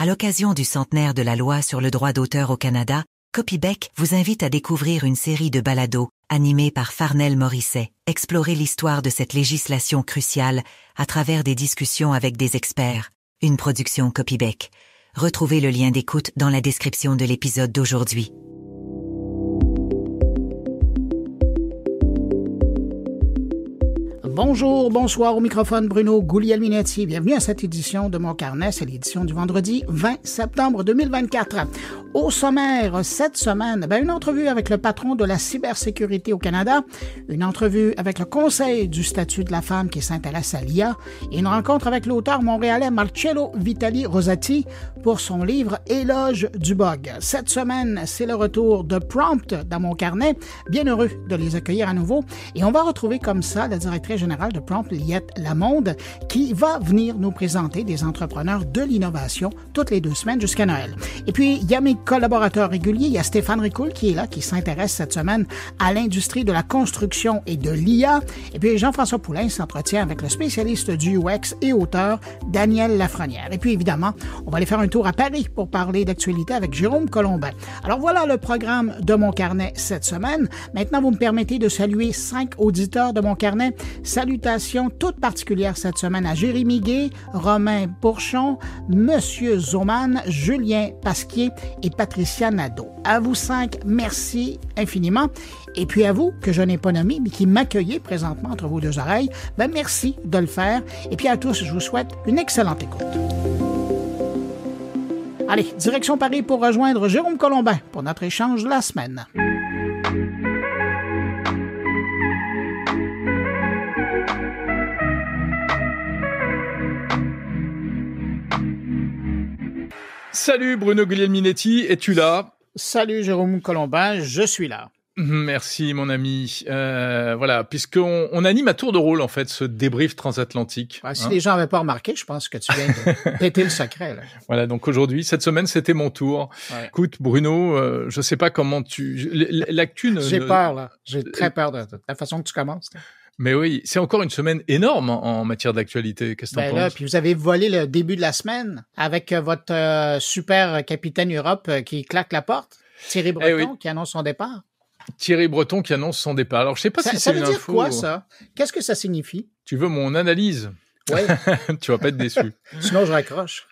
À l'occasion du centenaire de la loi sur le droit d'auteur au Canada, Copybec vous invite à découvrir une série de balados animés par Farnell Morisset. Explorez l'histoire de cette législation cruciale à travers des discussions avec des experts. Une production Copybec. Retrouvez le lien d'écoute dans la description de l'épisode d'aujourd'hui. Bonjour, bonsoir, au microphone Bruno Guglielminetti. Bienvenue à cette édition de Mon Carnet, c'est l'édition du vendredi 20 septembre 2024. Au sommaire, cette semaine, une entrevue avec le patron de la cybersécurité au Canada, une entrevue avec le Conseil du statut de la femme qui s'intéresse à l'IA et une rencontre avec l'auteur montréalais Marcello Vitali Rosati pour son livre Éloge du bug. Cette semaine, c'est le retour de Prompt dans Mon Carnet. Bien heureux de les accueillir à nouveau. Et on va retrouver comme ça la directrice générale de Prompt, Liette Lamonde, qui va venir nous présenter des entrepreneurs de l'innovation toutes les 2 semaines jusqu'à Noël. Et puis, il y a mes collaborateurs réguliers. Il y a Stéphane Ricoul qui est là, qui s'intéresse cette semaine à l'industrie de la construction et de l'IA. Et puis, Jean-François Poulain s'entretient avec le spécialiste du UX et auteur Daniel Lafrenière. Et puis, évidemment, on va aller faire un tour à Paris pour parler d'actualité avec Jérôme Colombin. Alors, voilà le programme de Mon Carnet cette semaine. Maintenant, vous me permettez de saluer 5 auditeurs de Mon Carnet. Salutations toutes particulières cette semaine à Jérémy Gay, Romain Bourchon, Monsieur Zoman, Julien Pasquier et Patricia Nadeau. À vous 5, merci infiniment. Et puis à vous, que je n'ai pas nommé, mais qui m'accueillez présentement entre vos 2 oreilles, merci de le faire. Et puis à tous, je vous souhaite une excellente écoute. Allez, direction Paris pour rejoindre Jérôme Colombin pour notre échange de la semaine. Salut Bruno Guglielminetti, es-tu là? Salut Jérôme Colombin, je suis là. Merci mon ami. Voilà, puisqu'on anime à tour de rôle en fait ce débrief transatlantique. Si les gens n'avaient pas remarqué, je pense que tu viens de péter le secret. Là. Voilà, donc aujourd'hui, cette semaine, c'était mon tour. Ouais. Écoute Bruno, je sais pas comment l'actu... J'ai peur là, j'ai très peur de la façon que tu commences. Là. Mais oui, c'est encore une semaine énorme en matière d'actualité. Qu'est-ce que t'en penses? Puis vous avez volé le début de la semaine avec votre super capitaine Europe qui claque la porte, Thierry Breton, qui annonce son départ. Thierry Breton qui annonce son départ. Alors, je sais pas si c'est une info... Ça veut dire quoi, ça? Qu'est-ce que ça signifie? Tu veux mon analyse? Oui. Tu vas pas être déçu. Sinon, je raccroche.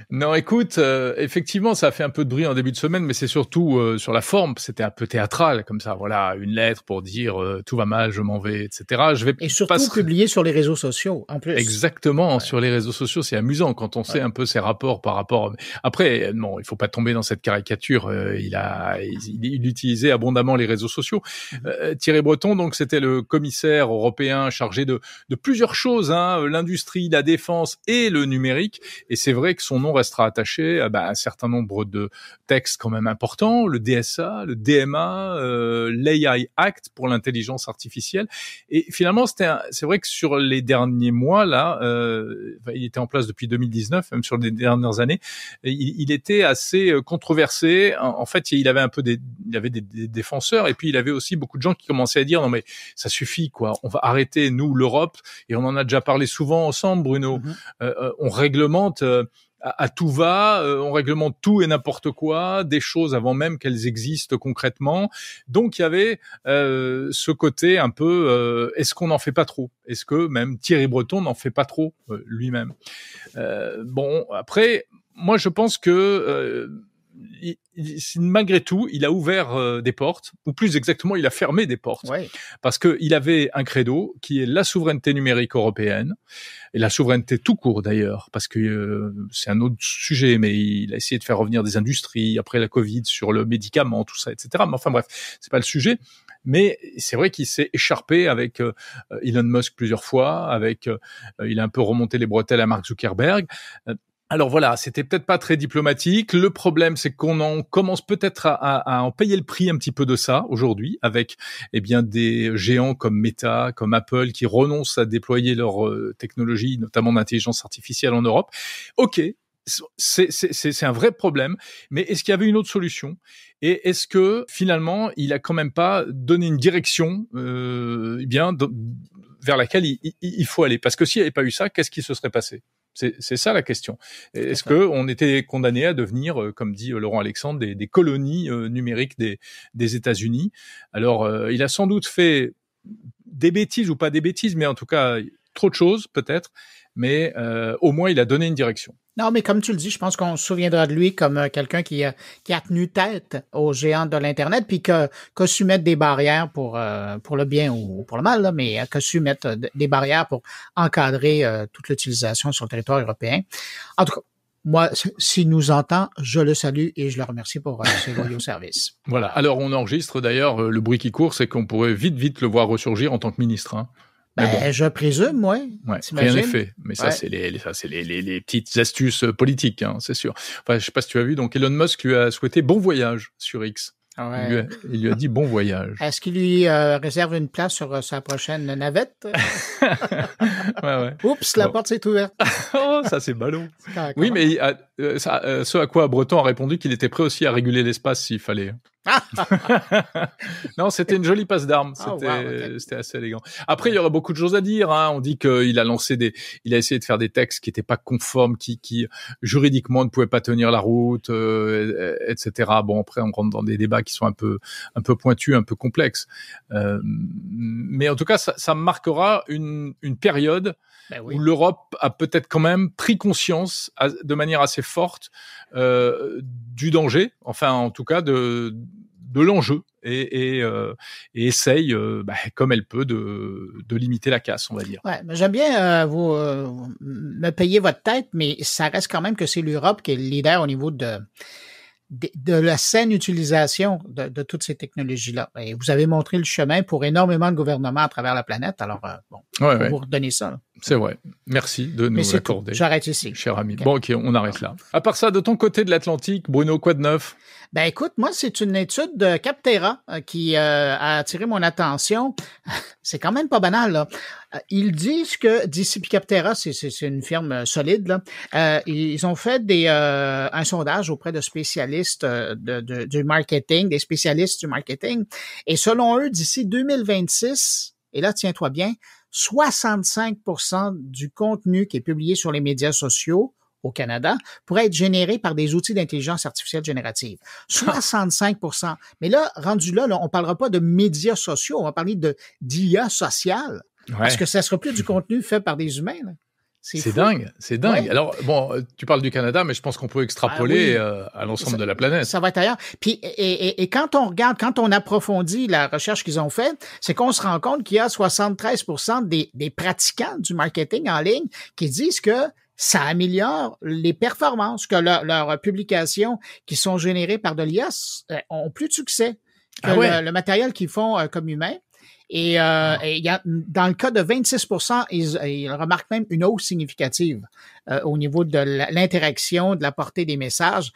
Non, écoute, effectivement, ça a fait un peu de bruit en début de semaine, mais c'est surtout sur la forme. C'était un peu théâtral, comme ça. Voilà, une lettre pour dire tout va mal, je m'en vais, etc. Et surtout publié sur les réseaux sociaux, en plus. Exactement, sur les réseaux sociaux, c'est amusant quand on sait un peu ses rapports par rapport. Après, non, il faut pas tomber dans cette caricature. Il utilisait abondamment les réseaux sociaux. Thierry Breton, donc, c'était le commissaire européen chargé de plusieurs choses, l'industrie, la défense et le numérique. Et c'est vrai que son nom restera attaché à un certain nombre de textes quand même importants, le DSA, le DMA, l'AI Act pour l'intelligence artificielle. Et finalement, c'est vrai que sur les derniers mois, là, il était en place depuis 2019, même sur les dernières années, il était assez controversé. En fait, il avait des défenseurs et puis il avait aussi beaucoup de gens qui commençaient à dire non mais ça suffit quoi, on va arrêter nous l'Europe et on en a déjà parlé souvent ensemble Bruno. On réglemente à tout va, on réglemente tout et n'importe quoi, des choses avant même qu'elles existent concrètement. Donc il y avait ce côté un peu, est-ce qu'on n'en fait pas trop? Est-ce que même Thierry Breton n'en fait pas trop lui-même? Bon, après, moi je pense que malgré tout, il a ouvert des portes, ou plus exactement, il a fermé des portes. Ouais. Parce qu'il avait un credo qui est la souveraineté numérique européenne, et la souveraineté tout court d'ailleurs, parce que c'est un autre sujet, mais il a essayé de faire revenir des industries après la Covid sur le médicament, tout ça, etc. Mais enfin bref, c'est pas le sujet. Mais c'est vrai qu'il s'est écharpé avec Elon Musk plusieurs fois, il a un peu remonté les bretelles à Mark Zuckerberg. Alors voilà, c'était peut-être pas très diplomatique. Le problème, c'est qu'on en commence peut-être à en payer le prix un petit peu de ça aujourd'hui, avec des géants comme Meta, comme Apple, qui renoncent à déployer leur technologie, notamment d'intelligence artificielle en Europe. Ok, c'est un vrai problème, mais est-ce qu'il y avait une autre solution? Et est-ce que finalement, il a quand même pas donné une direction, vers laquelle il faut aller? Parce que s'il n'y avait pas eu ça, qu'est-ce qui se serait passé? C'est ça la question. Est-ce que on était condamné à devenir, comme dit Laurent Alexandre, des colonies numériques des États-Unis? Alors, il a sans doute fait des bêtises ou pas des bêtises, mais en tout cas trop de choses peut-être. Mais au moins il a donné une direction. Non, mais comme tu le dis, je pense qu'on se souviendra de lui comme quelqu'un qui a tenu tête aux géants de l'Internet, puis qu'a su mettre des barrières pour le bien ou pour le mal, là, mais qu'a su mettre des barrières pour encadrer toute l'utilisation sur le territoire européen. En tout cas, moi, s'il nous entend, je le salue et je le remercie pour ses loyaux services. Voilà. Alors, on enregistre d'ailleurs, le bruit qui court, c'est qu'on pourrait vite le voir ressurgir en tant que ministre, hein. Ben, bon. Je présume, moi. Ouais, rien n'est fait. Mais ça, c'est les petites astuces politiques, hein, c'est sûr. Enfin, je sais pas si tu as vu, donc Elon Musk lui a souhaité bon voyage sur X. Ouais. Il lui a dit bon voyage. Est-ce qu'il lui réserve une place sur sa prochaine navette? Ouais. Oups, la porte s'est ouverte. Oh, ça c'est ballot. Oui, mais ce à quoi Breton a répondu qu'il était prêt aussi à réguler l'espace s'il fallait. Non, c'était une jolie passe d'armes. C'était assez élégant. Après, il y aurait beaucoup de choses à dire, hein. On dit qu'il a il a essayé de faire des textes qui n'étaient pas conformes, qui juridiquement ne pouvaient pas tenir la route, etc. Bon, après, on rentre dans des débats qui sont un peu pointus, un peu complexes. Mais en tout cas, ça marquera une période où l'Europe a peut-être quand même pris conscience de manière assez forte du danger, enfin en tout cas de l'enjeu et essaye comme elle peut de limiter la casse, on va dire. Ouais, mais j'aime bien vous me payer votre tête, mais ça reste quand même que c'est l'Europe qui est le leader au niveau de la saine utilisation de toutes ces technologies-là. Et vous avez montré le chemin pour énormément de gouvernements à travers la planète. Alors, faut vous redonner ça. Là. C'est vrai. Merci de nous l'accorder. J'arrête ici. Cher ami. Okay. Bon, OK, on arrête là. À part ça, de ton côté de l'Atlantique, Bruno, quoi de neuf? Ben écoute, moi, c'est une étude de Capterra qui a attiré mon attention. C'est quand même pas banal, là. Ils disent que d'ici, puis Capterra, c'est une firme solide, là. Ils ont fait un sondage auprès de spécialistes du marketing, des spécialistes du marketing. Et selon eux, d'ici 2026, et là, tiens-toi bien, 65% du contenu qui est publié sur les médias sociaux au Canada pourrait être généré par des outils d'intelligence artificielle générative. 65%. Mais là, rendu là, on parlera pas de médias sociaux, on va parler d'IA sociale. Ouais. Parce que ça sera plus du contenu fait par des humains, là. C'est dingue. Ouais. Alors, bon, tu parles du Canada, mais je pense qu'on peut extrapoler à l'ensemble de la planète. Ça va être ailleurs. Puis, et quand on regarde, quand on approfondit la recherche qu'ils ont faite, c'est qu'on se rend compte qu'il y a 73% des pratiquants du marketing en ligne qui disent que ça améliore les performances, que leurs publications qui sont générées par de l'IA ont plus de succès que le matériel qu'ils font comme humains. Et il y a, dans le cas de 26%, ils remarquent même une hausse significative au niveau de l'interaction, de la portée des messages.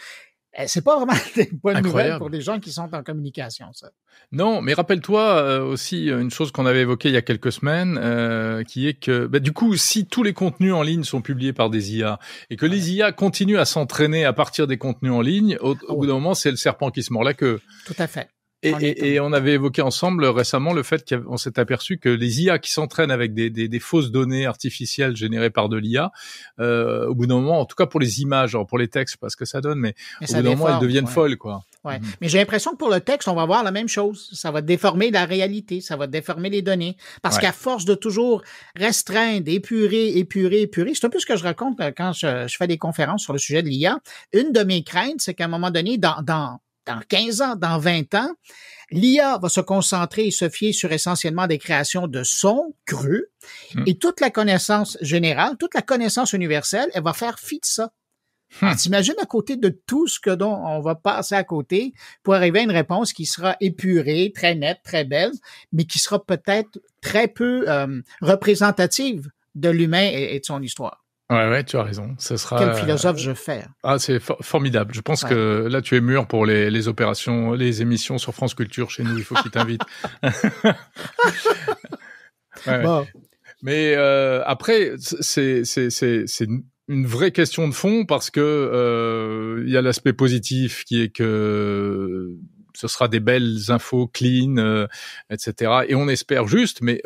C'est pas vraiment des bonnes nouvelles pour des gens qui sont en communication, ça. Non, mais rappelle-toi aussi une chose qu'on avait évoquée il y a quelques semaines, qui est que du coup, si tous les contenus en ligne sont publiés par des IA et que les IA continuent à s'entraîner à partir des contenus en ligne, au bout d'un moment, c'est le serpent qui se mord la queue. Tout à fait. Et on avait évoqué ensemble récemment le fait qu'on s'est aperçu que les IA qui s'entraînent avec des fausses données artificielles générées par de l'IA, au bout d'un moment, en tout cas pour les images, alors pour les textes, je sais pas ce que ça donne, mais au bout d'un moment, elles deviennent folles, quoi. Ouais. Mais j'ai l'impression que pour le texte, on va voir la même chose. Ça va déformer la réalité, ça va déformer les données. Parce qu'à force de toujours restreindre, épurer, c'est un peu ce que je raconte quand je fais des conférences sur le sujet de l'IA. Une de mes craintes, c'est qu'à un moment donné, dans 15 ans, dans 20 ans, l'IA va se concentrer et se fier sur essentiellement des créations de sons crus et toute la connaissance générale, toute la connaissance universelle, elle va faire fi de ça. Alors, t'imagines à côté de tout ce dont on va passer à côté pour arriver à une réponse qui sera épurée, très nette, très belle, mais qui sera peut-être très peu représentative de l'humain et de son histoire. Ouais, tu as raison. Ce sera. Quel philosophe je fais. Ah, c'est formidable. Je pense que là, tu es mûr pour les opérations, les émissions sur France Culture chez nous. Il faut qu'ils t'invitent. Bon. Mais après, c'est une vraie question de fond parce que il y a l'aspect positif qui est que ce sera des belles infos clean, etc. Et on espère juste, mais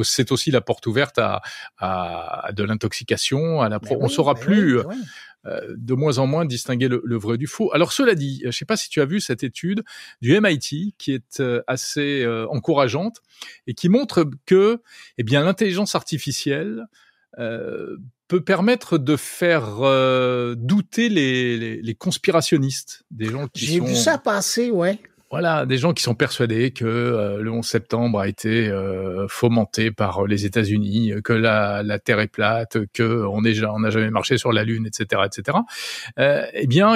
c'est aussi la porte ouverte à de l'intoxication, on saura plus de moins en moins distinguer le vrai du faux. Alors cela dit, je sais pas si tu as vu cette étude du MIT qui est assez encourageante et qui montre que l'intelligence artificielle peut permettre de faire douter les conspirationnistes, des gens qui J'ai vu ça passer, ouais. Voilà, des gens qui sont persuadés que le 11 septembre a été fomenté par les États-Unis, que la Terre est plate, que on n'a jamais marché sur la Lune, etc., etc.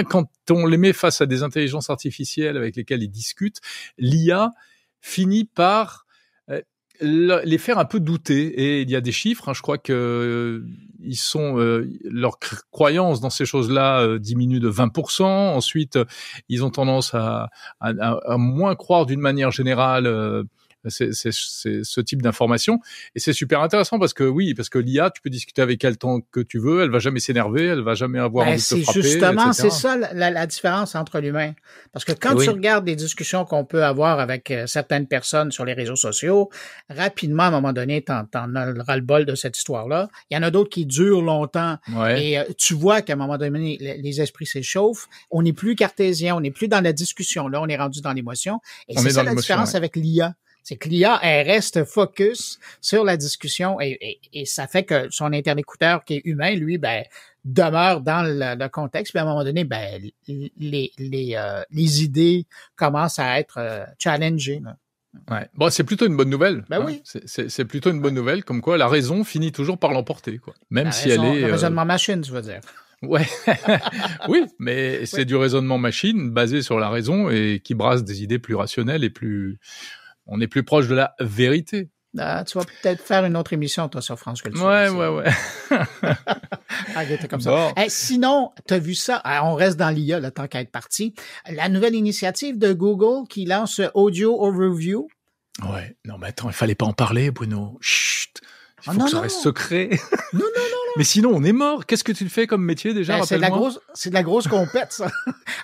Quand on les met face à des intelligences artificielles avec lesquelles ils discutent, l'IA finit par les faire un peu douter. Et il y a des chiffres, je crois que leur croyance dans ces choses-là diminue de 20%. Ensuite, ils ont tendance à moins croire d'une manière générale c'est ce type d'information. Et c'est super intéressant parce que l'IA, tu peux discuter avec elle tant que tu veux, elle va jamais s'énerver, elle va jamais avoir envie de te frapper, justement, etc. c'est ça la différence entre l'humain. Parce que quand tu regardes des discussions qu'on peut avoir avec certaines personnes sur les réseaux sociaux, rapidement, à un moment donné, t'en as le ras-le-bol de cette histoire-là. Il y en a d'autres qui durent longtemps. Ouais. Et tu vois qu'à un moment donné, les esprits s'échauffent. On n'est plus cartésien, on n'est plus dans la discussion. Là, on est rendu dans l'émotion. Et c'est ça la différence avec l'IA. C'est que l'IA, elle reste focus sur la discussion et ça fait que son interlocuteur qui est humain, lui, demeure dans le contexte. Puis à un moment donné, les idées commencent à être challengées. Là. Ouais. Bon, c'est plutôt une bonne nouvelle. Oui. C'est plutôt une bonne nouvelle, comme quoi la raison finit toujours par l'emporter, quoi. Même si elle est. Le raisonnement machine, tu veux dire. Ouais, oui, mais c'est du raisonnement machine basé sur la raison et qui brasse des idées plus rationnelles et plus. On est plus proche de la vérité. Ah, tu vas peut-être faire une autre émission, toi, sur France Culture. Ouais. Comme ça. Bon. Sinon, t'as vu ça? On reste dans l'IA, le temps qu'à être parti. La nouvelle initiative de Google qui lance Audio Overview. Ouais. Non, mais attends, il fallait pas en parler, Bruno. Chut. Il faut que ça reste secret. Non. Mais sinon, on est mort. Qu'est-ce que tu fais comme métier déjà, rappelle-moi? C'est de la grosse compète, ça.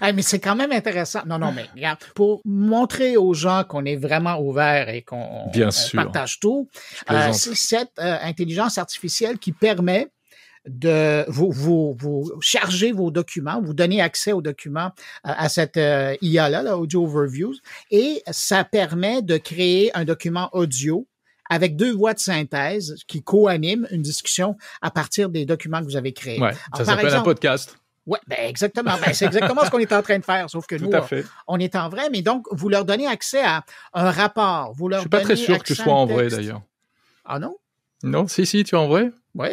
Mais c'est quand même intéressant. Non, mais regarde, pour montrer aux gens qu'on est vraiment ouvert et qu'on partage tout, c'est cette intelligence artificielle qui permet de vous charger vos documents, vous donner accès aux documents à cette IA-là, Audio Overviews, et ça permet de créer un document audio avec 2 voix de synthèse qui co-animent une discussion à partir des documents que vous avez créés. Ouais, ça s'appelle un podcast. Oui, exactement. C'est exactement ce qu'on est en train de faire, sauf que nous, on est en vrai, mais donc, vous leur donnez accès à un rapport. Je suis pas très sûr que tu sois en vrai, d'ailleurs. Ah non? Non, si, tu es en vrai? Oui.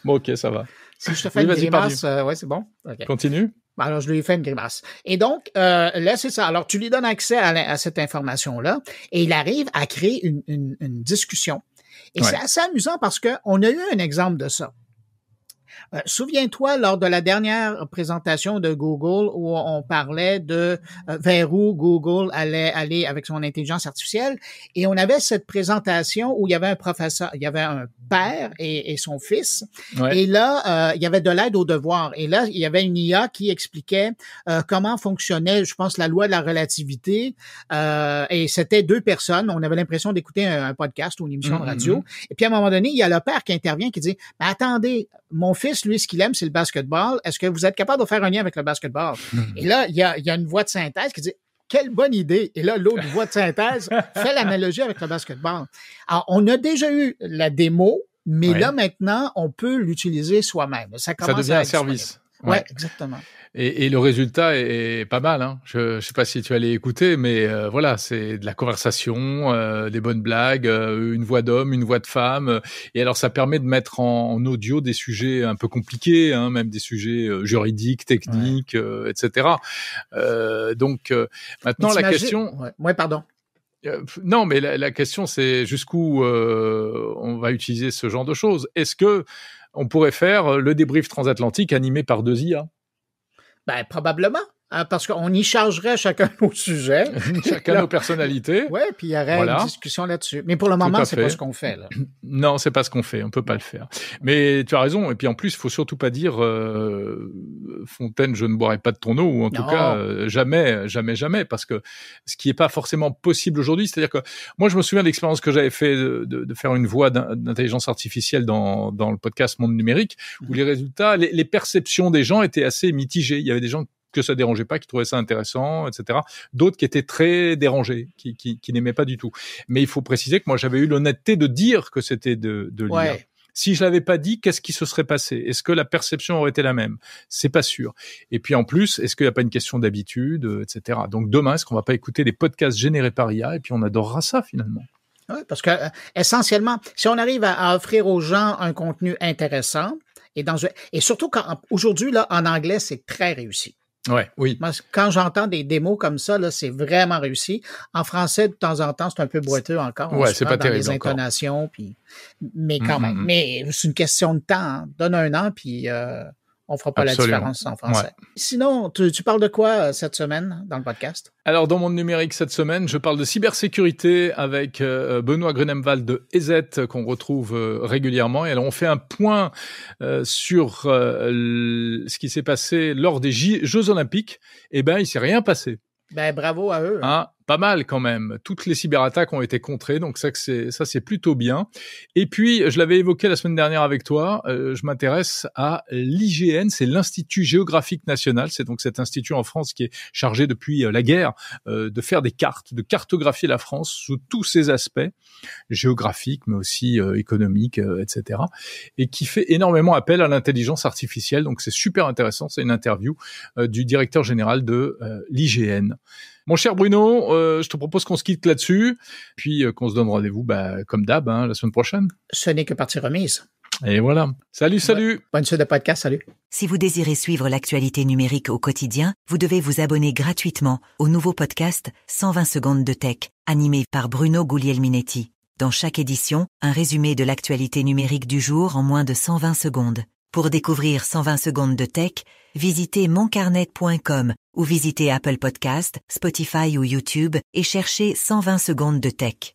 Bon, ok, ça va. Si je te fais une grimace, c'est bon. Okay. Continue. Alors, je lui ai fait une grimace. Et donc, là, c'est ça. Alors, tu lui donnes accès à cette information-là et il arrive à créer une discussion. Et c'est assez amusant parce que on a eu un exemple de ça. Souviens-toi, lors de la dernière présentation de Google où on parlait de vers où Google allait aller avec son intelligence artificielle et on avait cette présentation où il y avait un professeur, il y avait un père et son fils et là, il y avait de l'aide aux devoirs et là, il y avait une IA qui expliquait comment fonctionnait, je pense, la loi de la relativité et c'était 2 personnes. On avait l'impression d'écouter un podcast ou une émission de radio et puis à un moment donné, il y a le père qui intervient qui dit « Mais attendez, mon fils, lui, ce qu'il aime, c'est le basketball. Est-ce que vous êtes capable de faire un lien avec le basketball? » Et là, il y a une voix de synthèse qui dit « Quelle bonne idée! » Et là, l'autre voix de synthèse fait l'analogie avec le basketball. Alors, on a déjà eu la démo, mais là, maintenant, on peut l'utiliser soi-même. Ça devient un service. Ouais, exactement. Et le résultat est pas mal. Hein. Je sais pas si tu allais écouter, mais voilà, c'est de la conversation, des bonnes blagues, une voix d'homme, une voix de femme. Et alors, ça permet de mettre en audio des sujets un peu compliqués, hein, même des sujets juridiques, techniques, etc. Donc, maintenant, la question... Ouais, pardon. Non, mais la question, c'est jusqu'où on va utiliser ce genre de choses. Est-ce que on pourrait faire le débrief transatlantique animé par 2 IA? Probablement. parce qu'on y chargerait chacun nos sujets. Chacun nos personnalités. Oui, puis il y aurait une discussion là-dessus. Mais pour le moment, c'est pas ce qu'on fait. Là. Non, c'est pas ce qu'on fait. On peut pas le faire. Mais tu as raison. Et puis en plus, il faut surtout pas dire Fontaine, je ne boirai pas de ton eau, ou en tout cas jamais, parce que ce qui est pas forcément possible aujourd'hui. C'est-à-dire que moi, je me souviens de l'expérience que j'avais fait de faire une voix d'intelligence artificielle dans le podcast Monde Numérique, où les résultats, les perceptions des gens étaient assez mitigées. Il y avait des gens que ça dérangeait pas, qui trouvaient ça intéressant, etc. D'autres qui étaient très dérangés, qui n'aimaient pas du tout. Mais il faut préciser que moi, j'avais eu l'honnêteté de dire que c'était de l'IA. Ouais. Si je l'avais pas dit, qu'est-ce qui se serait passé? Est-ce que la perception aurait été la même? C'est pas sûr. Et puis en plus, est-ce qu'il n'y a pas une question d'habitude, etc. Donc demain, est-ce qu'on va pas écouter des podcasts générés par IA et puis on adorera ça finalement? Oui, parce que essentiellement, si on arrive à offrir aux gens un contenu intéressant et surtout aujourd'hui là en anglais, c'est très réussi. Ouais, oui. Moi, quand j'entends des démos comme ça, là, c'est vraiment réussi. En français, de temps en temps, c'est un peu boiteux encore. Ouais, c'est pas terrible dans les intonations, mais quand même. Mais c'est une question de temps. Hein. Donne un an, puis on fera pas Absolument. la différence en français. Ouais. Sinon, tu parles de quoi cette semaine dans le podcast? Alors, dans Monde Numérique cette semaine, je parle de cybersécurité avec Benoît Grunemwald de EZ qu'on retrouve régulièrement. Et alors, on fait un point sur ce qui s'est passé lors des Jeux Olympiques. Eh ben, il s'est rien passé. Ben, bravo à eux. Hein, pas mal quand même. Toutes les cyberattaques ont été contrées, donc ça c'est plutôt bien. Et puis, je l'avais évoqué la semaine dernière avec toi, je m'intéresse à l'IGN, c'est l'Institut géographique national, c'est donc cet institut en France qui est chargé depuis la guerre de faire des cartes, de cartographier la France sous tous ses aspects, géographiques mais aussi économiques, etc. Et qui fait énormément appel à l'intelligence artificielle, donc c'est super intéressant, c'est une interview du directeur général de l'IGN. Mon cher Bruno, je te propose qu'on se quitte là-dessus, puis qu'on se donne rendez-vous, comme d'hab, la semaine prochaine. Ce n'est que partie remise. Et voilà. Salut. Bonne suite de podcast, salut. Si vous désirez suivre l'actualité numérique au quotidien, vous devez vous abonner gratuitement au nouveau podcast 120 secondes de tech, animé par Bruno Guglielminetti. Dans chaque édition, un résumé de l'actualité numérique du jour en moins de 120 secondes. Pour découvrir 120 secondes de tech, visitez moncarnet.com ou visitez Apple Podcast, Spotify ou YouTube et cherchez 120 secondes de tech.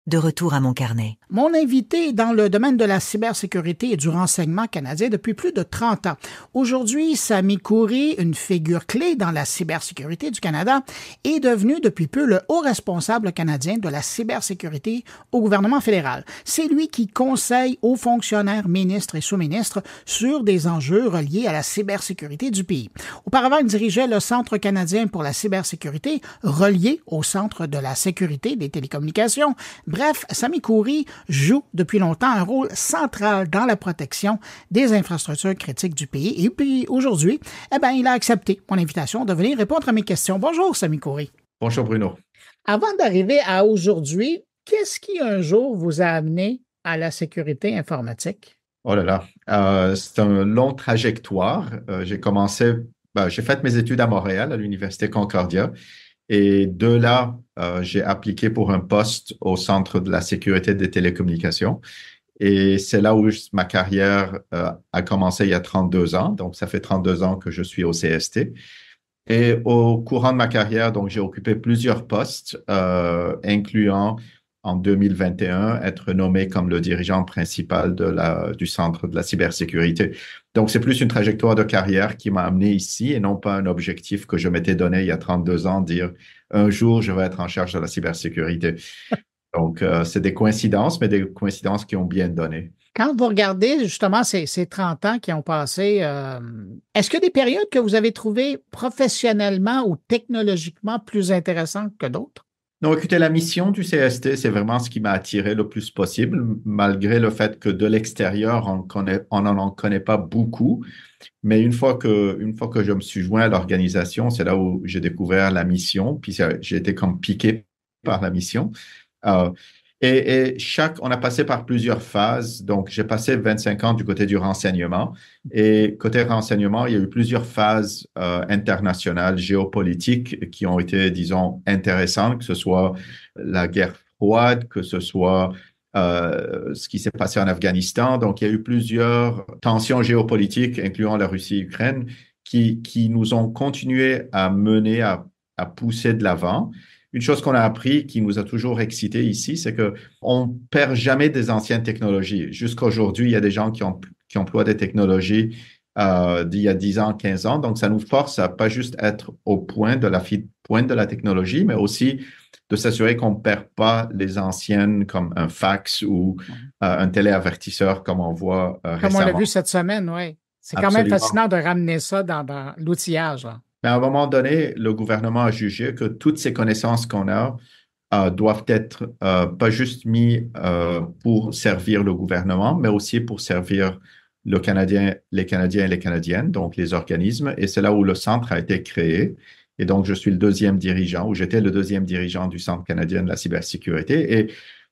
De retour à mon carnet. Mon invité est dans le domaine de la cybersécurité et du renseignement canadien depuis plus de 30 ans. Aujourd'hui, Sami Khoury, une figure clé dans la cybersécurité du Canada, est devenu depuis peu le haut responsable canadien de la cybersécurité au gouvernement fédéral. C'est lui qui conseille aux fonctionnaires, ministres et sous-ministres sur des enjeux reliés à la cybersécurité du pays. Auparavant, il dirigeait le Centre canadien pour la cybersécurité, relié au Centre de la sécurité des télécommunications. Bref, Sami Khoury joue depuis longtemps un rôle central dans la protection des infrastructures critiques du pays. Et puis aujourd'hui, il a accepté mon invitation de venir répondre à mes questions. Bonjour, Sami Khoury. Bonjour, Bruno. Avant d'arriver à aujourd'hui, qu'est-ce qui un jour vous a amené à la sécurité informatique? Oh là là, c'est un long trajectoire. J'ai fait mes études à Montréal, à l'Université Concordia. Et de là, j'ai appliqué pour un poste au Centre de la sécurité des télécommunications. Et c'est là où ma carrière a commencé il y a 32 ans. Donc, ça fait 32 ans que je suis au CST. Et au courant de ma carrière, donc, j'ai occupé plusieurs postes, incluant en 2021 être nommé comme le dirigeant principal du Centre de la cybersécurité. Donc, c'est plus une trajectoire de carrière qui m'a amené ici et non pas un objectif que je m'étais donné il y a 32 ans, dire un jour, je vais être en charge de la cybersécurité. Donc, c'est des coïncidences, mais des coïncidences qui ont bien donné. Quand vous regardez justement ces 30 ans qui ont passé, est-ce qu'il y a des périodes que vous avez trouvées professionnellement ou technologiquement plus intéressantes que d'autres? Non, écoutez, la mission du CST, c'est vraiment ce qui m'a attiré le plus possible, malgré le fait que de l'extérieur, on n'en connaît pas beaucoup. Mais une fois que je me suis joint à l'organisation, c'est là où j'ai découvert la mission, puis j'ai été comme piqué par la mission. On a passé par plusieurs phases. Donc, j'ai passé 25 ans du côté du renseignement. Et côté renseignement, il y a eu plusieurs phases internationales, géopolitiques, qui ont été, disons, intéressantes, que ce soit la guerre froide, que ce soit ce qui s'est passé en Afghanistan. Donc, il y a eu plusieurs tensions géopolitiques, incluant la Russie et l'Ukraine, qui nous ont continué à mener, à pousser de l'avant. Une chose qu'on a appris qui nous a toujours excités ici, c'est qu'on ne perd jamais des anciennes technologies. Jusqu'à aujourd'hui, il y a des gens qui emploient des technologies d'il y a 10 ans, 15 ans. Donc, ça nous force à pas juste être au point de pointe de la technologie, mais aussi de s'assurer qu'on ne perd pas les anciennes comme un fax ou un téléavertisseur comme on voit récemment. Comme on l'a vu cette semaine, oui. C'est quand même fascinant de ramener ça dans l'outillage, là. Mais à un moment donné, le gouvernement a jugé que toutes ces connaissances qu'on a doivent être pas juste mis pour servir le gouvernement, mais aussi pour servir les Canadiens et les Canadiennes, donc les organismes. Et c'est là où le centre a été créé. Et donc, je suis le deuxième dirigeant, ou j'étais le deuxième dirigeant du Centre canadien de la cybersécurité.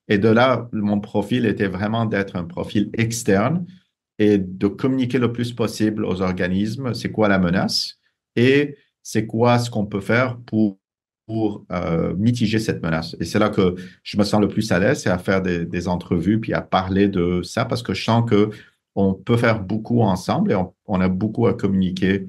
Et de là, mon profil était vraiment d'être un profil externe et de communiquer le plus possible aux organismes, c'est quoi la menace et c'est quoi ce qu'on peut faire pour mitiger cette menace. Et c'est là que je me sens le plus à l'aise, c'est à faire des entrevues puis à parler de ça parce que je sens qu'on peut faire beaucoup ensemble et on a beaucoup à communiquer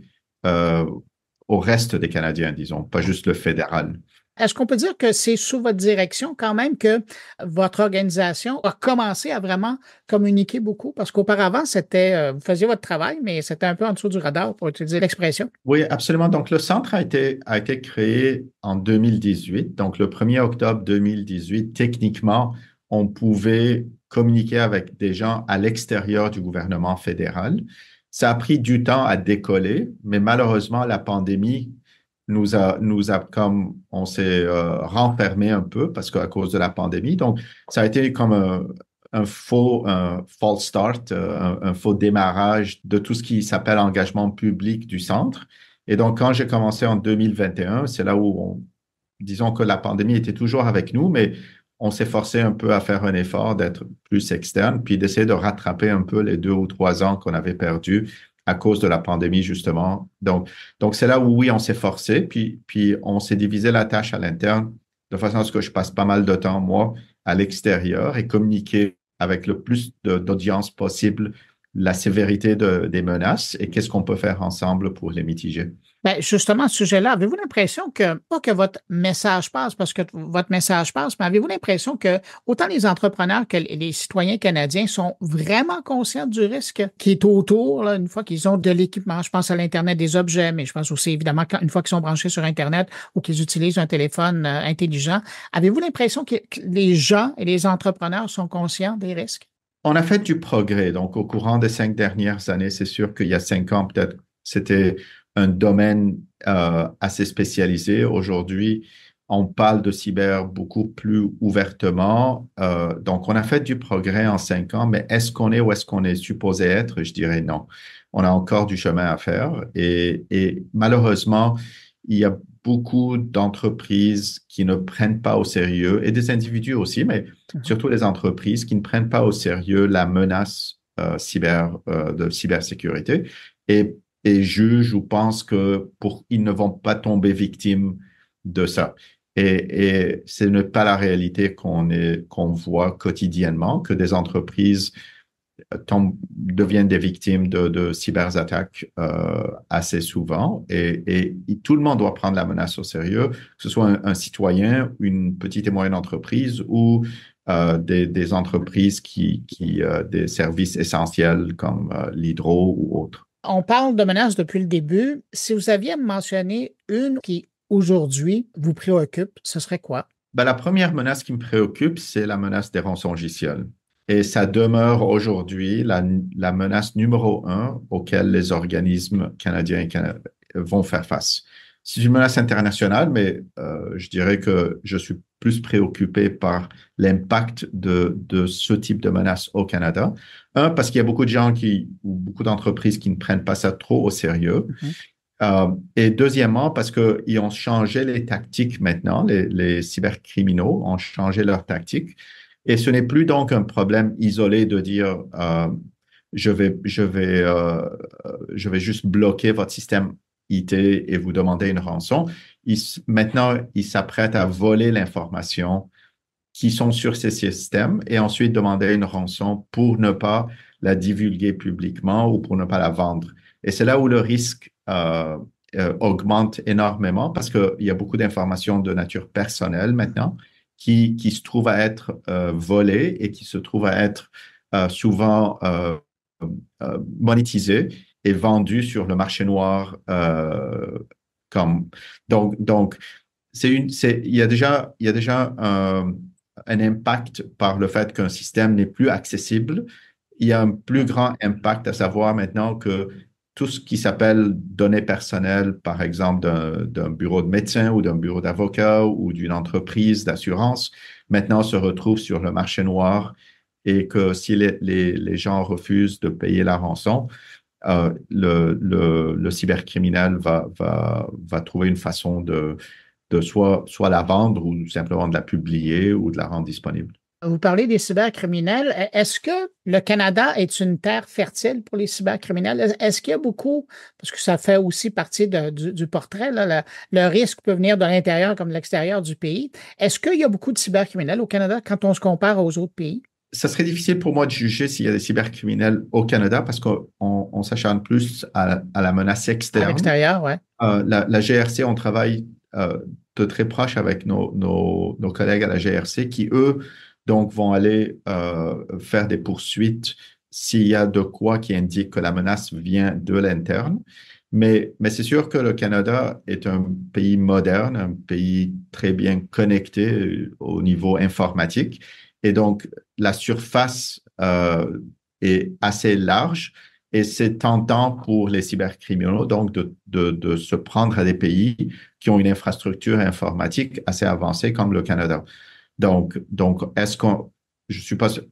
au reste des Canadiens, disons, pas juste le fédéral. Est-ce qu'on peut dire que c'est sous votre direction quand même que votre organisation a commencé à vraiment communiquer beaucoup? Parce qu'auparavant, vous faisiez votre travail, mais c'était un peu en dessous du radar, pour utiliser l'expression. Oui, absolument. Donc, le centre a été créé en 2018. Donc, le 1er octobre 2018, techniquement, on pouvait communiquer avec des gens à l'extérieur du gouvernement fédéral. Ça a pris du temps à décoller, mais malheureusement, la pandémie nous a comme on s'est renfermé un peu parce qu'à cause de la pandémie. Donc, ça a été comme un false start, un faux démarrage de tout ce qui s'appelle engagement public du centre. Et donc, quand j'ai commencé en 2021, c'est là où disons que la pandémie était toujours avec nous, mais on s'est forcé un peu à faire un effort d'être plus externe, puis d'essayer de rattraper un peu les 2 ou 3 ans qu'on avait perdus à cause de la pandémie, justement. Donc c'est là où, oui, on s'est forcé, puis on s'est divisé la tâche à l'interne de façon à ce que je passe pas mal de temps, moi, à l'extérieur et communiquer avec le plus d'audience possible la sévérité des menaces et qu'est-ce qu'on peut faire ensemble pour les mitiger. Bien, justement, à ce sujet-là, avez-vous l'impression que, pas que votre message passe, parce que votre message passe, mais avez-vous l'impression que autant les entrepreneurs que les citoyens canadiens sont vraiment conscients du risque qui est autour, là, une fois qu'ils ont de l'équipement? Je pense à l'Internet des objets, mais je pense aussi, évidemment, une fois qu'ils sont branchés sur Internet ou qu'ils utilisent un téléphone intelligent. Avez-vous l'impression que les gens et les entrepreneurs sont conscients des risques? On a fait du progrès. Donc, au courant des 5 dernières années, c'est sûr qu'il y a 5 ans, peut-être, c'était un domaine assez spécialisé. Aujourd'hui, on parle de cyber beaucoup plus ouvertement. Donc, on a fait du progrès en 5 ans, mais est-ce qu'on est où est-ce qu'on est supposé être? Je dirais non. On a encore du chemin à faire. Et malheureusement, il y a beaucoup d'entreprises qui ne prennent pas au sérieux, et des individus aussi, mais surtout les entreprises qui ne prennent pas au sérieux la menace de cybersécurité et jugent ou pensent qu'ils ne vont pas tomber victimes de ça. Et ce n'est pas la réalité qu'on voit quotidiennement, que des entreprises deviennent des victimes de cyberattaques assez souvent. Et tout le monde doit prendre la menace au sérieux, que ce soit un citoyen, une petite et moyenne entreprise ou des entreprises des services essentiels comme l'hydro ou autres. On parle de menaces depuis le début. Si vous aviez mentionné une qui, aujourd'hui, vous préoccupe, ce serait quoi? Ben, la première menace qui me préoccupe, c'est la menace des rançongiciels. Et ça demeure aujourd'hui la menace numéro 1 auquel les organismes canadiens vont faire face. C'est une menace internationale, mais je dirais que je suis plus préoccupé par l'impact de ce type de menace au Canada. Un, parce qu'il y a beaucoup de gens ou beaucoup d'entreprises qui ne prennent pas ça trop au sérieux. Et deuxièmement, parce qu'ils ont changé les tactiques maintenant, les cybercriminaux ont changé leurs tactiques. Et ce n'est plus donc un problème isolé de dire je vais juste bloquer votre système IT et vous demander une rançon. Maintenant, ils s'apprêtent à voler l'information qui sont sur ces systèmes et ensuite demander une rançon pour ne pas la divulguer publiquement ou pour ne pas la vendre. Et c'est là où le risque augmente énormément parce qu'il y a beaucoup d'informations de nature personnelle maintenant qui se trouvent à être volées et qui se trouvent à être souvent monétisées et vendues sur le marché noir. Donc, il y a déjà un impact par le fait qu'un système n'est plus accessible. Il y a un plus grand impact à savoir maintenant que tout ce qui s'appelle données personnelles, par exemple d'un bureau de médecin ou d'un bureau d'avocat ou d'une entreprise d'assurance, maintenant se retrouve sur le marché noir et que si les gens refusent de payer la rançon, le cybercriminel va trouver une façon de soit la vendre ou simplement de la publier ou de la rendre disponible. Vous parlez des cybercriminels. Est-ce que le Canada est une terre fertile pour les cybercriminels? Est-ce qu'il y a beaucoup, parce que ça fait aussi partie du portrait, là, le risque peut venir de l'intérieur comme de l'extérieur du pays. Est-ce qu'il y a beaucoup de cybercriminels au Canada quand on se compare aux autres pays? Ça serait difficile pour moi de juger s'il y a des cybercriminels au Canada parce qu'on s'acharne plus à la menace externe. À l'extérieur, oui. La GRC, on travaille de très proche avec nos collègues à la GRC qui, eux, donc, vont aller faire des poursuites s'il y a de quoi qui indique que la menace vient de l'interne. Mais c'est sûr que le Canada est un pays moderne, un pays très bien connecté au niveau informatique. Et donc, la surface est assez large et c'est tentant pour les cybercriminels donc de se prendre à des pays qui ont une infrastructure informatique assez avancée comme le Canada. Donc, est-ce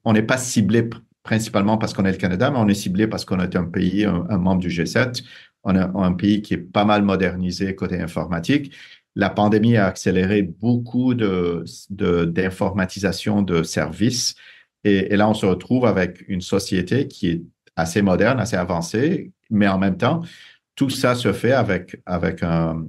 on n'est pas ciblé principalement parce qu'on est le Canada, mais on est ciblé parce qu'on est un pays, un membre du G7. On est un pays qui est pas mal modernisé côté informatique. La pandémie a accéléré beaucoup d'informatisation de services. Et là, on se retrouve avec une société qui est assez moderne, assez avancée, mais en même temps, tout ça se fait avec un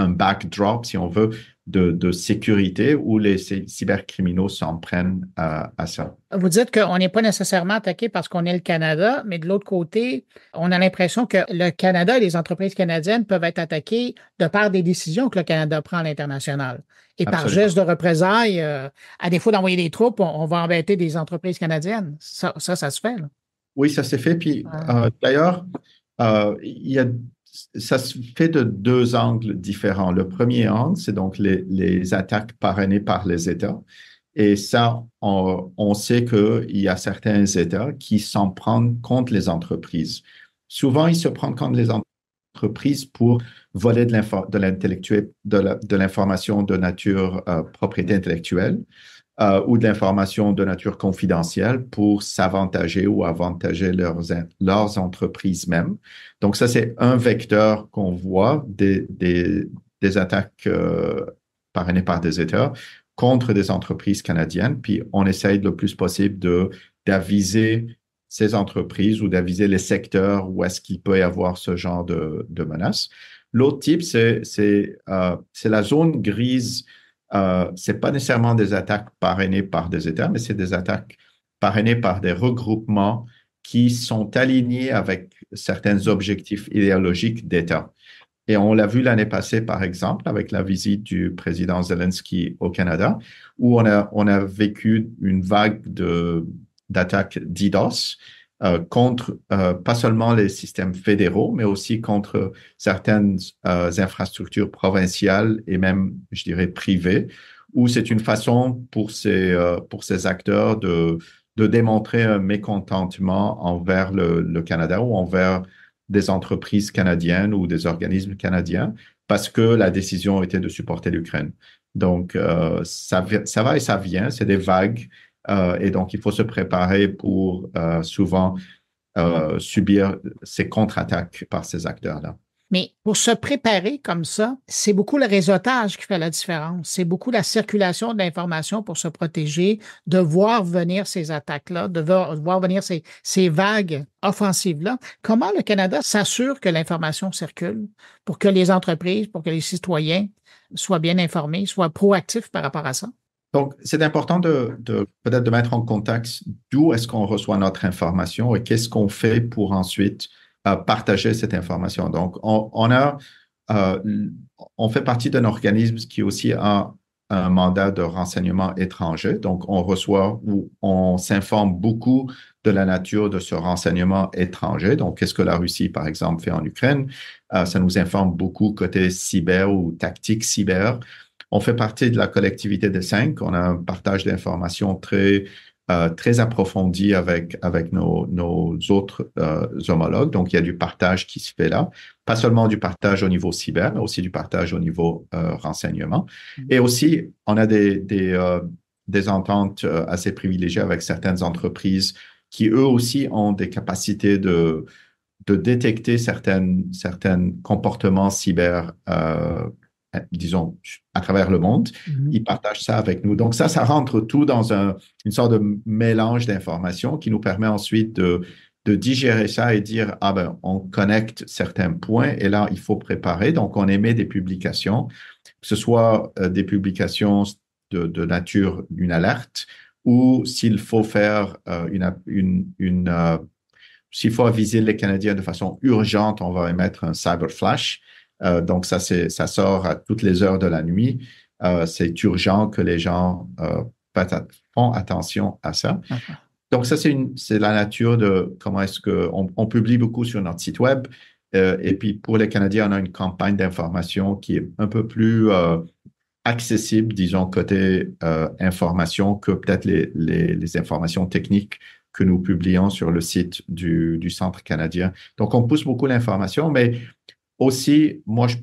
backdrop, si on veut, de sécurité où les cybercriminels s'en prennent à ça. Vous dites qu'on n'est pas nécessairement attaqué parce qu'on est le Canada, mais de l'autre côté, on a l'impression que le Canada et les entreprises canadiennes peuvent être attaquées de par des décisions que le Canada prend à l'international. Et Absolument. Par geste de représailles, à défaut d'envoyer des troupes, on va embêter des entreprises canadiennes. Ça se fait, là. Oui, ça s'est fait. Puis d'ailleurs, ça se fait de deux angles différents. Le premier angle, c'est donc les attaques parrainées par les États. Et ça, on sait qu'il y a certains États qui s'en prennent contre les entreprises. Souvent, ils se prennent contre les entreprises pour voler de l'information de nature propriété intellectuelle ou de l'information de nature confidentielle pour s'avantager ou avantager leurs entreprises mêmes. Donc, ça, c'est un vecteur qu'on voit des attaques parrainées par des États contre des entreprises canadiennes. Puis, on essaye le plus possible d'aviser ces entreprises ou d'aviser les secteurs où est-ce qu'il peut y avoir ce genre de menaces. L'autre type, c'est la zone grise. C'est pas nécessairement des attaques parrainées par des États, mais c'est des attaques parrainées par des regroupements qui sont alignés avec certains objectifs idéologiques d'État. Et on l'a vu l'année passée, par exemple, avec la visite du président Zelensky au Canada, où on a vécu une vague d'attaques DDoS contre pas seulement les systèmes fédéraux, mais aussi contre certaines infrastructures provinciales et même, je dirais, privées, où c'est une façon pour ces acteurs de démontrer un mécontentement envers le Canada ou envers des entreprises canadiennes ou des organismes canadiens parce que la décision était de supporter l'Ukraine. Donc, ça va et ça vient, c'est des vagues. Et donc, il faut se préparer pour souvent subir ces contre-attaques par ces acteurs-là. Mais pour se préparer comme ça, c'est beaucoup le réseautage qui fait la différence. C'est beaucoup la circulation de l'information pour se protéger, de voir venir ces attaques-là, de voir venir ces vagues offensives-là. Comment le Canada s'assure que l'information circule pour que les entreprises, pour que les citoyens soient bien informés, soient proactifs par rapport à ça? Donc, c'est important peut-être de mettre en contexte d'où est-ce qu'on reçoit notre information et qu'est-ce qu'on fait pour ensuite partager cette information. Donc, on fait partie d'un organisme qui aussi a un mandat de renseignement étranger. Donc, on reçoit ou on s'informe beaucoup de la nature de ce renseignement étranger. Donc, qu'est-ce que la Russie, par exemple, fait en Ukraine? Ça nous informe beaucoup côté cyber ou tactique cyber. On fait partie de la collectivité des 5. On a un partage d'informations très approfondi avec nos autres homologues. Donc, il y a du partage qui se fait là. Pas seulement du partage au niveau cyber, mais aussi du partage au niveau renseignement. Et aussi, on a des ententes assez privilégiées avec certaines entreprises qui, eux aussi, ont des capacités de détecter certains comportements cyber, disons, à travers le monde. Ils partagent ça avec nous. Donc, ça rentre tout dans une sorte de mélange d'informations qui nous permet ensuite de digérer ça et dire, ah ben, on connecte certains points et là, il faut préparer. Donc, on émet des publications, que ce soit des publications de nature, une alerte, ou s'il faut faire s'il faut aviser les Canadiens de façon urgente, on va émettre un cyber flash. Donc, ça sort à toutes les heures de la nuit. C'est urgent que les gens font attention à ça. Okay. Donc, ça, c'est la nature de comment est-ce qu'on publie beaucoup sur notre site web. Et puis, pour les Canadiens, on a une campagne d'information qui est un peu plus accessible, disons, côté information que peut-être les informations techniques que nous publions sur le site du Centre canadien. Donc, on pousse beaucoup l'information, mais aussi, moi, je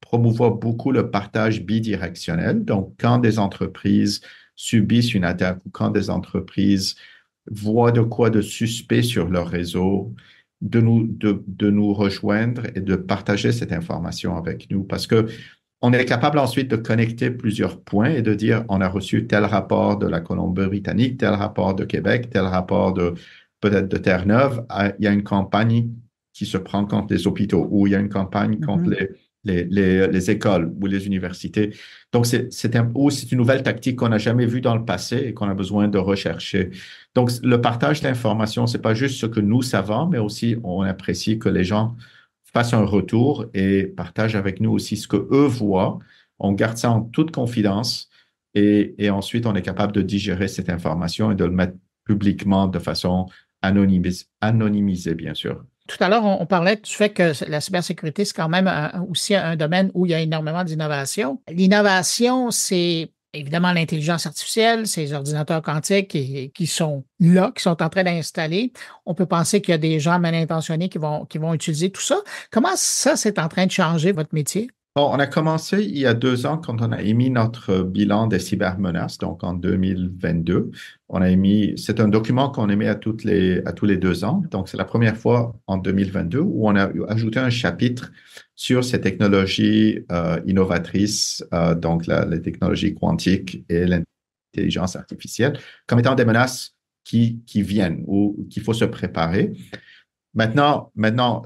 promouvois beaucoup le partage bidirectionnel. Donc, quand des entreprises subissent une attaque ou quand des entreprises voient de quoi de suspect sur leur réseau, de nous rejoindre et de partager cette information avec nous. Parce que on est capable ensuite de connecter plusieurs points et de dire, on a reçu tel rapport de la Colombie-Britannique, tel rapport de Québec, tel rapport peut-être de Terre-Neuve. Il y a une campagne qui se prend contre les hôpitaux ou il y a une campagne contre les écoles ou les universités. Donc, c'est une nouvelle tactique qu'on n'a jamais vue dans le passé et qu'on a besoin de rechercher. Donc, le partage d'informations, ce n'est pas juste ce que nous savons, mais aussi on apprécie que les gens fassent un retour et partagent avec nous aussi ce qu'eux voient. On garde ça en toute confidence et ensuite, on est capable de digérer cette information et de le mettre publiquement de façon anonymisée, bien sûr. Tout à l'heure, on parlait du fait que la cybersécurité, c'est quand même aussi un domaine où il y a énormément d'innovation. L'innovation, c'est évidemment l'intelligence artificielle, ces ordinateurs quantiques qui sont là, qui sont en train d'installer. On peut penser qu'il y a des gens mal intentionnés qui vont utiliser tout ça. Comment ça, c'est en train de changer votre métier? Bon, on a commencé il y a 2 ans quand on a émis notre bilan des cybermenaces, donc en 2022. C'est un document qu'on émet à tous les 2 ans. Donc, c'est la première fois en 2022 où on a ajouté un chapitre sur ces technologies innovatrices, donc les technologies quantiques et l'intelligence artificielle, comme étant des menaces qui viennent ou qu'il faut se préparer. Maintenant,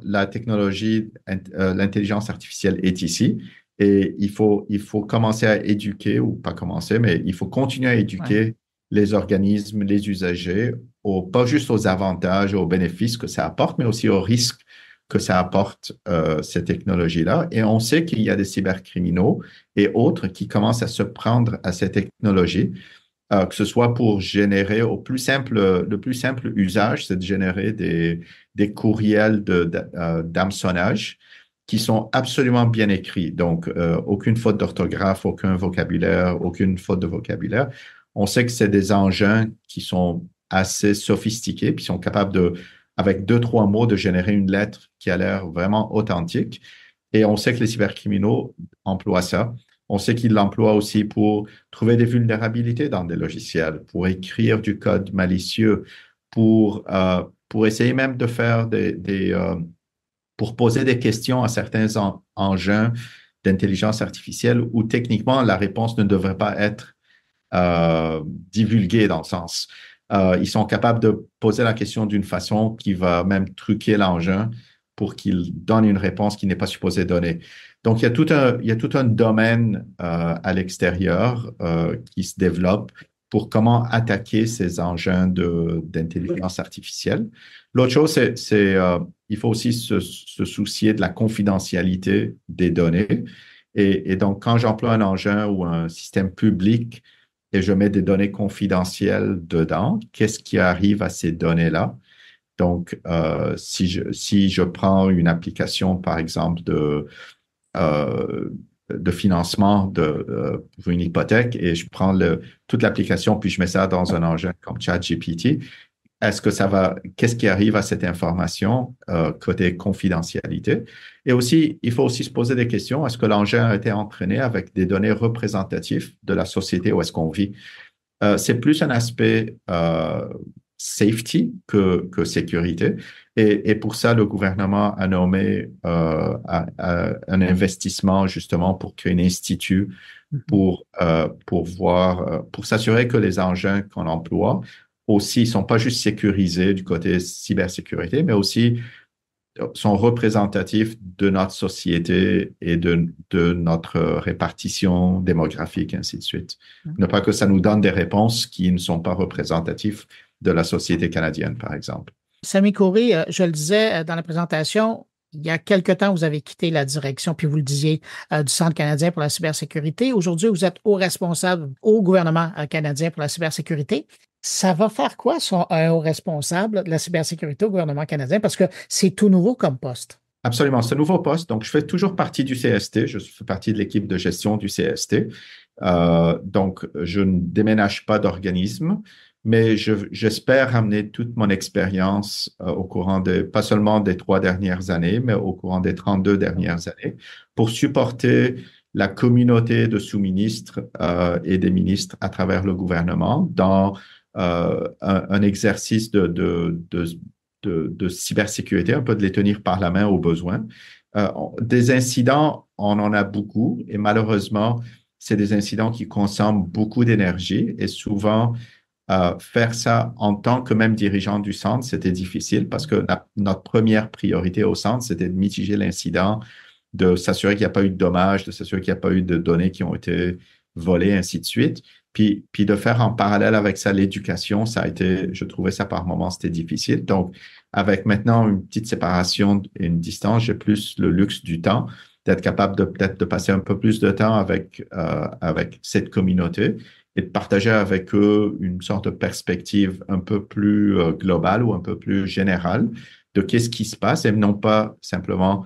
la technologie, l'intelligence artificielle est ici et il faut commencer à éduquer, ou pas commencer, mais il faut continuer à éduquer les organismes, les usagers, pas juste aux avantages, aux bénéfices que ça apporte, mais aussi aux risques que ça apporte ces technologies-là. Et on sait qu'il y a des cybercriminaux et autres qui commencent à se prendre à ces technologies. Que ce soit pour générer le plus simple usage, c'est de générer des courriels d'hameçonnage qui sont absolument bien écrits. Donc, aucune faute d'orthographe, aucun vocabulaire, aucune faute de vocabulaire. On sait que c'est des engins qui sont assez sophistiqués, puis sont capables avec 2-3 mots, de générer une lettre qui a l'air vraiment authentique. Et on sait que les cybercriminaux emploient ça. On sait qu'ils l'emploient aussi pour trouver des vulnérabilités dans des logiciels, pour écrire du code malicieux, pour essayer même de faire pour poser des questions à certains engins d'intelligence artificielle où techniquement la réponse ne devrait pas être divulguée dans le sens. Ils sont capables de poser la question d'une façon qui va même truquer l'engin pour qu'il donne une réponse qu'il n'est pas supposé donner. Donc, il y a tout un domaine à l'extérieur qui se développe pour comment attaquer ces engins d'intelligence artificielle. L'autre chose, il il faut aussi se soucier de la confidentialité des données. Et donc, quand j'emploie un engin ou un système public et je mets des données confidentielles dedans, qu'est-ce qui arrive à ces données-là? Donc, si je prends une application, par exemple, de financement pour une hypothèque et je prends toute l'application puis je mets ça dans un engin comme ChatGPT, qu'est-ce qui arrive à cette information côté confidentialité? Et aussi, il faut aussi se poser des questions. Est-ce que l'engin a été entraîné avec des données représentatives de la société où est-ce qu'on vit? C'est plus un aspect safety que sécurité. Et pour ça, le gouvernement a nommé un investissement justement pour créer un institut pour s'assurer que les engins qu'on emploie aussi ne sont pas juste sécurisés du côté cybersécurité, mais aussi sont représentatifs de notre société et de notre répartition démographique, ainsi de suite. Ne pas que ça nous donne des réponses qui ne sont pas représentatives de la société canadienne, par exemple. Sami Khoury, je le disais dans la présentation, il y a quelque temps, vous avez quitté la direction, puis vous le disiez, du Centre canadien pour la cybersécurité. Aujourd'hui, vous êtes haut responsable au gouvernement canadien pour la cybersécurité. Ça va faire quoi, un haut responsable de la cybersécurité au gouvernement canadien? Parce que c'est tout nouveau comme poste. Absolument, c'est un nouveau poste. Donc, je fais toujours partie du CST. Je fais partie de l'équipe de gestion du CST. Donc, je ne déménage pas d'organisme, mais j'espère amener toute mon expérience au courant pas seulement des 3 dernières années, mais au courant des 32 dernières années, pour supporter la communauté de sous-ministres et des ministres à travers le gouvernement dans un exercice de cybersécurité, un peu de les tenir par la main au besoin. Des incidents, on en a beaucoup et malheureusement, c'est des incidents qui consomment beaucoup d'énergie et souvent, faire ça en tant que même dirigeant du centre, c'était difficile parce que notre première priorité au centre, c'était de mitiger l'incident, de s'assurer qu'il n'y a pas eu de dommages, de s'assurer qu'il n'y a pas eu de données qui ont été volées, ainsi de suite. Puis de faire en parallèle avec ça l'éducation, je trouvais ça par moments, c'était difficile. Donc, avec maintenant une petite séparation et une distance, j'ai plus le luxe du temps d'être capable peut-être de passer un peu plus de temps avec cette communauté et de partager avec eux une sorte de perspective un peu plus globale ou un peu plus générale de qu'est-ce qui se passe et non pas simplement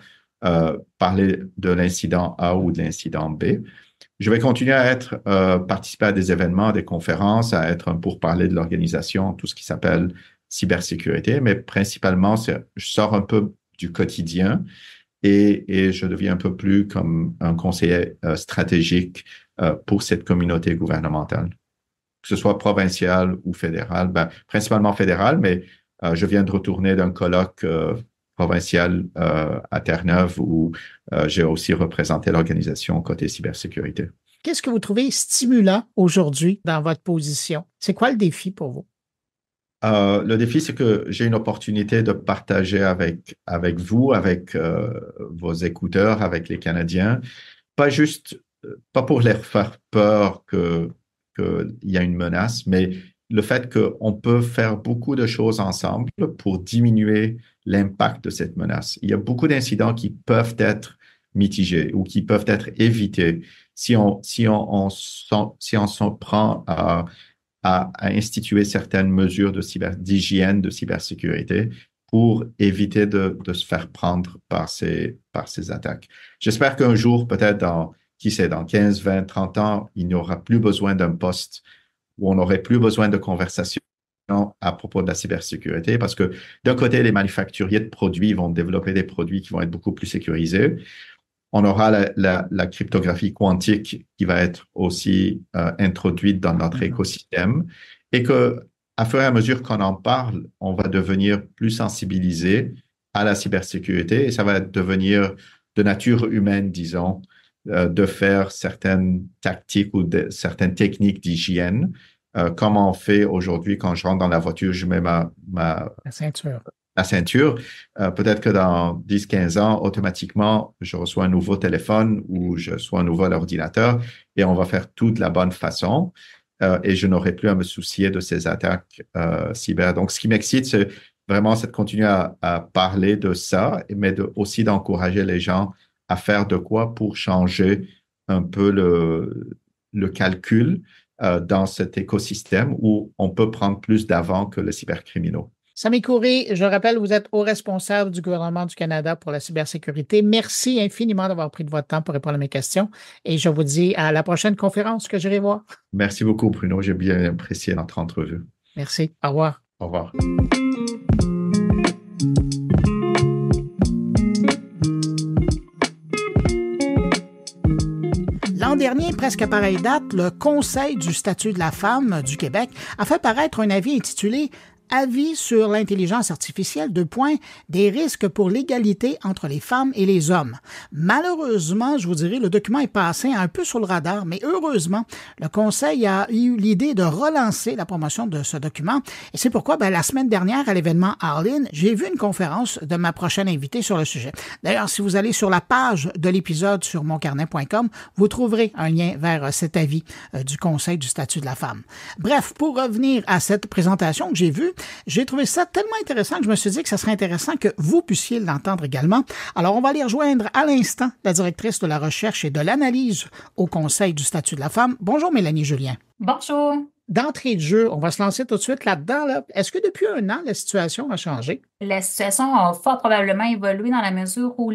parler de l'incident A ou de l'incident B. Je vais continuer à participer à des événements, à des conférences, à être un pourparler de l'organisation, tout ce qui s'appelle cybersécurité, mais principalement, je sors un peu du quotidien et je deviens un peu plus comme un conseiller stratégique pour cette communauté gouvernementale, que ce soit provincial ou fédéral, principalement fédéral, mais je viens de retourner d'un colloque provincial à Terre-Neuve où j'ai aussi représenté l'organisation côté cybersécurité. Qu'est-ce que vous trouvez stimulant aujourd'hui dans votre position? C'est quoi le défi pour vous? Le défi, c'est que j'ai une opportunité de partager avec vous, avec vos écouteurs, avec les Canadiens, pas pour leur faire peur qu'il y a une menace, mais le fait qu'on peut faire beaucoup de choses ensemble pour diminuer l'impact de cette menace. Il y a beaucoup d'incidents qui peuvent être mitigés ou qui peuvent être évités si on s'en prend à instituer certaines mesures d'hygiène, de cybersécurité pour éviter de se faire prendre par ces attaques. J'espère qu'un jour, peut-être dans 15, 20, 30 ans, il n'y aura plus besoin d'un poste où on n'aurait plus besoin de conversation à propos de la cybersécurité parce que d'un côté, les manufacturiers de produits vont développer des produits qui vont être beaucoup plus sécurisés. On aura la cryptographie quantique qui va être aussi introduite dans notre écosystème et que, à fur et à mesure qu'on en parle, on va devenir plus sensibilisé à la cybersécurité et ça va devenir de nature humaine, disons, de faire certaines tactiques ou certaines techniques d'hygiène, comme on fait aujourd'hui quand je rentre dans la voiture, je mets la ceinture. Peut-être que dans 10-15 ans, automatiquement, je reçois un nouveau téléphone ou je reçois un nouvel ordinateur et on va faire tout de la bonne façon et je n'aurai plus à me soucier de ces attaques cyber. Donc, ce qui m'excite, c'est vraiment, c'est de continuer à parler de ça, mais aussi d'encourager les gens à faire de quoi pour changer un peu le calcul dans cet écosystème où on peut prendre plus d'avant que les cybercriminels. Sami Khoury, je rappelle, vous êtes haut responsable du gouvernement du Canada pour la cybersécurité. Merci infiniment d'avoir pris de votre temps pour répondre à mes questions et je vous dis à la prochaine conférence que j'irai voir. Merci beaucoup, Bruno. J'ai bien apprécié notre entrevue. Merci. Au revoir. Au revoir. L'an dernier, presque à pareille date, le Conseil du statut de la femme du Québec a fait paraître un avis intitulé Avis sur l'intelligence artificielle, des risques pour l'égalité entre les femmes et les hommes. Malheureusement, je vous dirais, le document est passé un peu sous le radar, mais heureusement, le Conseil a eu l'idée de relancer la promotion de ce document. Et c'est pourquoi, la semaine dernière, à l'événement Arlin, j'ai vu une conférence de ma prochaine invitée sur le sujet. D'ailleurs, si vous allez sur la page de l'épisode sur moncarnet.com, vous trouverez un lien vers cet avis du Conseil du statut de la femme. Bref, pour revenir à cette présentation que j'ai vue, j'ai trouvé ça tellement intéressant que je me suis dit que ça serait intéressant que vous puissiez l'entendre également. Alors, on va aller rejoindre à l'instant la directrice de la recherche et de l'analyse au Conseil du statut de la femme. Bonjour Mélanie Julien. Bonjour. D'entrée de jeu, on va se lancer tout de suite là-dedans. Est-ce que depuis un an, la situation a changé? La situation a fort probablement évolué dans la mesure où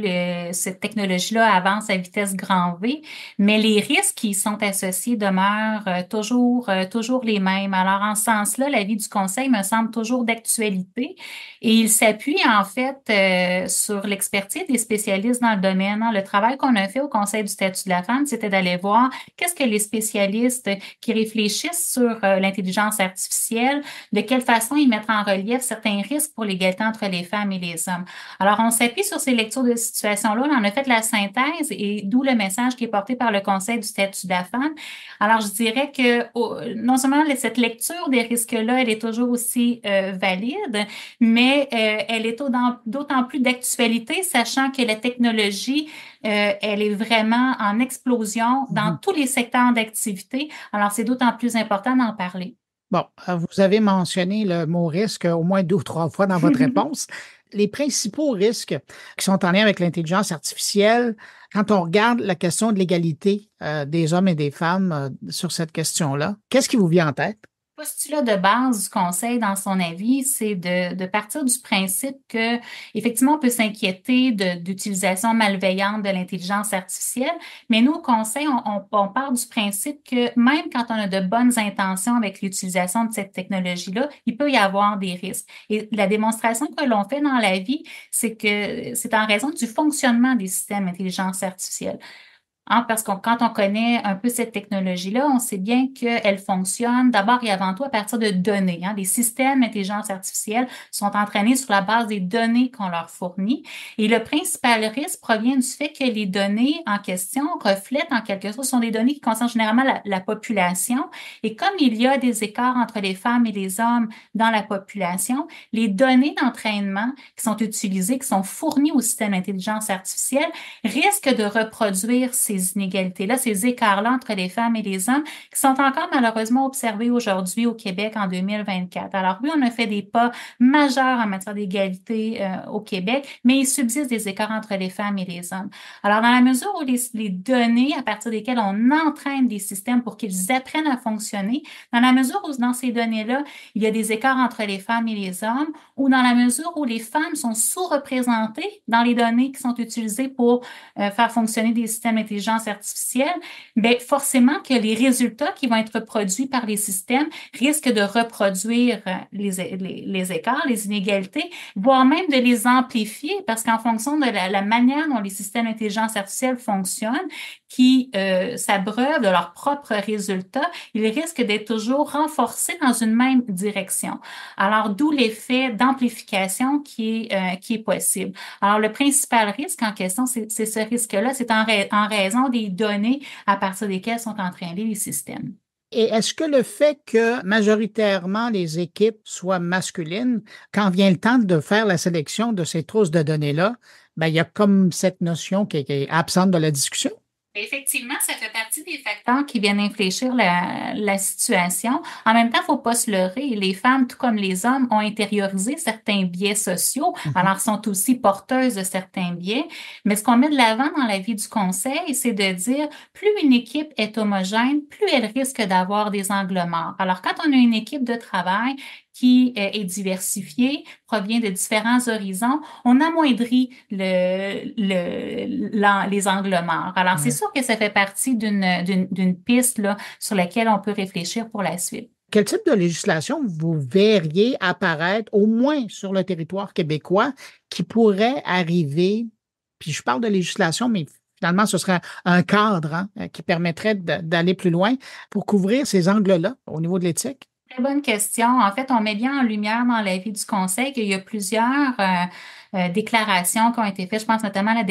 cette technologie-là avance à vitesse grand V, mais les risques qui y sont associés demeurent toujours les mêmes. Alors, en ce sens-là, l'avis du Conseil me semble toujours d'actualité et il s'appuie en fait sur l'expertise des spécialistes dans le domaine. Le travail qu'on a fait au Conseil du statut de la femme, c'était d'aller voir qu'est-ce que les spécialistes qui réfléchissent sur l'intelligence artificielle, de quelle façon ils mettent en relief certains risques pour l'égalité entre les femmes et les hommes. Alors, on s'appuie sur ces lectures de situation-là, on en a fait la synthèse et d'où le message qui est porté par le Conseil du statut de la femme. Alors, je dirais que non seulement cette lecture des risques-là, elle est toujours aussi valide, mais elle est d'autant plus d'actualité, sachant que la technologie elle est vraiment en explosion dans tous les secteurs d'activité. Alors, c'est d'autant plus important d'en parler. Bon, vous avez mentionné le mot risque au moins 2 ou 3 fois dans votre réponse. Les principaux risques qui sont en lien avec l'intelligence artificielle, quand on regarde la question de l'égalité des hommes et des femmes sur cette question-là, qu'est-ce qui vous vient en tête? Le postulat de base du Conseil dans son avis, c'est de partir du principe que, effectivement, on peut s'inquiéter d'utilisation malveillante de l'intelligence artificielle, mais nous, au Conseil, on part du principe que même quand on a de bonnes intentions avec l'utilisation de cette technologie-là, il peut y avoir des risques. Et la démonstration que l'on fait dans l'avis, c'est que c'est en raison du fonctionnement des systèmes d'intelligence artificielle. Parce que quand on connaît un peu cette technologie-là, on sait bien qu'elle fonctionne d'abord et avant tout à partir de données. Les systèmes d'intelligence artificielle sont entraînés sur la base des données qu'on leur fournit. Et le principal risque provient du fait que les données en question reflètent en quelque sorte, sont des données qui concernent généralement la population. Et comme il y a des écarts entre les femmes et les hommes dans la population, les données d'entraînement qui sont utilisées, qui sont fournies au système d'intelligence artificielle, risquent de reproduire ces inégalités-là, ces écarts-là entre les femmes et les hommes qui sont encore malheureusement observés aujourd'hui au Québec en 2024. Alors oui, on a fait des pas majeurs en matière d'égalité au Québec, mais il subsiste des écarts entre les femmes et les hommes. Alors dans la mesure où les données à partir desquelles on entraîne des systèmes pour qu'ils apprennent à fonctionner, dans la mesure où dans ces données-là, il y a des écarts entre les femmes et les hommes, ou dans la mesure où les femmes sont sous-représentées dans les données qui sont utilisées pour faire fonctionner des systèmes d'intelligence artificielle, bien, forcément que les résultats qui vont être produits par les systèmes risquent de reproduire les écarts, les inégalités, voire même de les amplifier parce qu'en fonction de la manière dont les systèmes d'intelligence artificielle fonctionnent, qui s'abreuvent de leurs propres résultats, ils risquent d'être toujours renforcés dans une même direction. Alors, d'où l'effet d'amplification qui est possible. Alors, le principal risque en question, c'est ce risque-là, c'est en raison des données à partir desquelles sont entraînés les systèmes. Et est-ce que le fait que majoritairement les équipes soient masculines, quand vient le temps de faire la sélection de ces trousses de données-là, il y a comme cette notion qui est absente de la discussion? Effectivement, ça fait partie des facteurs qui viennent infléchir la situation. En même temps, il ne faut pas se leurrer. Les femmes, tout comme les hommes, ont intériorisé certains biais sociaux, alors sont aussi porteuses de certains biais. Mais ce qu'on met de l'avant dans la vie du conseil, c'est de dire, plus une équipe est homogène, plus elle risque d'avoir des angles morts. Alors, quand on a une équipe de travail qui est diversifiée, provient de différents horizons, on amoindrit les angles morts. Alors, c'est sûr que ça fait partie d'une piste là, sur laquelle on peut réfléchir pour la suite. Quel type de législation vous verriez apparaître, au moins sur le territoire québécois, qui pourrait arriver, puis je parle de législation, mais finalement, ce serait un cadre qui permettrait d'aller plus loin pour couvrir ces angles-là au niveau de l'éthique? Très bonne question. En fait, on met bien en lumière dans l'avis du Conseil qu'il y a plusieurs déclarations qui ont été faites. Je pense notamment à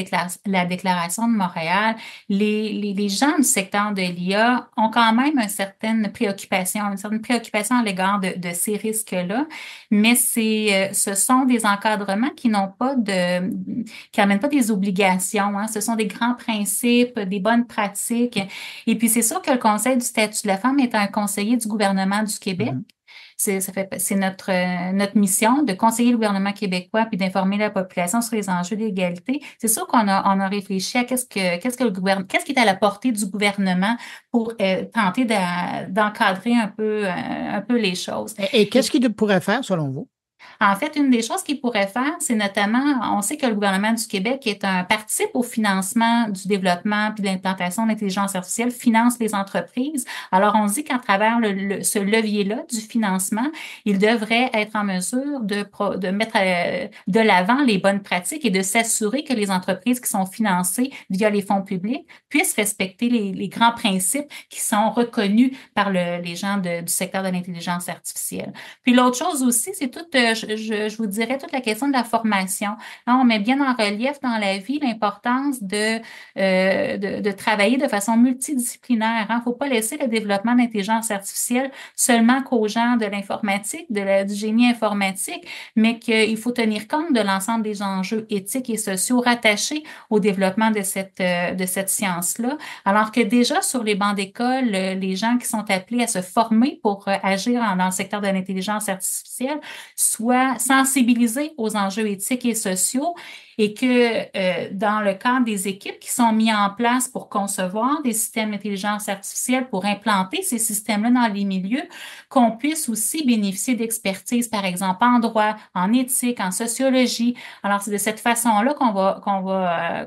la Déclaration de Montréal. Les gens du secteur de l'IA ont quand même une certaine préoccupation à l'égard de ces risques-là, mais ce sont des encadrements qui n'amènent pas des obligations. Ce sont des grands principes, des bonnes pratiques. Et puis, c'est sûr que le Conseil du statut de la femme est un conseiller du gouvernement du Québec. C'est notre mission de conseiller le gouvernement québécois puis d'informer la population sur les enjeux d'égalité. C'est sûr qu'on a réfléchi à qu'est-ce qui est à la portée du gouvernement pour tenter d'encadrer un peu les choses. Et qu'est-ce qu'il pourrait faire selon vous? En fait, une des choses qu'il pourrait faire, c'est notamment, on sait que le gouvernement du Québec participe au financement du développement puis de l'implantation de l'intelligence artificielle, finance les entreprises. Alors, on dit qu'à travers ce levier-là du financement, il devrait être en mesure de mettre de l'avant les bonnes pratiques et de s'assurer que les entreprises qui sont financées via les fonds publics puissent respecter les grands principes qui sont reconnus par les gens du secteur de l'intelligence artificielle. Puis l'autre chose aussi, c'est je vous dirais toute la question de la formation. Là, on met bien en relief dans la vie l'importance de travailler de façon multidisciplinaire. Il ne faut pas laisser le développement de l'intelligence artificielle seulement qu'aux gens de l'informatique, du génie informatique, mais qu'il faut tenir compte de l'ensemble des enjeux éthiques et sociaux rattachés au développement de cette science-là. Alors que déjà sur les bancs d'école, les gens qui sont appelés à se former pour agir dans le secteur de l'intelligence artificielle soient sensibilisés aux enjeux éthiques et sociaux et que dans le cadre des équipes qui sont mises en place pour concevoir des systèmes d'intelligence artificielle, pour implanter ces systèmes-là dans les milieux, qu'on puisse aussi bénéficier d'expertise, par exemple, en droit, en éthique, en sociologie. Alors, c'est de cette façon-là qu'on va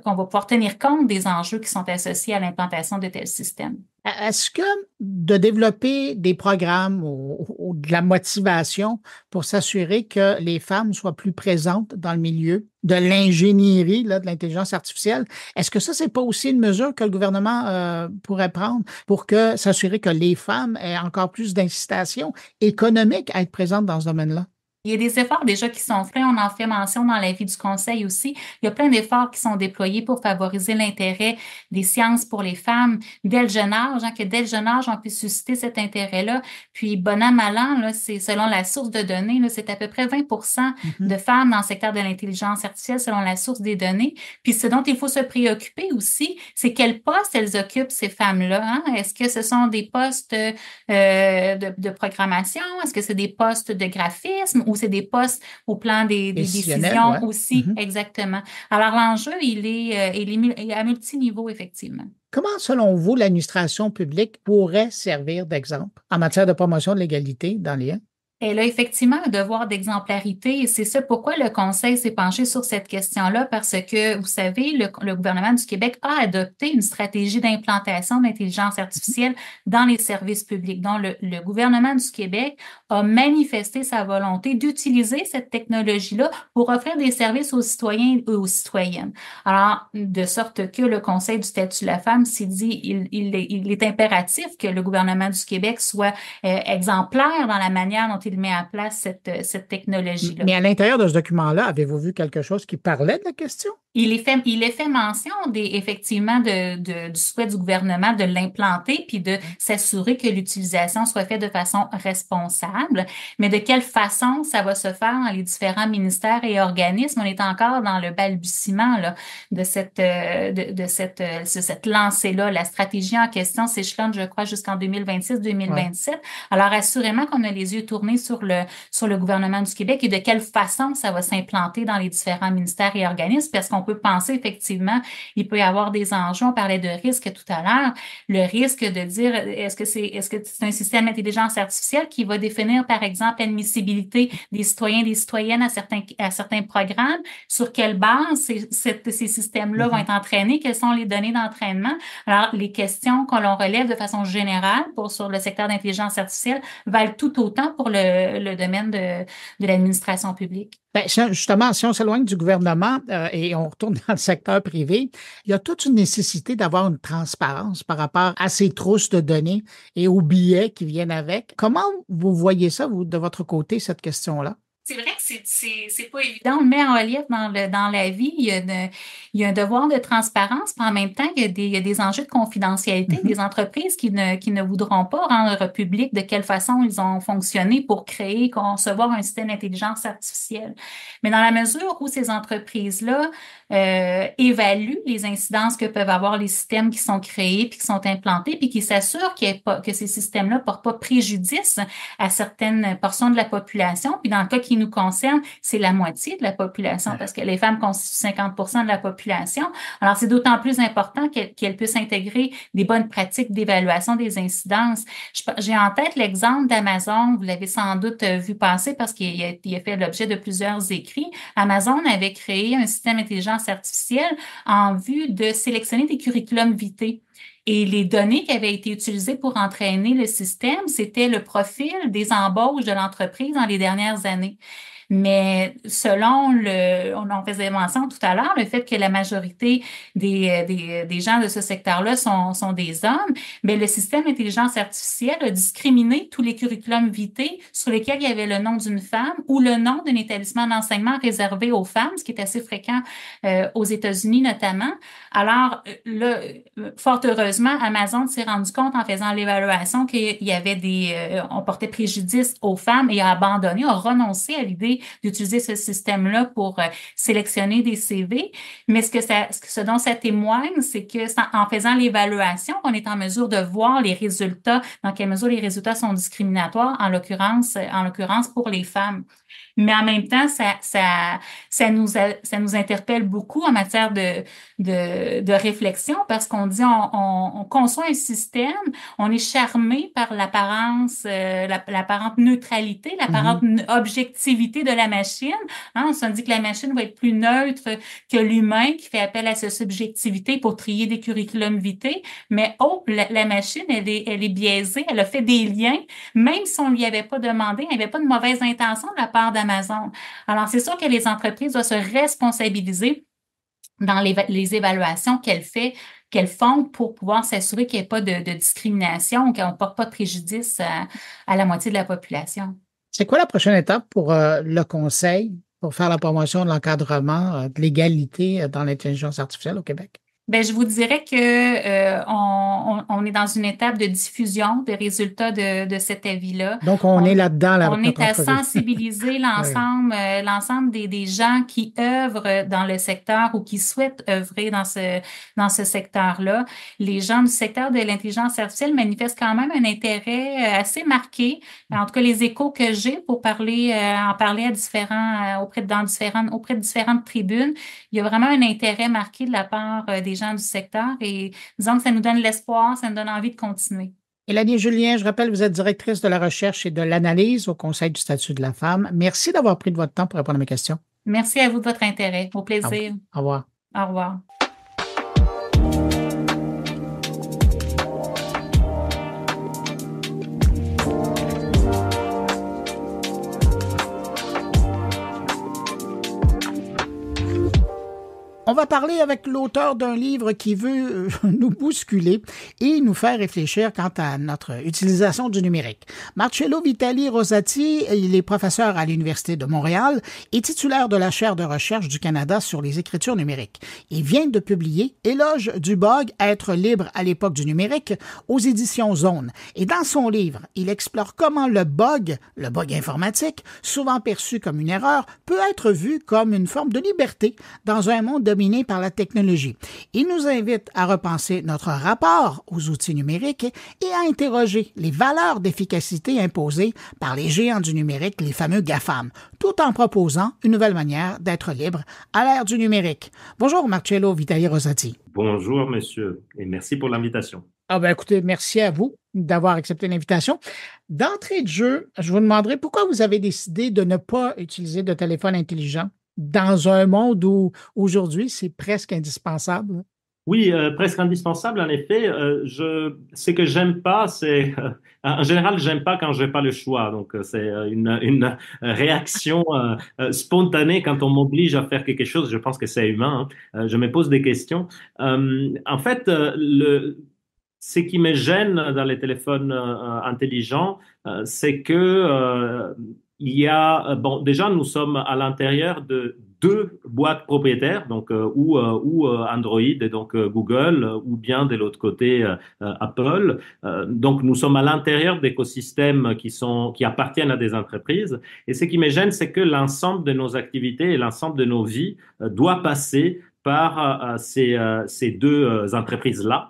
pouvoir tenir compte des enjeux qui sont associés à l'implantation de tels systèmes. Est-ce que de développer des programmes ou de la motivation pour s'assurer que les femmes soient plus présentes dans le milieu de l'ingénierie, de l'intelligence artificielle, est-ce que ça, c'est pas aussi une mesure que le gouvernement pourrait prendre pour s'assurer que les femmes aient encore plus d'incitation économique à être présentes dans ce domaine-là? Il y a des efforts déjà qui sont faits, on en fait mention dans l'avis du Conseil aussi. Il y a plein d'efforts qui sont déployés pour favoriser l'intérêt des sciences pour les femmes dès le jeune âge, que dès le jeune âge, on puisse susciter cet intérêt-là. Puis, bon an, mal an, là, c'est selon la source de données, là, c'est à peu près 20% de femmes dans le secteur de l'intelligence artificielle selon la source des données. Puis, ce dont il faut se préoccuper aussi, c'est quel poste elles occupent, ces femmes-là. Est-ce que ce sont des postes de programmation? Est-ce que c'est des postes de graphisme? Ou c'est des postes au plan des décisions aussi, exactement. Alors, l'enjeu, il est à multiniveau, effectivement. Comment, selon vous, l'administration publique pourrait servir d'exemple en matière de promotion de l'égalité dans l'IA? Elle a effectivement un devoir d'exemplarité et c'est ça pourquoi le Conseil s'est penché sur cette question-là parce que, vous savez, le gouvernement du Québec a adopté une stratégie d'implantation d'intelligence artificielle dans les services publics. Donc, le gouvernement du Québec a manifesté sa volonté d'utiliser cette technologie-là pour offrir des services aux citoyens et aux citoyennes. Alors, de sorte que le Conseil du statut de la femme s'est dit il est impératif que le gouvernement du Québec soit exemplaire dans la manière dont il met en place cette technologie-là. Mais à l'intérieur de ce document-là, avez-vous vu quelque chose qui parlait de la question? Il est fait mention effectivement du souhait du gouvernement de l'implanter puis de s'assurer que l'utilisation soit faite de façon responsable. Mais de quelle façon ça va se faire dans les différents ministères et organismes? On est encore dans le balbutiement là, de cette lancée-là. La stratégie en question s'échelonne, je crois, jusqu'en 2026-2027. Ouais. Alors, assurément qu'on a les yeux tournés sur le gouvernement du Québec et de quelle façon ça va s'implanter dans les différents ministères et organismes, parce qu'on peut penser effectivement, il peut y avoir des enjeux. On parlait de risque tout à l'heure. Le risque de dire, est-ce que c'est un système d'intelligence artificielle qui va définir, par exemple, l'admissibilité des citoyens et des citoyennes à certains programmes? Sur quelle base ces systèmes-là vont être entraînés? Quelles sont les données d'entraînement? Alors, les questions que l'on relève de façon générale sur le secteur d'intelligence artificielle valent tout autant pour le domaine de l'administration publique. Bien, justement, si on s'éloigne du gouvernement et on retourne dans le secteur privé, il y a toute une nécessité d'avoir une transparence par rapport à ces trousses de données et aux billets qui viennent avec. Comment vous voyez ça, vous, de votre côté, cette question-là? C'est vrai que c'est pas évident. On le met en relief dans la vie. Il y a un devoir de transparence, mais en même temps, il y a des enjeux de confidentialité, des entreprises qui ne voudront pas rendre public de quelle façon ils ont fonctionné pour créer, concevoir un système d'intelligence artificielle. Mais dans la mesure où ces entreprises-là évaluent les incidences que peuvent avoir les systèmes qui sont créés puis qui sont implantés, puis qui s'assurent que ces systèmes-là ne portent pas préjudice à certaines portions de la population, puis dans le cas qui nous concerne, c'est la moitié de la population, parce que les femmes constituent 50% de la population. Alors, c'est d'autant plus important qu'elles puissent intégrer des bonnes pratiques d'évaluation des incidences. J'ai en tête l'exemple d'Amazon, vous l'avez sans doute vu passer parce qu'il a fait l'objet de plusieurs écrits. Amazon avait créé un système d'intelligence artificielle en vue de sélectionner des curriculums vitae. Et les données qui avaient été utilisées pour entraîner le système, c'était le profil des embauches de l'entreprise dans les dernières années. Mais selon on en faisait mention tout à l'heure, le fait que la majorité des gens de ce secteur-là sont des hommes, mais le système d'intelligence artificielle a discriminé tous les curriculums vitae sur lesquels il y avait le nom d'une femme ou le nom d'un établissement d'enseignement réservé aux femmes, ce qui est assez fréquent aux États-Unis notamment. Alors là, fort heureusement, Amazon s'est rendu compte en faisant l'évaluation qu'il y avait on portait préjudice aux femmes et a abandonné, a renoncé à l'idée d'utiliser ce système-là pour sélectionner des CV. Mais ce dont ça témoigne, c'est que en faisant l'évaluation, on est en mesure de voir les résultats, dans quelle mesure les résultats sont discriminatoires, en l'occurrence pour les femmes. Mais en même temps, ça nous interpelle beaucoup en matière de réflexion, parce qu'on dit on conçoit un système, on est charmé par l'apparente neutralité, l'apparente objectivité de la machine. Hein, on se dit que la machine va être plus neutre que l'humain qui fait appel à cette subjectivité pour trier des curriculums vitae. Mais la machine, elle est biaisée, elle a fait des liens, même si on ne lui avait pas demandé, elle n'avait pas de mauvaise intention de la part d'Amazon. Alors, c'est sûr que les entreprises doivent se responsabiliser dans les évaluations qu'elles font pour pouvoir s'assurer qu'il n'y ait pas de discrimination, qu'on ne porte pas de préjudice à la moitié de la population. C'est quoi la prochaine étape pour le Conseil pour faire la promotion de l'encadrement, de l'égalité dans l'intelligence artificielle au Québec? Bien, je vous dirais que on est dans une étape de diffusion des résultats de cet avis-là. Donc, on est là-dedans. On est à sensibiliser l'ensemble des gens qui œuvrent dans le secteur ou qui souhaitent œuvrer dans ce secteur-là. Les gens du secteur de l'intelligence artificielle manifestent quand même un intérêt assez marqué. En tout cas, les échos que j'ai pour en parler à auprès de différentes tribunes, il y a vraiment un intérêt marqué de la part des gens du secteur, et disons que ça nous donne l'espoir, ça nous donne envie de continuer. Élanie Julien, je rappelle, vous êtes directrice de la recherche et de l'analyse au Conseil du statut de la femme. Merci d'avoir pris de votre temps pour répondre à mes questions. Merci à vous de votre intérêt. Au plaisir. Au revoir. Au revoir. On va va parler avec l'auteur d'un livre qui veut nous bousculer et nous faire réfléchir quant à notre utilisation du numérique. Marcello Vitali Rosati, il est professeur à l'Université de Montréal et titulaire de la chaire de recherche du Canada sur les écritures numériques. Il vient de publier Éloge du bug, être libre à l'époque du numérique, aux éditions Zone. Et dans son livre, il explore comment le bug informatique, souvent perçu comme une erreur, peut être vu comme une forme de liberté dans un monde dominé par la technologie. Il nous invite à repenser notre rapport aux outils numériques et à interroger les valeurs d'efficacité imposées par les géants du numérique, les fameux GAFAM, tout en proposant une nouvelle manière d'être libre à l'ère du numérique. Bonjour Marcello Vitali Rosati. Bonjour monsieur et merci pour l'invitation. Écoutez, merci à vous d'avoir accepté l'invitation. D'entrée de jeu, je vous demanderai pourquoi vous avez décidé de ne pas utiliser de téléphone intelligent dans un monde où aujourd'hui c'est presque indispensable. Oui, presque indispensable en effet. Ce que j'aime pas, c'est en général j'aime pas quand j'ai pas le choix. Donc c'est une réaction spontanée quand on m'oblige à faire quelque chose. Je pense que c'est humain. Hein. Je me pose des questions. En fait, ce qui me gêne dans les téléphones intelligents, c'est que il y a déjà nous sommes à l'intérieur de deux boîtes propriétaires, donc ou Android et donc Google, ou bien de l'autre côté Apple. Donc nous sommes à l'intérieur d'écosystèmes qui appartiennent à des entreprises. Et ce qui me gêne, c'est que l'ensemble de nos activités et l'ensemble de nos vies doit passer par ces deux entreprises-là.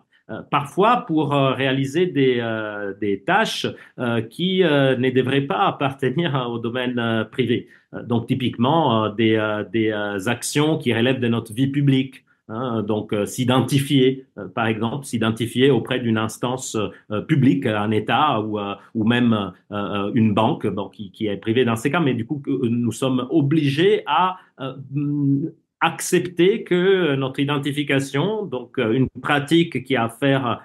Parfois pour réaliser des tâches qui ne devraient pas appartenir au domaine privé. Donc typiquement des actions qui relèvent de notre vie publique. Hein, donc s'identifier, par exemple, s'identifier auprès d'une instance publique, un État ou même une banque qui est privée dans ces cas. Mais du coup, nous sommes obligés à accepter que notre identification, donc une pratique qui a affaire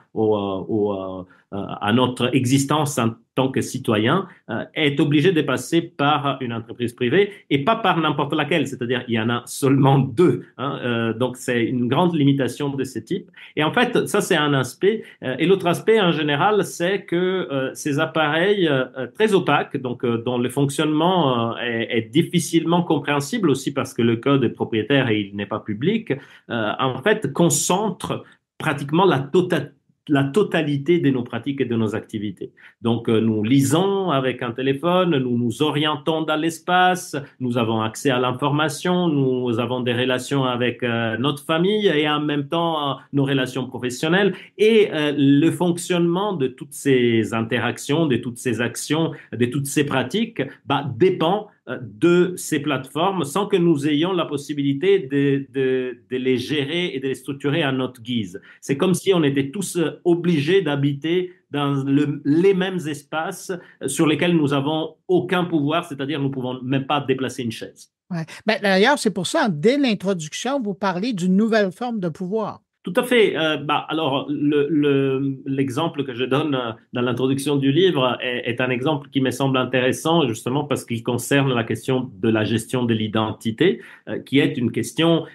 à notre existence en tant que citoyen, est obligée de passer par une entreprise privée et pas par n'importe laquelle, c'est-à-dire il y en a seulement deux. Hein, donc c'est une grande limitation de ce type. Et en fait, ça c'est un aspect. Et l'autre aspect en général, c'est que ces appareils très opaques, donc dont le fonctionnement est difficilement compréhensible aussi parce que le code est propriétaire et il n'est pas public, en fait concentrent pratiquement la totalité de nos pratiques et de nos activités. Donc, nous lisons avec un téléphone, nous nous orientons dans l'espace, nous avons accès à l'information, nous avons des relations avec notre famille et en même temps nos relations professionnelles. Et le fonctionnement de toutes ces interactions, de toutes ces actions, de toutes ces pratiques dépend de ces plateformes sans que nous ayons la possibilité de les gérer et de les structurer à notre guise. C'est comme si on était tous obligés d'habiter dans les mêmes espaces sur lesquels nous n'avons aucun pouvoir, c'est-à-dire nous ne pouvons même pas déplacer une chaise. Ouais. D'ailleurs, c'est pour ça, dès l'introduction, vous parlez d'une nouvelle forme de pouvoir. Tout à fait. Alors, l'exemple que je donne dans l'introduction du livre est un exemple qui me semble intéressant, justement parce qu'il concerne la question de la gestion de l'identité, qui est une question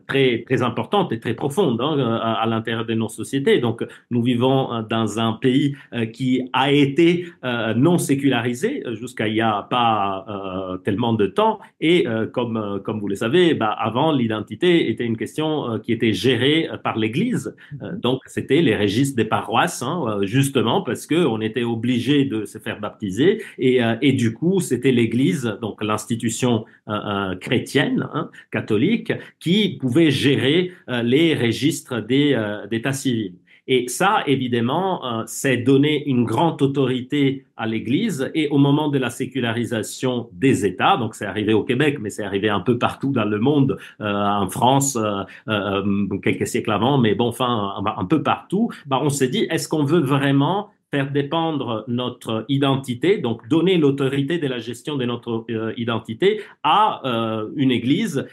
très très importante et très profonde à l'intérieur de nos sociétés. Donc, nous vivons dans un pays qui a été non sécularisé jusqu'à il y a pas tellement de temps, et comme vous le savez, avant l'identité était une question qui était gérée par l'Église. Donc, c'était les registres des paroisses, justement parce qu'on était obligé de se faire baptiser. Et du coup, c'était l'Église, donc l'institution chrétienne, catholique, qui pouvait gérer les registres d'état civil. Et ça, évidemment, c'est donner une grande autorité à l'Église. Et au moment de la sécularisation des États, donc c'est arrivé au Québec, mais c'est arrivé un peu partout dans le monde, en France, quelques siècles avant, mais bon, enfin, un peu partout, on s'est dit, est-ce qu'on veut vraiment faire dépendre notre identité, donc donner l'autorité de la gestion de notre identité à une Église,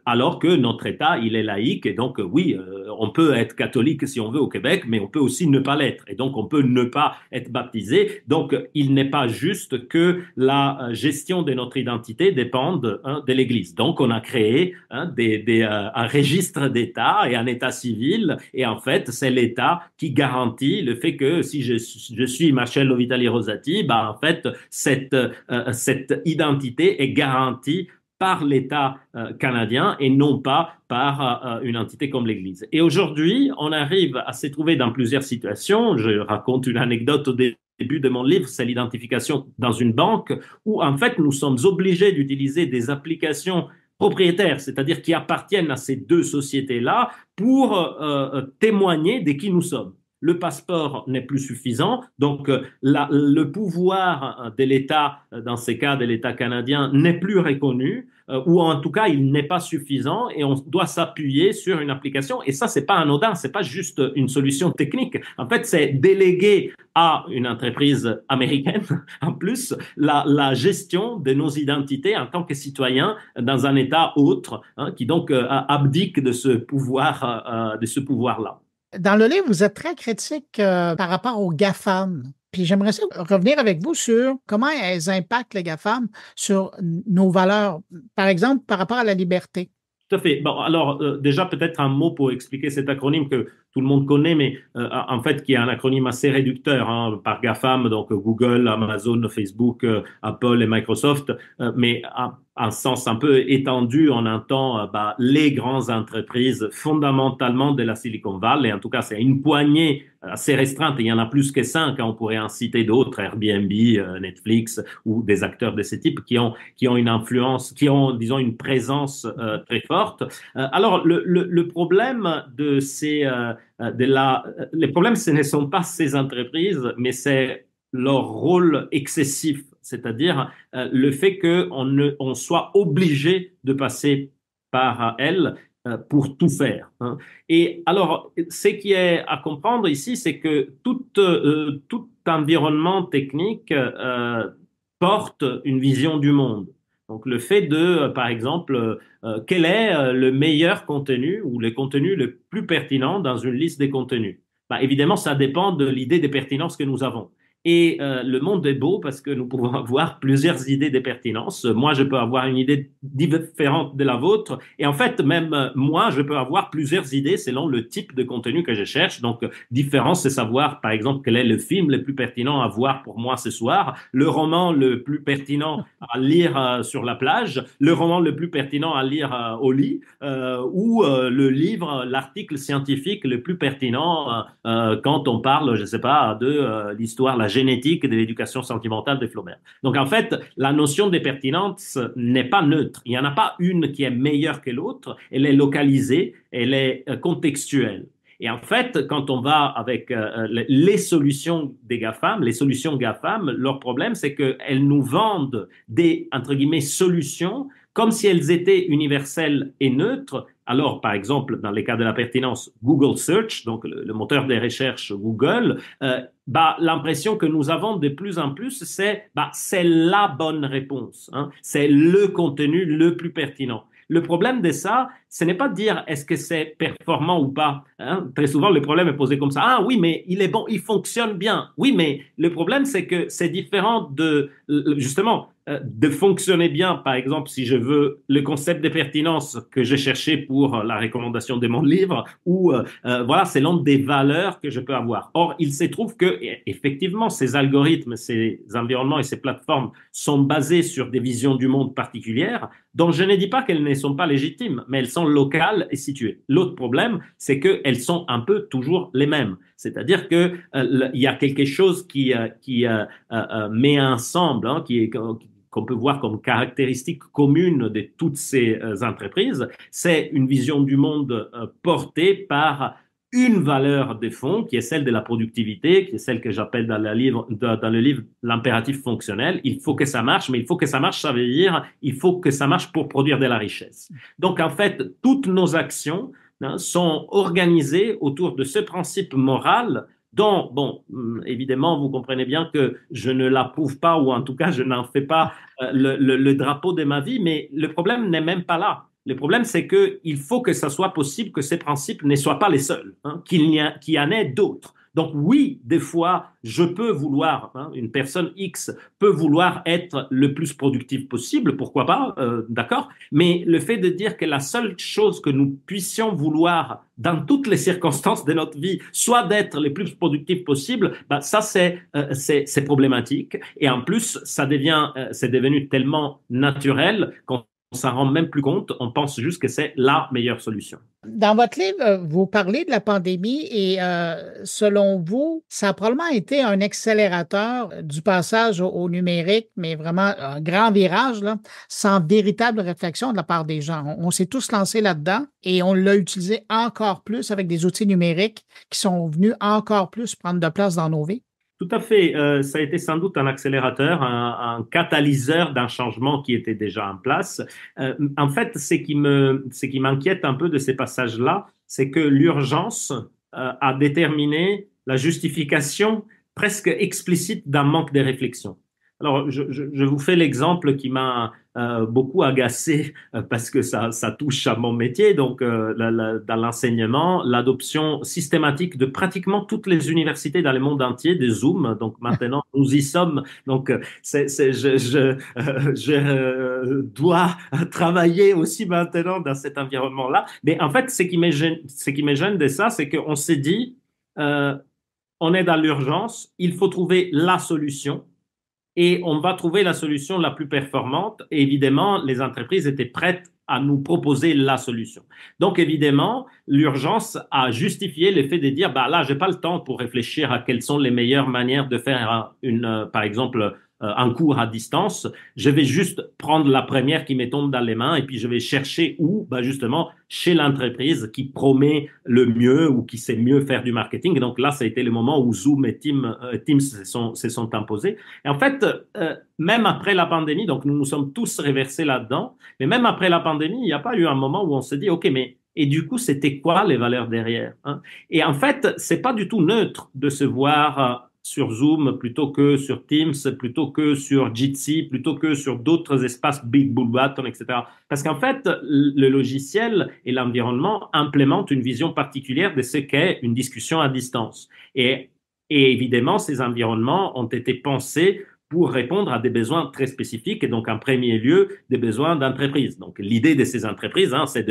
alors que notre État, il est laïque. Et donc, oui, on peut être catholique si on veut au Québec, mais on peut aussi ne pas l'être. Et donc, on peut ne pas être baptisé. Donc, il n'est pas juste que la gestion de notre identité dépende de l'Église. Donc, on a créé un registre d'État et un État civil. Et en fait, c'est l'État qui garantit le fait que si je suis Marcello Vitali Rosati, bah, en fait, cette identité est garantie par l'État canadien et non pas par une entité comme l'Église. Et aujourd'hui, on arrive à se trouver dans plusieurs situations. Je raconte une anecdote au début de mon livre, c'est l'identification dans une banque, où en fait, nous sommes obligés d'utiliser des applications propriétaires, c'est-à-dire qui appartiennent à ces deux sociétés-là pour témoigner de qui nous sommes. Le passeport n'est plus suffisant, donc le pouvoir de l'État, dans ces cas de l'État canadien, n'est plus reconnu, ou en tout cas, il n'est pas suffisant et on doit s'appuyer sur une application. Et ça, c'est pas anodin, c'est pas juste une solution technique. En fait, c'est déléguer à une entreprise américaine, en plus, la gestion de nos identités en tant que citoyens dans un État autre, qui donc abdique de ce pouvoir-là. Dans le livre, vous êtes très critique par rapport aux GAFAM. Puis j'aimerais revenir avec vous sur comment elles impactent les GAFAM sur nos valeurs, par exemple, par rapport à la liberté. Tout à fait. Bon, alors, déjà, peut-être un mot pour expliquer cet acronyme que tout le monde connaît, mais en fait, qui est un acronyme assez réducteur par GAFAM, donc Google, Amazon, Facebook, Apple et Microsoft, mais un sens un peu étendu, on entend les grandes entreprises fondamentalement de la Silicon Valley. En tout cas, c'est une poignée assez restreinte. Il y en a plus que 5. On pourrait en citer d'autres, Airbnb, Netflix ou des acteurs de ce type qui ont une influence, qui ont, disons, une présence très forte. Alors, le problème de les problèmes, ce ne sont pas ces entreprises, mais c'est leur rôle excessif. C'est-à-dire le fait qu'on soit obligé de passer par elle pour tout faire. Et alors, ce qui est à comprendre ici, c'est que tout environnement technique porte une vision du monde. Donc, le fait par exemple, quel est le meilleur contenu ou le contenu le plus pertinent dans une liste des contenus? Évidemment, ça dépend de l'idée de pertinence que nous avons. Et le monde est beau parce que nous pouvons avoir plusieurs idées de pertinence. Moi, je peux avoir une idée différente de la vôtre. Et en fait, même moi, je peux avoir plusieurs idées selon le type de contenu que je cherche. Donc, différence, c'est savoir, par exemple, quel est le film le plus pertinent à voir pour moi ce soir, le roman le plus pertinent à lire sur la plage, le roman le plus pertinent à lire au lit, ou le livre, l'article scientifique le plus pertinent quand on parle, je ne sais pas, de l'histoire, la génétique de l'éducation sentimentale de Flaubert. Donc, en fait, la notion de pertinence n'est pas neutre. Il n'y en a pas une qui est meilleure que l'autre. Elle est localisée, elle est contextuelle. Et en fait, quand on va avec les solutions des GAFAM, les solutions GAFAM, leur problème, c'est qu'elles nous vendent des, entre guillemets, solutions comme si elles étaient universelles et neutres. Alors, par exemple, dans les cas de la pertinence, Google Search, donc le moteur de recherche Google, l'impression que nous avons de plus en plus, c'est la bonne réponse. C'est le contenu le plus pertinent. Le problème de ça, ce n'est pas de dire est-ce que c'est performant ou pas. Très souvent, le problème est posé comme ça. Ah oui, mais il est bon, il fonctionne bien. Oui, mais le problème, c'est que c'est différent justement, de fonctionner bien. Par exemple, si je veux le concept de pertinence que j'ai cherché pour la recommandation de mon livre, ou selon des valeurs que je peux avoir. Or, il se trouve que effectivement, ces algorithmes, ces environnements et ces plateformes sont basés sur des visions du monde particulières, dont je ne dis pas qu'elles ne sont pas légitimes, mais elles sont locales et situées. L'autre problème, c'est qu'elles sont un peu toujours les mêmes. C'est-à-dire que il y a quelque chose qui met ensemble, qu'on peut voir comme caractéristique commune de toutes ces entreprises, c'est une vision du monde portée par une valeur de fond qui est celle de la productivité, qui est celle que j'appelle dans le livre l'impératif fonctionnel. Il faut que ça marche, mais il faut que ça marche, ça veut dire il faut que ça marche pour produire de la richesse. Donc en fait, toutes nos actions sont organisées autour de ce principe moral dont, bon, évidemment, vous comprenez bien que je ne l'approuve pas, ou en tout cas, je n'en fais pas le drapeau de ma vie, mais le problème n'est même pas là. Le problème, c'est qu'il faut que ça soit possible que ces principes ne soient pas les seuls, hein, qu'il y en ait d'autres. Donc oui, des fois, je peux vouloir, hein, une personne X peut vouloir être le plus productive possible, pourquoi pas, d'accord? Mais le fait de dire que la seule chose que nous puissions vouloir dans toutes les circonstances de notre vie, soit d'être le plus productif possible, bah, ça c'est problématique. Et en plus, c'est devenu tellement naturel qu'on s'en rend même plus compte, on pense juste que c'est la meilleure solution. Dans votre livre, vous parlez de la pandémie et selon vous, ça a probablement été un accélérateur du passage au numérique, mais vraiment un grand virage, là, sans véritable réflexion de la part des gens. On s'est tous lancés là-dedans et on l'a utilisé encore plus avec des outils numériques qui sont venus encore plus prendre de place dans nos vies. Tout à fait. Ça a été sans doute un accélérateur, un catalyseur d'un changement qui était déjà en place. En fait, ce qui m'inquiète un peu de ces passages-là, c'est que l'urgence a déterminé la justification presque explicite d'un manque de réflexion. Alors, je vous fais l'exemple qui m'a beaucoup agacé parce que ça touche à mon métier. Donc, dans l'enseignement, l'adoption systématique de pratiquement toutes les universités dans le monde entier des Zoom. Donc, maintenant, nous y sommes. Donc, je dois travailler aussi maintenant dans cet environnement-là. Mais en fait, ce qui me gêne de ça, c'est qu'on s'est dit, on est dans l'urgence, il faut trouver la solution. Et on va trouver la solution la plus performante. Et évidemment, les entreprises étaient prêtes à nous proposer la solution. Donc, évidemment, l'urgence a justifié le fait de dire, bah là, j'ai pas le temps pour réfléchir à quelles sont les meilleures manières de faire par exemple, un cours à distance. Je vais juste prendre la première qui me tombe dans les mains et puis je vais chercher où, bah justement, chez l'entreprise qui promet le mieux ou qui sait mieux faire du marketing. Et donc là, ça a été le moment où Zoom et Teams se sont imposés. Et en fait, même après la pandémie, donc nous nous sommes tous réversés là-dedans, mais même après la pandémie, il n'y a pas eu un moment où on s'est dit, OK, mais et du coup, c'était quoi les valeurs derrière, hein? Et en fait, c'est pas du tout neutre de se voir sur Zoom plutôt que sur Teams, plutôt que sur Jitsi, plutôt que sur d'autres espaces Big Blue Button, etc. Parce qu'en fait, le logiciel et l'environnement implémentent une vision particulière de ce qu'est une discussion à distance. Et évidemment, ces environnements ont été pensés pour répondre à des besoins très spécifiques et donc en premier lieu des besoins d'entreprise. Donc l'idée de ces entreprises, hein, c'est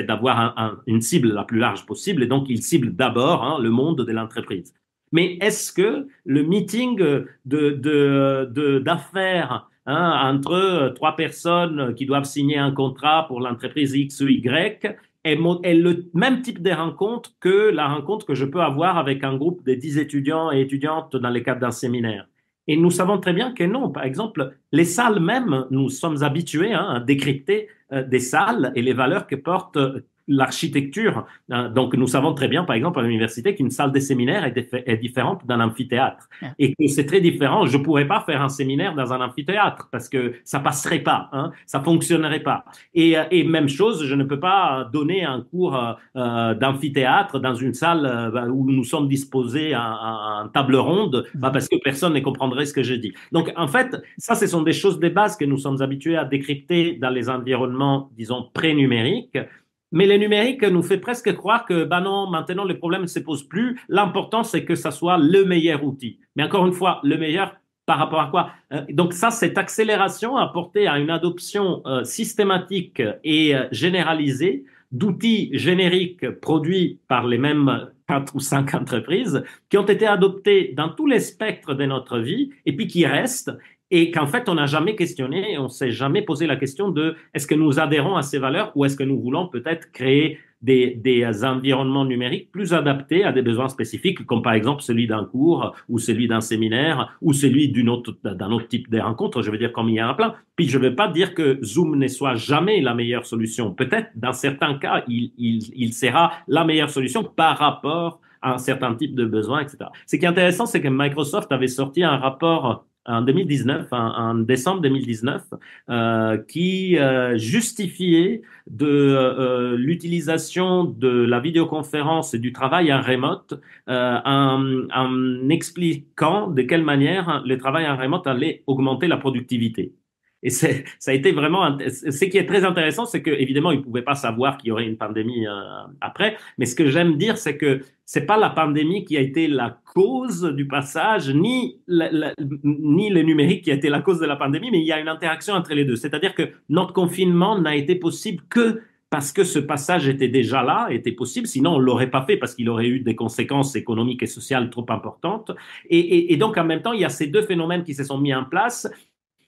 d'avoir une cible la plus large possible et donc ils ciblent d'abord, hein, le monde de l'entreprise. Mais est-ce que le meeting d'affaires, hein, entre trois personnes qui doivent signer un contrat pour l'entreprise X ou Y est le même type de rencontre que la rencontre que je peux avoir avec un groupe de 10 étudiants et étudiantes dans le cadre d'un séminaire? Et nous savons très bien que non. Par exemple, les salles même, nous sommes habitués, hein, à décrypter des salles et les valeurs que porte l'architecture. Donc, nous savons très bien, par exemple, à l'université, qu'une salle de séminaire est différente d'un amphithéâtre. Et que c'est très différent. Je ne pourrais pas faire un séminaire dans un amphithéâtre parce que ça passerait pas, hein, ça fonctionnerait pas. Et même chose, je ne peux pas donner un cours d'amphithéâtre dans une salle où nous sommes disposés en table ronde, parce que personne ne comprendrait ce que je dis. Donc, en fait, ça, ce sont des choses de base que nous sommes habitués à décrypter dans les environnements, disons, pré-numériques. Mais le numérique nous fait presque croire que, bah non, maintenant le problème ne se pose plus. L'important, c'est que ça soit le meilleur outil. Mais encore une fois, le meilleur par rapport à quoi? Donc ça, cette accélération a porté à une adoption systématique et généralisée d'outils génériques produits par les mêmes 4 ou 5 entreprises qui ont été adoptés dans tous les spectres de notre vie et puis qui restent. Et qu'en fait, on n'a jamais questionné, on ne s'est jamais posé la question de est-ce que nous adhérons à ces valeurs ou est-ce que nous voulons peut-être créer des environnements numériques plus adaptés à des besoins spécifiques, comme par exemple celui d'un cours ou celui d'un séminaire ou celui d'un autre type de rencontre, je veux dire, comme il y en a plein. Puis je ne veux pas dire que Zoom ne soit jamais la meilleure solution. Peut-être, dans certains cas, il sera la meilleure solution par rapport à un certain type de besoin, etc. Ce qui est intéressant, c'est que Microsoft avait sorti un rapport en 2019, en décembre 2019, qui justifiait de l'utilisation de la vidéoconférence et du travail en remote en expliquant de quelle manière le travail en remote allait augmenter la productivité. Et ça a été vraiment, ce qui est très intéressant, c'est que évidemment, ils ne pouvaient pas savoir qu'il y aurait une pandémie après. Mais ce que j'aime dire, c'est que c'est pas la pandémie qui a été la cause du passage, ni le numérique qui a été la cause de la pandémie, mais il y a une interaction entre les deux. C'est-à-dire que notre confinement n'a été possible que parce que ce passage était déjà là, était possible. Sinon, on l'aurait pas fait parce qu'il aurait eu des conséquences économiques et sociales trop importantes. Et donc, en même temps, il y a ces deux phénomènes qui se sont mis en place.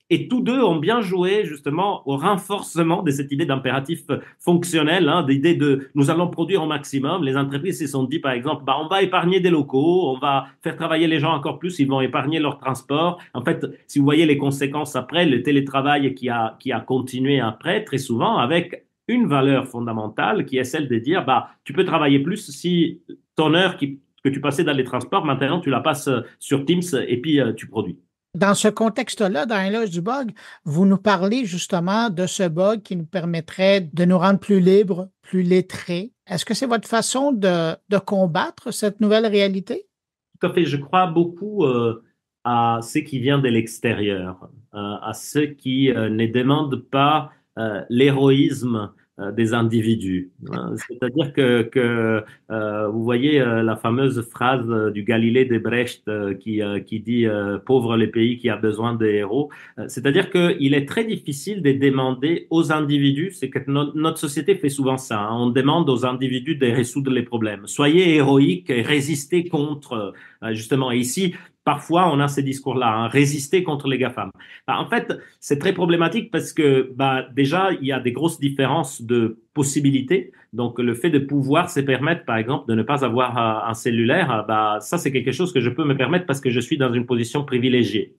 Et tous deux ont bien joué justement au renforcement de cette idée d'impératif fonctionnel, d'idée de nous allons produire au maximum. Les entreprises se sont dit par exemple, on va épargner des locaux, on va faire travailler les gens encore plus, ils vont épargner leur transport. En fait, si vous voyez les conséquences après, le télétravail qui a continué après, très souvent avec une valeur fondamentale qui est celle de dire, tu peux travailler plus si ton heure que tu passais dans les transports, maintenant tu la passes sur Teams et puis tu produis. Dans ce contexte-là, dans l'éloge du bug, vous nous parlez justement de ce bug qui nous permettrait de nous rendre plus libres, plus lettrés. Est-ce que c'est votre façon de combattre cette nouvelle réalité? Tout à fait. Je crois beaucoup à ce qui vient de l'extérieur, à ceux qui ne demandent pas l'héroïsme des individus. C'est-à-dire que vous voyez la fameuse phrase du Galilée de Brecht qui dit pauvre le pays qui a besoin de héros. C'est-à-dire qu'il est très difficile de demander aux individus, c'est que notre société fait souvent ça, on demande aux individus de résoudre les problèmes. Soyez héroïques et résistez contre, justement. Et ici, parfois, on a ces discours-là, résister contre les GAFAM. En fait, c'est très problématique parce que déjà, il y a des grosses différences de possibilités. Donc, le fait de pouvoir se permettre, par exemple, de ne pas avoir un cellulaire, ça, c'est quelque chose que je peux me permettre parce que je suis dans une position privilégiée.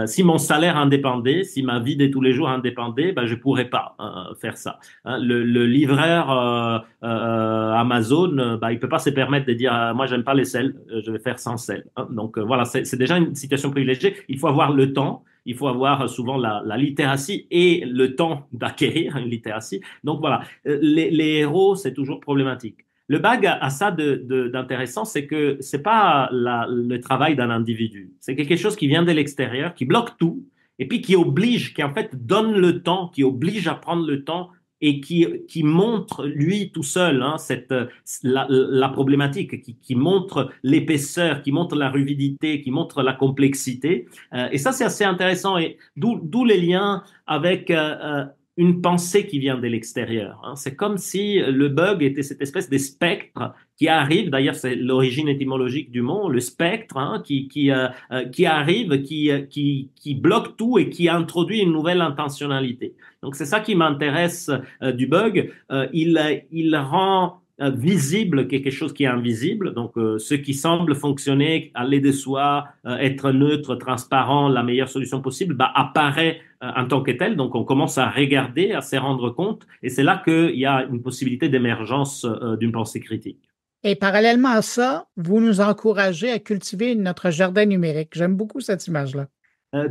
Si mon salaire en dépendait, si ma vie de tous les jours en dépendait, je pourrais pas faire ça. Le livreur Amazon, il peut pas se permettre de dire moi, j'aime pas les sels, je vais faire sans sel. Donc, voilà, c'est déjà une situation privilégiée. Il faut avoir le temps. Il faut avoir souvent la littératie et le temps d'acquérir une littératie. Donc voilà, les héros, c'est toujours problématique. Le bug a ça d'intéressant, c'est que c'est pas le travail d'un individu. C'est quelque chose qui vient de l'extérieur, qui bloque tout, et puis qui oblige, qui en fait donne le temps, qui oblige à prendre le temps et qui montre lui tout seul la problématique, qui montre l'épaisseur, qui montre la ruvidité, qui montre la complexité. Et ça, c'est assez intéressant. Et d'où les liens avec une pensée qui vient de l'extérieur. C'est comme si le bug était cette espèce de spectre qui arrive, d'ailleurs c'est l'origine étymologique du mot, le spectre, qui arrive, qui bloque tout et qui introduit une nouvelle intentionnalité. Donc c'est ça qui m'intéresse du bug. Il rend visible quelque chose qui est invisible, donc ce qui semble fonctionner, aller de soi, être neutre, transparent, la meilleure solution possible, apparaît en tant que tel. Donc on commence à regarder, à se rendre compte, et c'est là qu'il y a une possibilité d'émergence d'une pensée critique. Et parallèlement à ça, vous nous encouragez à cultiver notre jardin numérique. J'aime beaucoup cette image-là.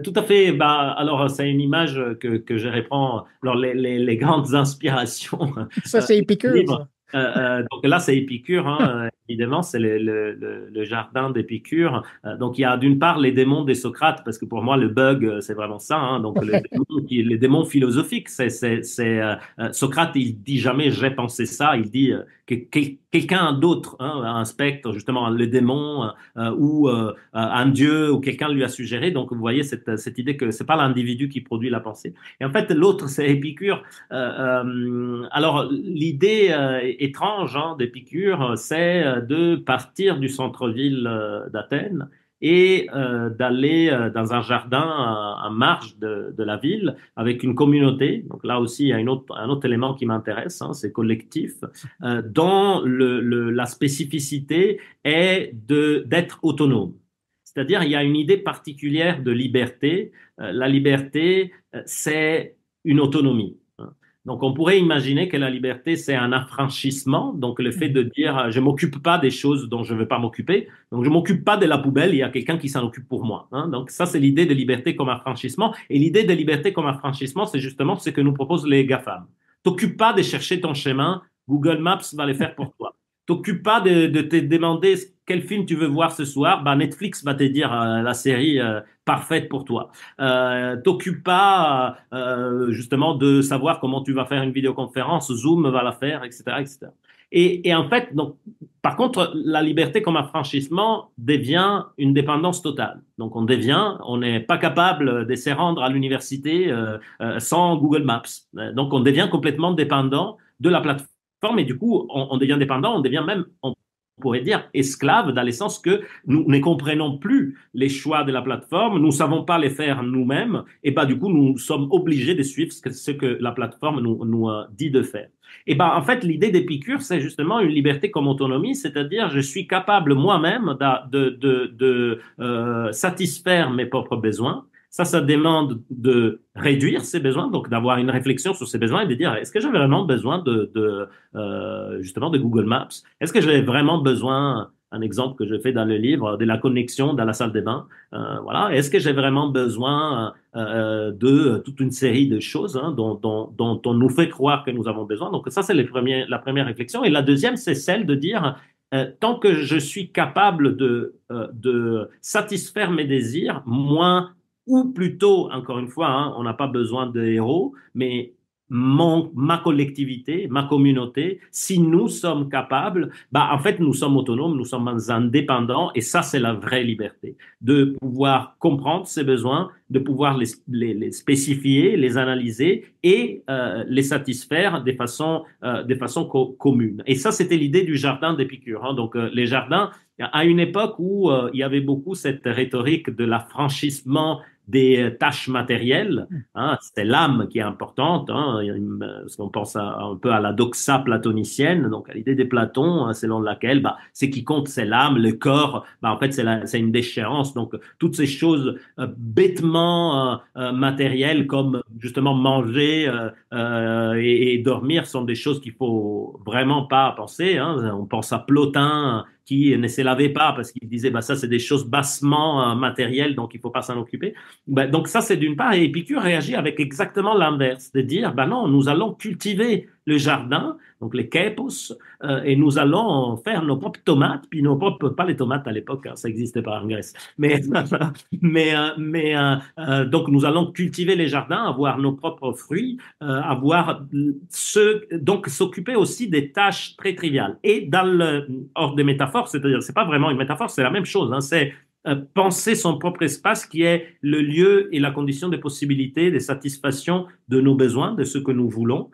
Tout à fait. Alors, c'est une image que je reprends. Alors, les grandes inspirations. Ça, c'est Épicure. Donc là, c'est Épicure, évidemment, c'est le jardin d'Épicure. Donc il y a d'une part les démons des Socrates, parce que pour moi le bug, c'est vraiment ça. Donc les démons philosophiques, Socrate, il dit jamais j'ai pensé ça, il dit que quelqu'un d'autre, un spectre, justement le démon ou un dieu ou quelqu'un lui a suggéré. Donc vous voyez cette idée que c'est pas l'individu qui produit la pensée. Et en fait l'autre, c'est Épicure. Alors l'idée étrange d'Épicure, c'est de partir du centre-ville d'Athènes et d'aller dans un jardin en marge de la ville avec une communauté. Donc là aussi, il y a un autre élément qui m'intéresse, c'est collectif, dont la spécificité est d'être autonome. C'est-à-dire, il y a une idée particulière de liberté. La liberté, c'est une autonomie. Donc, on pourrait imaginer que la liberté, c'est un affranchissement. Donc, le fait de dire, je m'occupe pas des choses dont je ne veux pas m'occuper. Donc, je m'occupe pas de la poubelle, il y a quelqu'un qui s'en occupe pour moi. Hein. Donc, ça, c'est l'idée de liberté comme affranchissement. Et l'idée de liberté comme affranchissement, c'est justement ce que nous proposent les GAFAM. T'occupe pas de chercher ton chemin. Google Maps va le faire pour toi. T'occupe pas de te demander quel film tu veux voir ce soir. Bah, Netflix va te dire la série parfaite pour toi. T'occupe pas justement de savoir comment tu vas faire une vidéoconférence. Zoom va la faire, etc., etc. Et en fait, donc, par contre, la liberté comme affranchissement devient une dépendance totale. Donc, on n'est pas capable de se rendre à l'université sans Google Maps. Donc, on devient complètement dépendant de la plateforme. Et du coup, on devient dépendant, on devient même, on pourrait dire, esclave, dans le sens que nous ne comprenons plus les choix de la plateforme, nous ne savons pas les faire nous-mêmes, et bah, du coup, nous sommes obligés de suivre ce que la plateforme nous dit de faire. Et ben, en fait, l'idée d'Épicure, c'est justement une liberté comme autonomie, c'est-à-dire je suis capable moi-même de satisfaire mes propres besoins. Ça demande de réduire ses besoins, donc d'avoir une réflexion sur ses besoins et de dire, est-ce que j'ai vraiment besoin justement de Google Maps? Est-ce que j'ai vraiment besoin, un exemple que je fais dans le livre, de la connexion dans la salle de bain? Voilà. Est-ce que j'ai vraiment besoin de toute une série de choses dont on nous fait croire que nous avons besoin? Donc ça, c'est la première réflexion. Et la deuxième, c'est celle de dire, tant que je suis capable de satisfaire mes désirs, moins ou plutôt, encore une fois, on n'a pas besoin de héros, mais ma collectivité, ma communauté, si nous sommes capables, bah, en fait, nous sommes autonomes, nous sommes indépendants, et ça, c'est la vraie liberté, de pouvoir comprendre ses besoins, de pouvoir les spécifier, les analyser et les satisfaire de façon commune. Et ça, c'était l'idée du jardin d'Épicure. Donc, les jardins, à une époque où il y avait beaucoup cette rhétorique de l'affranchissement des tâches matérielles, c'est l'âme qui est importante, parce qu'on pense un peu à la doxa platonicienne, donc à l'idée de Platon, selon laquelle ce qui compte c'est l'âme, le corps, en fait c'est une déchéance, donc toutes ces choses bêtement matérielles comme justement manger et dormir sont des choses qu'il faut vraiment pas penser. On pense à Plotin qui ne se lavait pas parce qu'il disait ça c'est des choses bassement matérielles, donc il faut pas s'en occuper. Donc ça c'est d'une part, et Épicure réagit avec exactement l'inverse, de dire non, nous allons cultiver le jardin, donc les quepos, et nous allons faire nos propres tomates, puis nos propres, pas les tomates à l'époque, ça n'existait pas en Grèce, donc nous allons cultiver les jardins, avoir nos propres fruits, donc s'occuper aussi des tâches très triviales. Et hors des métaphores, c'est-à-dire c'est pas vraiment une métaphore, c'est la même chose, c'est penser son propre espace qui est le lieu et la condition de possibilité, de satisfaction de nos besoins, de ce que nous voulons.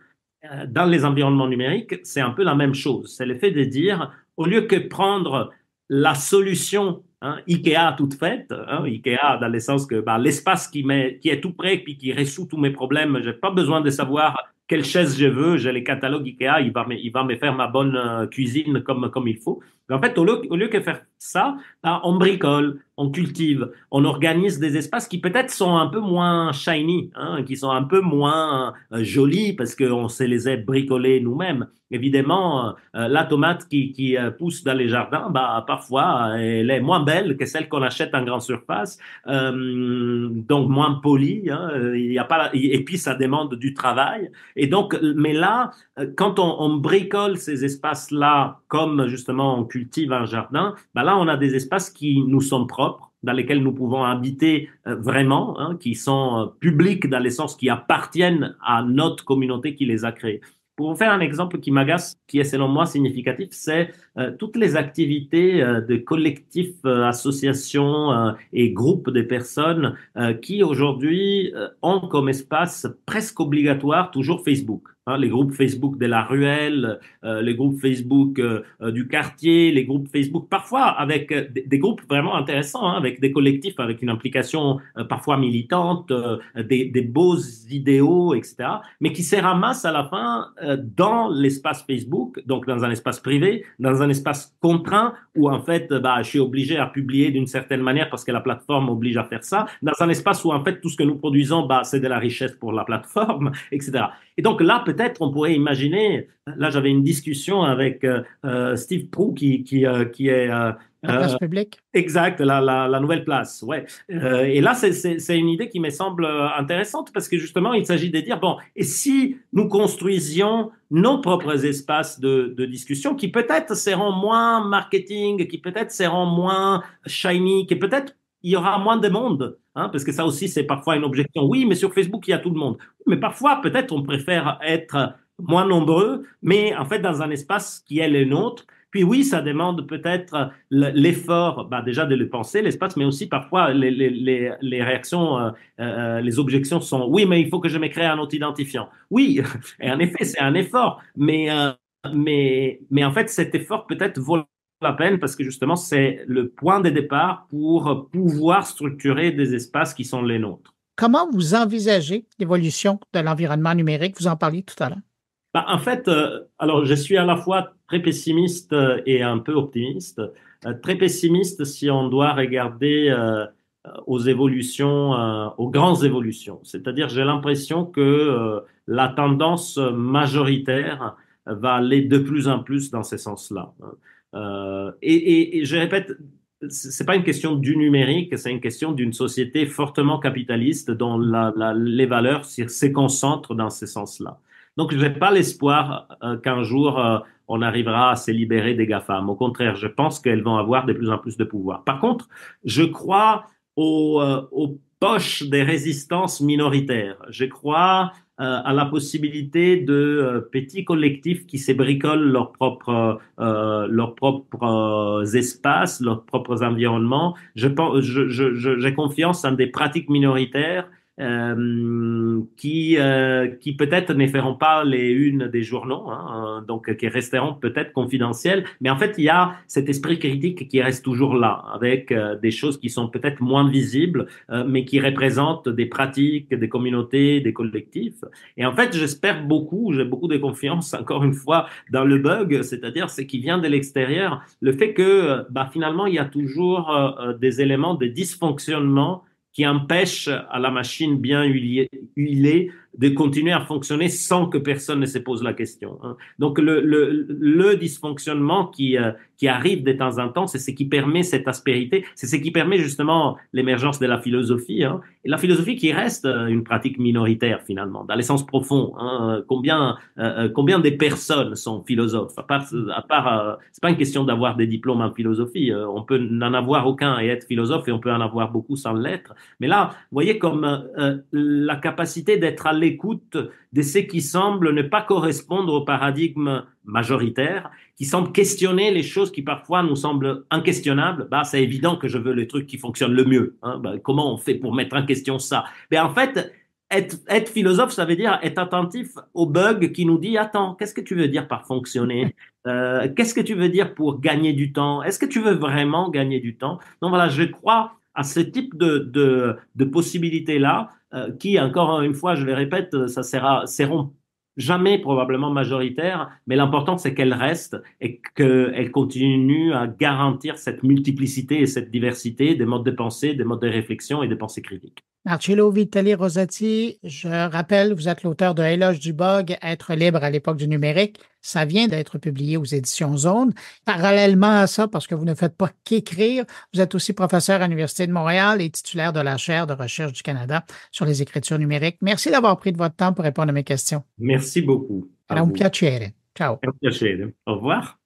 Dans les environnements numériques, c'est un peu la même chose. C'est le fait de dire, au lieu que prendre la solution IKEA toute faite, IKEA dans le sens que l'espace qui est tout prêt puis qui résout tous mes problèmes, j'ai pas besoin de savoir quelle chaise je veux, j'ai les catalogues IKEA, il va me faire ma bonne cuisine comme il faut. En fait, au lieu que faire ça, on bricole, on cultive, on organise des espaces qui peut-être sont un peu moins shiny, qui sont un peu moins jolis parce qu'on se les a bricolés nous-mêmes. Évidemment, la tomate qui pousse dans les jardins, parfois, elle est moins belle que celle qu'on achète en grande surface, donc moins polie. Il y a pas, et puis, ça demande du travail. Et donc, mais là, quand on bricole ces espaces-là, comme justement on cultive un jardin, là, on a des espaces qui nous sont propres, dans lesquels nous pouvons habiter vraiment, qui sont publics dans le sens qui appartiennent à notre communauté qui les a créés. Pour vous faire un exemple qui m'agace, qui est selon moi significatif, c'est toutes les activités de collectifs, associations et groupes de personnes qui aujourd'hui ont comme espace presque obligatoire toujours Facebook. Les groupes Facebook de la ruelle, les groupes Facebook du quartier, les groupes Facebook, parfois avec des groupes vraiment intéressants, avec des collectifs, avec une implication parfois militante, des beaux idéaux, etc., mais qui se ramassent à la fin dans l'espace Facebook, donc dans un espace privé, dans un espace contraint, où en fait, je suis obligé à publier d'une certaine manière parce que la plateforme oblige à faire ça, dans un espace où en fait, tout ce que nous produisons, c'est de la richesse pour la plateforme, etc. Et donc là, peut-être, on pourrait imaginer, là, j'avais une discussion avec Steve Prou, qui est... La place publique. Exact, la nouvelle place, ouais. Et là, c'est une idée qui me semble intéressante parce que justement, il s'agit de dire, bon, et si nous construisions nos propres espaces de discussion qui peut-être seront moins marketing, qui peut-être seront moins shiny, qui peut-être il y aura moins de monde, hein, parce que ça aussi, c'est parfois une objection. Oui, mais sur Facebook, il y a tout le monde. Mais parfois, peut-être, on préfère être moins nombreux, mais en fait, dans un espace qui est le nôtre. Puis oui, ça demande peut-être l'effort, déjà de le penser, l'espace, mais aussi parfois les réactions, les objections sont oui, mais il faut que je me crée un autre identifiant. Oui, et en effet, c'est un effort, mais en fait, cet effort peut-être vaut la peine parce que justement, c'est le point de départ pour pouvoir structurer des espaces qui sont les nôtres. Comment vous envisagez l'évolution de l'environnement numérique? Vous en parliez tout à l'heure. En fait, alors je suis à la fois très pessimiste et un peu optimiste. Très pessimiste si on doit regarder aux évolutions, aux grandes évolutions. C'est-à-dire, j'ai l'impression que la tendance majoritaire va aller de plus en plus dans ces sens-là. Et je répète, c'est pas une question du numérique, c'est une question d'une société fortement capitaliste dont les valeurs se concentrent dans ces sens-là. Donc, je n'ai pas l'espoir qu'un jour, on arrivera à se libérer des GAFAM. Au contraire, je pense qu'elles vont avoir de plus en plus de pouvoir. Par contre, je crois aux poches des résistances minoritaires. Je crois à la possibilité de petits collectifs qui se bricolent leurs propres espaces, leurs propres environnements. J'ai confiance en des pratiques minoritaires qui peut-être ne feront pas les unes des journaux, hein, donc qui resteront peut-être confidentielles, mais en fait il y a cet esprit critique qui reste toujours là, avec des choses qui sont peut-être moins visibles, mais qui représentent des pratiques, des communautés, des collectifs. Et en fait j'espère beaucoup, j'ai beaucoup de confiance encore une fois dans le bug, c'est-à-dire ce qui vient de l'extérieur, le fait que finalement il y a toujours des éléments de dysfonctionnement qui empêche à la machine bien huilée de continuer à fonctionner sans que personne ne se pose la question. Hein. Donc le dysfonctionnement qui arrive de temps en temps, c'est ce qui permet cette aspérité, c'est ce qui permet justement l'émergence de la philosophie. Hein. Et la philosophie qui reste une pratique minoritaire finalement, dans l'essence profond. Hein. Combien de personnes sont philosophes? À part c'est pas une question d'avoir des diplômes en philosophie. On peut n'en avoir aucun et être philosophe, et on peut en avoir beaucoup sans l'être. Mais là, vous voyez comme la capacité d'être à l'écoute de ce qui semble ne pas correspondre au paradigme majoritaire, qui semble questionner les choses qui parfois nous semblent inquestionnables. C'est évident que je veux le truc qui fonctionne le mieux. Hein. Comment on fait pour mettre en question ça? Mais en fait, être philosophe, ça veut dire être attentif au bug qui nous dit « Attends, qu'est-ce que tu veux dire par fonctionner ? Qu'est-ce que tu veux dire pour gagner du temps ? Est-ce que tu veux vraiment gagner du temps ?» Donc voilà, je crois à ce type de possibilités-là qui, encore une fois, je le répète, seront jamais probablement majoritaires, mais l'important, c'est qu'elles restent et qu'elles continuent à garantir cette multiplicité et cette diversité des modes de pensée, des modes de réflexion et de pensée critique. Marcello Vitali Rosati, je rappelle, vous êtes l'auteur de Éloge du bug, Être libre à l'époque du numérique. Ça vient d'être publié aux éditions Zone. Parallèlement à ça, parce que vous ne faites pas qu'écrire, vous êtes aussi professeur à l'Université de Montréal et titulaire de la chaire de recherche du Canada sur les écritures numériques. Merci d'avoir pris de votre temps pour répondre à mes questions. Merci beaucoup. Era un piacere. Ciao. Un piacere. Au revoir.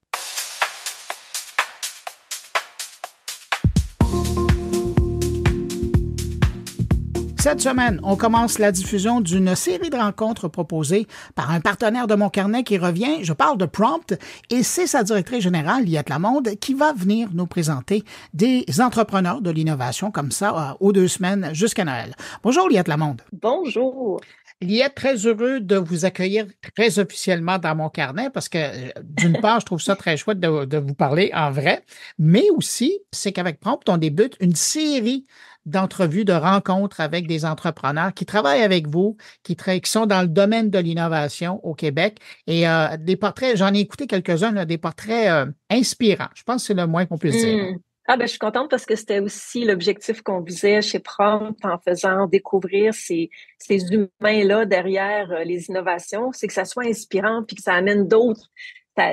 Cette semaine, on commence la diffusion d'une série de rencontres proposées par un partenaire de Mon Carnet qui revient. Je parle de Prompt et c'est sa directrice générale, Liette Lamonde, qui va venir nous présenter des entrepreneurs de l'innovation comme ça aux 2 semaines jusqu'à Noël. Bonjour Liette Lamonde. Bonjour. Liette, très heureux de vous accueillir très officiellement dans Mon Carnet parce que, d'une part, je trouve ça très chouette de vous parler en vrai, mais aussi, c'est qu'avec Prompt, on débute une série d'entrevues, de rencontres avec des entrepreneurs qui travaillent avec vous, qui sont dans le domaine de l'innovation au Québec. Et des portraits, j'en ai écouté quelques-uns, là, des portraits inspirants. Je pense que c'est le moins qu'on puisse dire. Je suis contente parce que c'était aussi l'objectif qu'on visait chez Prompt en faisant découvrir ces humains-là derrière les innovations, c'est que ça soit inspirant puis que ça amène d'autres.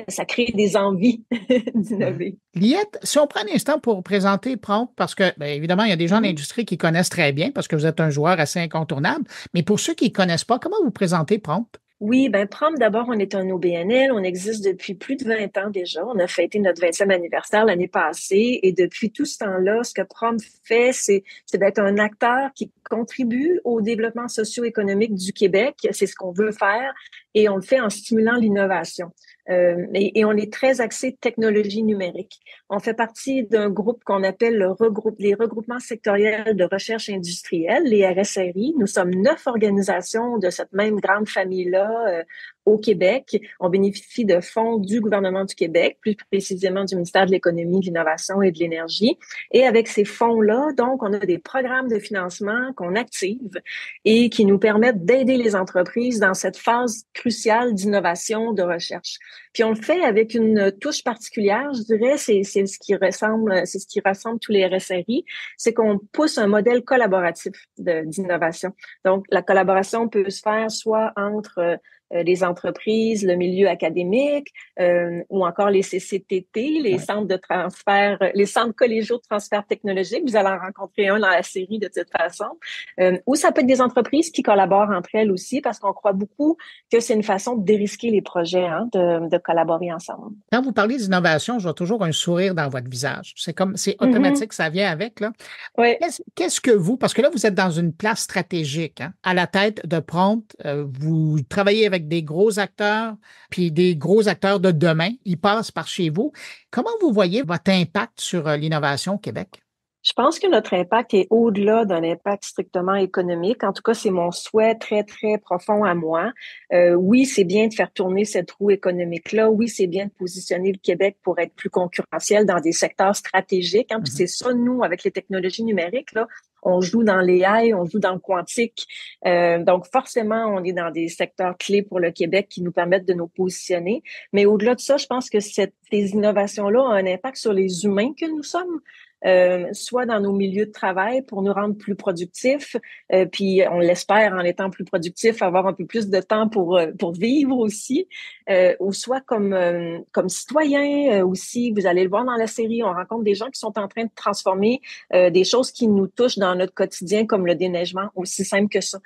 Ça crée des envies d'innover. Liette, si on prend un instant pour présenter Prompt, parce que, bien évidemment, il y a des gens de l'industrie qui connaissent très bien parce que vous êtes un joueur assez incontournable, mais pour ceux qui ne connaissent pas, comment vous présentez Prompt? Oui, Prompt, d'abord, on est un OBNL. On existe depuis plus de 20 ans déjà. On a fêté notre 20e anniversaire l'année passée. Et depuis tout ce temps-là, ce que Prompt fait, c'est d'être un acteur qui contribue au développement socio-économique du Québec. C'est ce qu'on veut faire. Et on le fait en stimulant l'innovation. Et on est très axé technologie numérique. On fait partie d'un groupe qu'on appelle les regroupements sectoriels de recherche industrielle, les RSRI. Nous sommes 9 organisations de cette même grande famille-là au Québec. On bénéficie de fonds du gouvernement du Québec, plus précisément du ministère de l'Économie, de l'Innovation et de l'Énergie. Et avec ces fonds-là, donc, on a des programmes de financement qu'on active et qui nous permettent d'aider les entreprises dans cette phase cruciale d'innovation, de recherche. Puis on le fait avec une touche particulière, je dirais, c'est ce qui ressemble tous les RSRI, c'est qu'on pousse un modèle collaboratif d'innovation. Donc, la collaboration peut se faire soit entre les entreprises, le milieu académique, ou encore les CCTT, les centres de transfert, les centres collégiaux de transfert technologique. Vous allez en rencontrer un dans la série de toute façon. Ou ça peut être des entreprises qui collaborent entre elles aussi, parce qu'on croit beaucoup que c'est une façon de dérisquer les projets, de collaborer ensemble. Quand vous parlez d'innovation, je vois toujours un sourire dans votre visage. C'est automatique, ça vient avec, là. Oui. Qu'est-ce que parce que là, vous êtes dans une place stratégique, à la tête de Prompt. Vous travaillez avec des gros acteurs, puis des gros acteurs de demain. Ils passent par chez vous. Comment vous voyez votre impact sur l'innovation au Québec? Je pense que notre impact est au-delà d'un impact strictement économique. En tout cas, c'est mon souhait très, très profond à moi. Oui, c'est bien de faire tourner cette roue économique-là. Oui, c'est bien de positionner le Québec pour être plus concurrentiel dans des secteurs stratégiques. Puis c'est ça, nous, avec les technologies numériques, là, on joue dans l'AI, on joue dans le quantique. Donc, forcément, on est dans des secteurs clés pour le Québec qui nous permettent de nous positionner. Mais au-delà de ça, je pense que ces innovations-là ont un impact sur les humains que nous sommes. Soit dans nos milieux de travail pour nous rendre plus productifs, puis on l'espère en étant plus productifs, avoir un peu plus de temps pour vivre aussi, ou soit comme citoyens aussi. Vous allez le voir dans la série, on rencontre des gens qui sont en train de transformer des choses qui nous touchent dans notre quotidien, comme le déneigement, aussi simple que ça.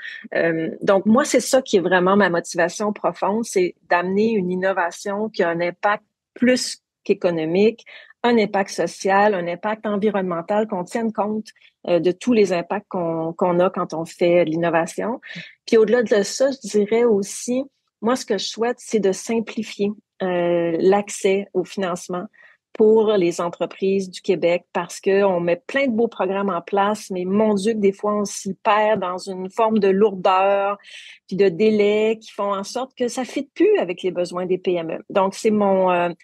Donc moi, c'est ça qui est vraiment ma motivation profonde, c'est d'amener une innovation qui a un impact plus qu'économique, un impact social, un impact environnemental, qu'on tienne compte de tous les impacts qu'on a quand on fait de l'innovation. Puis au-delà de ça, je dirais aussi, moi, ce que je souhaite, c'est de simplifier l'accès au financement pour les entreprises du Québec, parce qu'on met plein de beaux programmes en place, mais mon Dieu, que des fois, on s'y perd dans une forme de lourdeur puis de délai qui font en sorte que ça ne fit plus avec les besoins des PME. Donc, c'est mon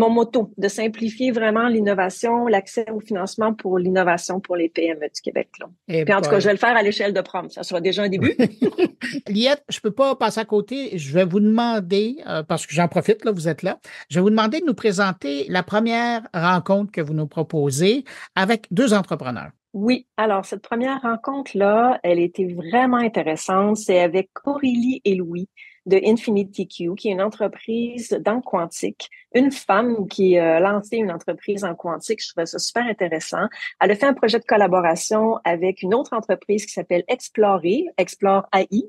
motto, de simplifier vraiment l'innovation, l'accès au financement pour l'innovation pour les PME du Québec. Là. Puis en tout cas, je vais le faire à l'échelle de Prompt. Ça sera déjà un début. Liette, je ne peux pas passer à côté. Je vais vous demander, parce que j'en profite, là, vous êtes là, je vais vous demander de nous présenter la première rencontre que vous nous proposez avec 2 entrepreneurs. Oui, alors cette première rencontre-là, elle était vraiment intéressante. C'est avec Aurélie et Louis de InfinityQ, qui est une entreprise dans le quantique. Une femme qui a lancé une entreprise en quantique. Je trouvais ça super intéressant. Elle a fait un projet de collaboration avec une autre entreprise qui s'appelle Explore AI,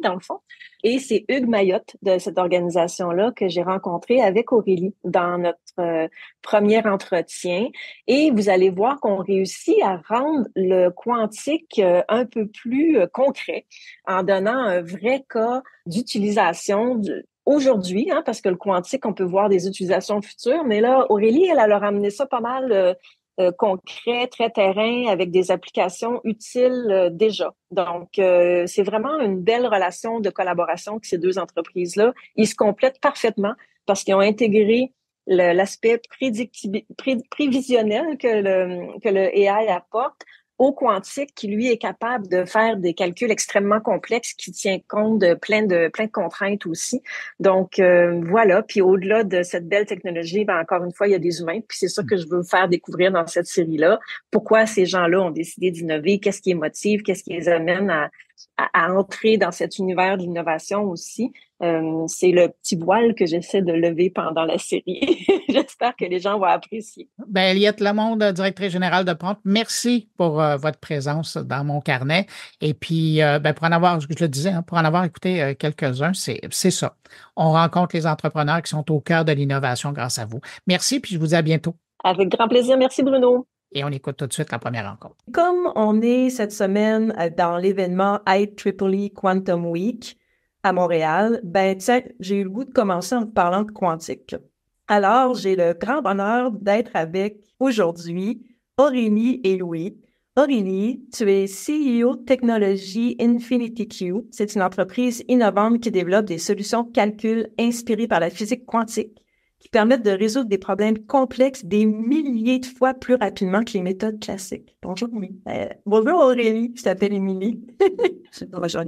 dans le fond. Et c'est Hugues Mayotte de cette organisation-là que j'ai rencontré avec Aurélie dans notre premier entretien. Et vous allez voir qu'on réussit à rendre le quantique un peu plus concret en donnant un vrai cas d'utilisation aujourd'hui, parce que le quantique, on peut voir des utilisations futures. Mais là, Aurélie, elle a ramené ça pas mal concret, très terrain, avec des applications utiles déjà. Donc, c'est vraiment une belle relation de collaboration que ces 2 entreprises-là. Ils se complètent parfaitement parce qu'ils ont intégré l'aspect prévisionnel que le AI apporte au quantique qui, lui, est capable de faire des calculs extrêmement complexes qui tient compte de plein de contraintes aussi. Donc, voilà. Puis au-delà de cette belle technologie, ben, encore une fois, il y a des humains. Puis c'est ça que je veux vous faire découvrir dans cette série-là. Pourquoi ces gens-là ont décidé d'innover? Qu'est-ce qui les motive? Qu'est-ce qui les amène à entrer dans cet univers de l'innovation aussi? C'est le petit voile que j'essaie de lever pendant la série. J'espère que les gens vont apprécier. Ben, Eliette Lamonde, directrice générale de Prompt, merci pour votre présence dans mon carnet. Et puis, ben, pour en avoir, je le disais, hein, pour en avoir écouté quelques-uns, c'est ça. On rencontre les entrepreneurs qui sont au cœur de l'innovation grâce à vous. Merci, puis je vous dis à bientôt. Avec grand plaisir. Merci, Bruno. Et on écoute tout de suite la première rencontre. Comme on est cette semaine dans l'événement IEEE Quantum Week à Montréal, ben tiens, j'ai eu le goût de commencer en parlant de quantique. Alors, j'ai le grand bonheur d'être avec aujourd'hui Aurélie et Louis. Aurélie, tu es CEO de technologie InfinityQ. C'est une entreprise innovante qui développe des solutions de calcul inspirées par la physique quantique qui permettent de résoudre des problèmes complexes des milliers de fois plus rapidement que les méthodes classiques. Bonjour, Louis. Bonjour, Aurélie. Je t'appelle Émilie. Bonjour,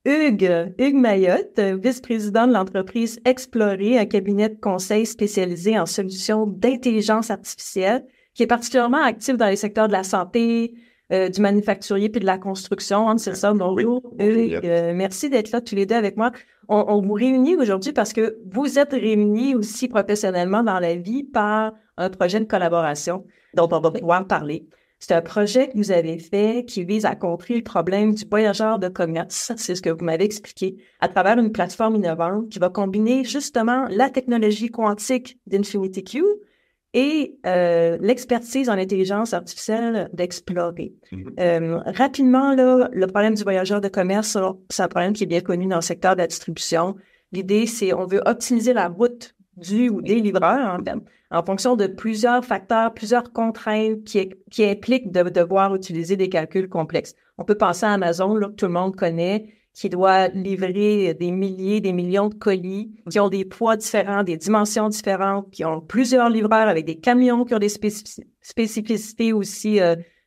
Hugues Mayotte, vice-président de l'entreprise Explorer, un cabinet de conseil spécialisé en solutions d'intelligence artificielle, qui est particulièrement actif dans les secteurs de la santé, du manufacturier puis de la construction. C'est ça. Bonjour, Hugues. Merci d'être là tous les deux avec moi. On vous réunit aujourd'hui parce que vous êtes réunis aussi professionnellement dans la vie par un projet de collaboration dont on va pouvoir parler. C'est un projet que vous avez fait qui vise à contrer le problème du voyageur de commerce, c'est ce que vous m'avez expliqué, à travers une plateforme innovante qui va combiner justement la technologie quantique d'InfinityQ et l'expertise en intelligence artificielle d'Explorer. Rapidement, là, le problème du voyageur de commerce, c'est un problème qui est bien connu dans le secteur de la distribution. L'idée, c'est on veut optimiser la route du ou des livreurs en fonction de plusieurs facteurs, plusieurs contraintes qui impliquent de devoir utiliser des calculs complexes. On peut penser à Amazon, là, que tout le monde connaît, qui doit livrer des milliers, des millions de colis, qui ont des poids différents, des dimensions différentes, qui ont plusieurs livreurs avec des camions qui ont des spécificités aussi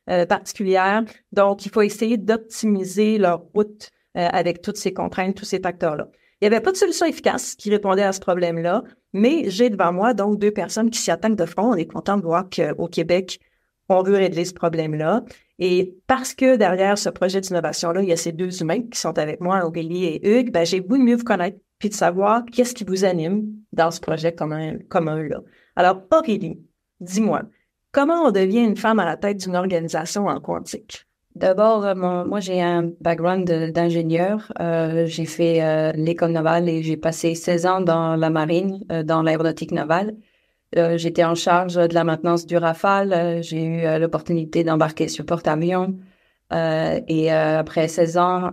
particulières. Donc, il faut essayer d'optimiser leur route avec toutes ces contraintes, tous ces facteurs-là. Il n'y avait pas de solution efficace qui répondait à ce problème-là, mais j'ai devant moi donc deux personnes qui s'y attaquent de front. On est content de voir qu'au Québec, on veut régler ce problème-là. Et parce que derrière ce projet d'innovation-là, il y a ces deux humains qui sont avec moi, Aurélie et Hugues, ben, j'ai voulu mieux vous connaître puis de savoir qu'est-ce qui vous anime dans ce projet commun-là. Alors, Aurélie, dis-moi, comment on devient une femme à la tête d'une organisation en quantique? D'abord, moi, j'ai un background d'ingénieur. J'ai fait l'école navale et j'ai passé 16 ans dans la marine, dans l'aéronautique navale. J'étais en charge de la maintenance du Rafale. J'ai eu l'opportunité d'embarquer sur porte-avions. Et après 16 ans,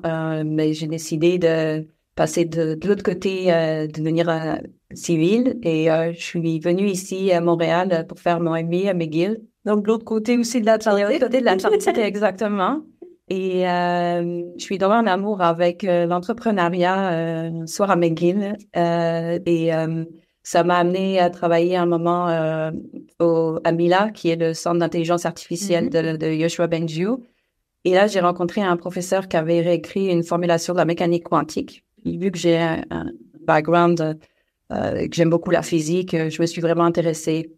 j'ai décidé de passer de l'autre côté, de devenir civil. Et je suis venue ici à Montréal pour faire mon MBA à McGill. Donc, de l'autre côté aussi de l'Atlantique. Côté de l'Atlantique, exactement. Et je suis tombée en amour avec l'entrepreneuriat un soir à McGill. Ça m'a amené à travailler un moment à Mila, qui est le centre d'intelligence artificielle de Yoshua Bengio. Et là, j'ai rencontré un professeur qui avait réécrit une formulation de la mécanique quantique. Et vu que j'ai un background, que j'aime beaucoup la physique, je me suis vraiment intéressée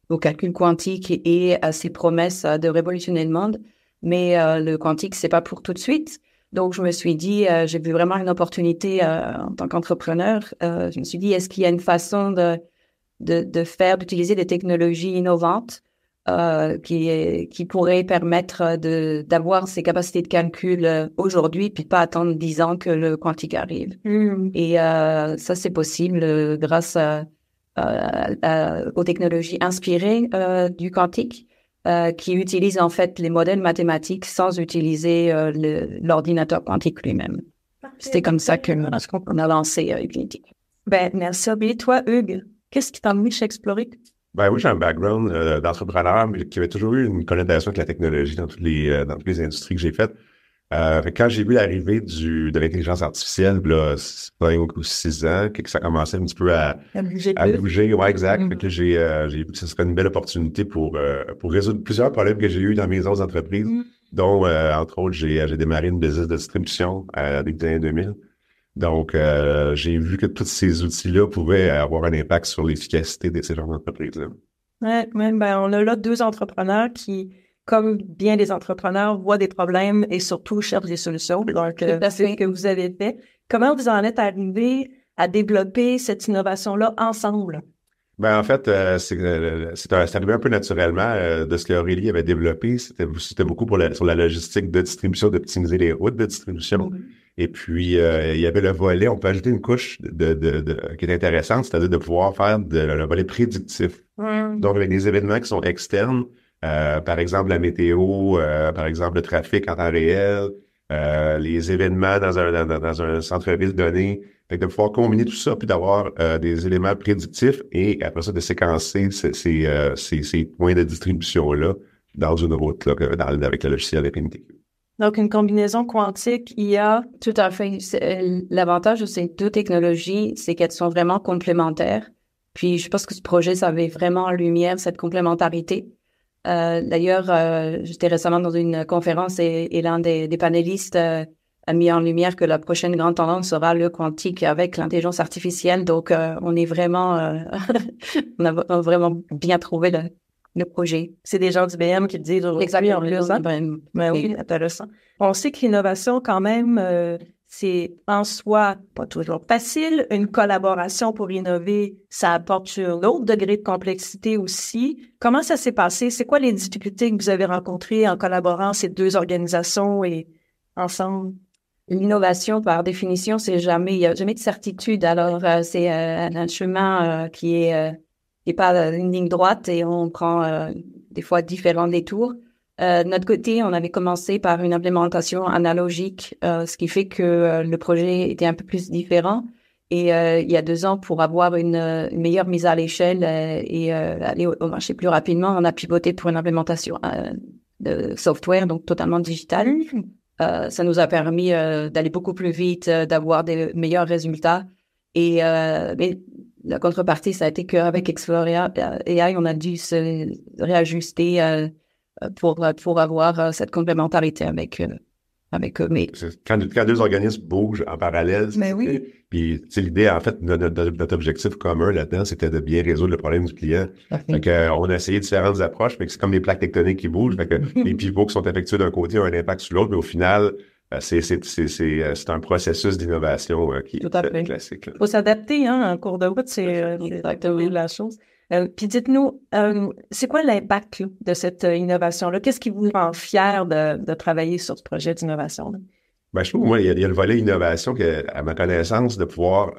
au calcul quantique et à ses promesses de révolutionner le monde. Mais le quantique, c'est pas pour tout de suite. Donc, je me suis dit, j'ai vu vraiment une opportunité en tant qu'entrepreneur. Je me suis dit, est-ce qu'il y a une façon d'utiliser des technologies innovantes qui pourraient permettre d'avoir ces capacités de calcul aujourd'hui, puis pas attendre 10 ans que le quantique arrive. Et ça, c'est possible grâce aux technologies inspirées du quantique. Qui utilise en fait les modèles mathématiques sans utiliser l'ordinateur quantique lui-même. C'était comme ça qu'on a lancé Infinity. Ben, merci. Et toi, Hugues, qu'est-ce qui t'a amené chez Explorer? Ben oui, j'ai un background d'entrepreneur, mais qui avait toujours eu une connotation avec la technologie dans toutes les industries que j'ai faites. Quand j'ai vu l'arrivée de l'intelligence artificielle, là, 5 ou 6 ans, que ça commençait un petit peu à bouger. Ouais, exact. Fait que j'ai vu que ce serait une belle opportunité pour résoudre plusieurs problèmes que j'ai eu dans mes autres entreprises. dont, entre autres, j'ai démarré une business de distribution à début des années 2000. Donc, j'ai vu que tous ces outils-là pouvaient avoir un impact sur l'efficacité de ces genres d'entreprises-là. Ouais, ben, on a là 2 entrepreneurs qui, comme bien des entrepreneurs, voient des problèmes et surtout cherchent des solutions. Donc, c'est ce que vous avez fait. Comment vous en êtes arrivé à développer cette innovation-là ensemble? Ben, en fait, c'est arrivé un peu naturellement de ce qu'Aurélie avait développé. C'était beaucoup sur la logistique de distribution, d'optimiser les routes de distribution. Et puis, il y avait le volet, on peut ajouter une couche qui est intéressante, c'est-à-dire de pouvoir faire le volet prédictif. Donc, avec des événements qui sont externes, par exemple la météo, par exemple le trafic en temps réel, les événements dans un centre-ville donné. Fait que de pouvoir combiner tout ça, puis d'avoir des éléments prédictifs et après ça, de séquencer ces points de distribution-là dans une route là, avec le logiciel RMTQ. Donc, une combinaison quantique IA. Tout à fait. L'avantage de ces 2 technologies, c'est qu'elles sont vraiment complémentaires. Puis, je pense que ce projet, ça avait vraiment en lumière cette complémentarité. D'ailleurs, j'étais récemment dans une conférence et l'un des panélistes a mis en lumière que la prochaine grande tendance sera le quantique avec l'intelligence artificielle. Donc, on est vraiment, on a vraiment bien trouvé le projet. C'est des gens du BM qui le disent exactement en plus. Ben oui, intéressant. On sait que l'innovation, quand même, c'est en soi pas toujours facile. Une collaboration pour innover, ça apporte sur l'autre degré de complexité aussi. Comment ça s'est passé? C'est quoi les difficultés que vous avez rencontrées en collaborant ces 2 organisations et ensemble? L'innovation, par définition, il n'y a jamais de certitude. Alors, c'est un chemin qui est pas une ligne droite et on prend des fois différents détours. De notre côté, on avait commencé par une implémentation analogique, ce qui fait que le projet était un peu plus différent. Et il y a 2 ans, pour avoir une meilleure mise à l'échelle et aller au marché plus rapidement, on a pivoté pour une implémentation de software, donc totalement digitale. Ça nous a permis d'aller beaucoup plus vite, d'avoir des meilleurs résultats. Et mais la contrepartie, ça a été qu'avec Exploria AI, on a dû se réajuster pour avoir cette complémentarité avec eux. Mais quand 2 organismes bougent en parallèle, oui. Puis l'idée, en fait, notre objectif commun là-dedans, c'était de bien résoudre le problème du client. Fait que, on a essayé différentes approches, mais c'est comme des plaques tectoniques qui bougent. Fait que les pivots qui sont effectués d'un côté ont un impact sur l'autre, mais au final, c'est un processus d'innovation qui est classique. Il faut s'adapter en cours de route, c'est la chose. Puis dites-nous, c'est quoi l'impact de cette innovation-là? Qu'est-ce qui vous rend fier de travailler sur ce projet d'innovation-là? Ben, je trouve, moi, il y a le volet innovation que, à ma connaissance, de pouvoir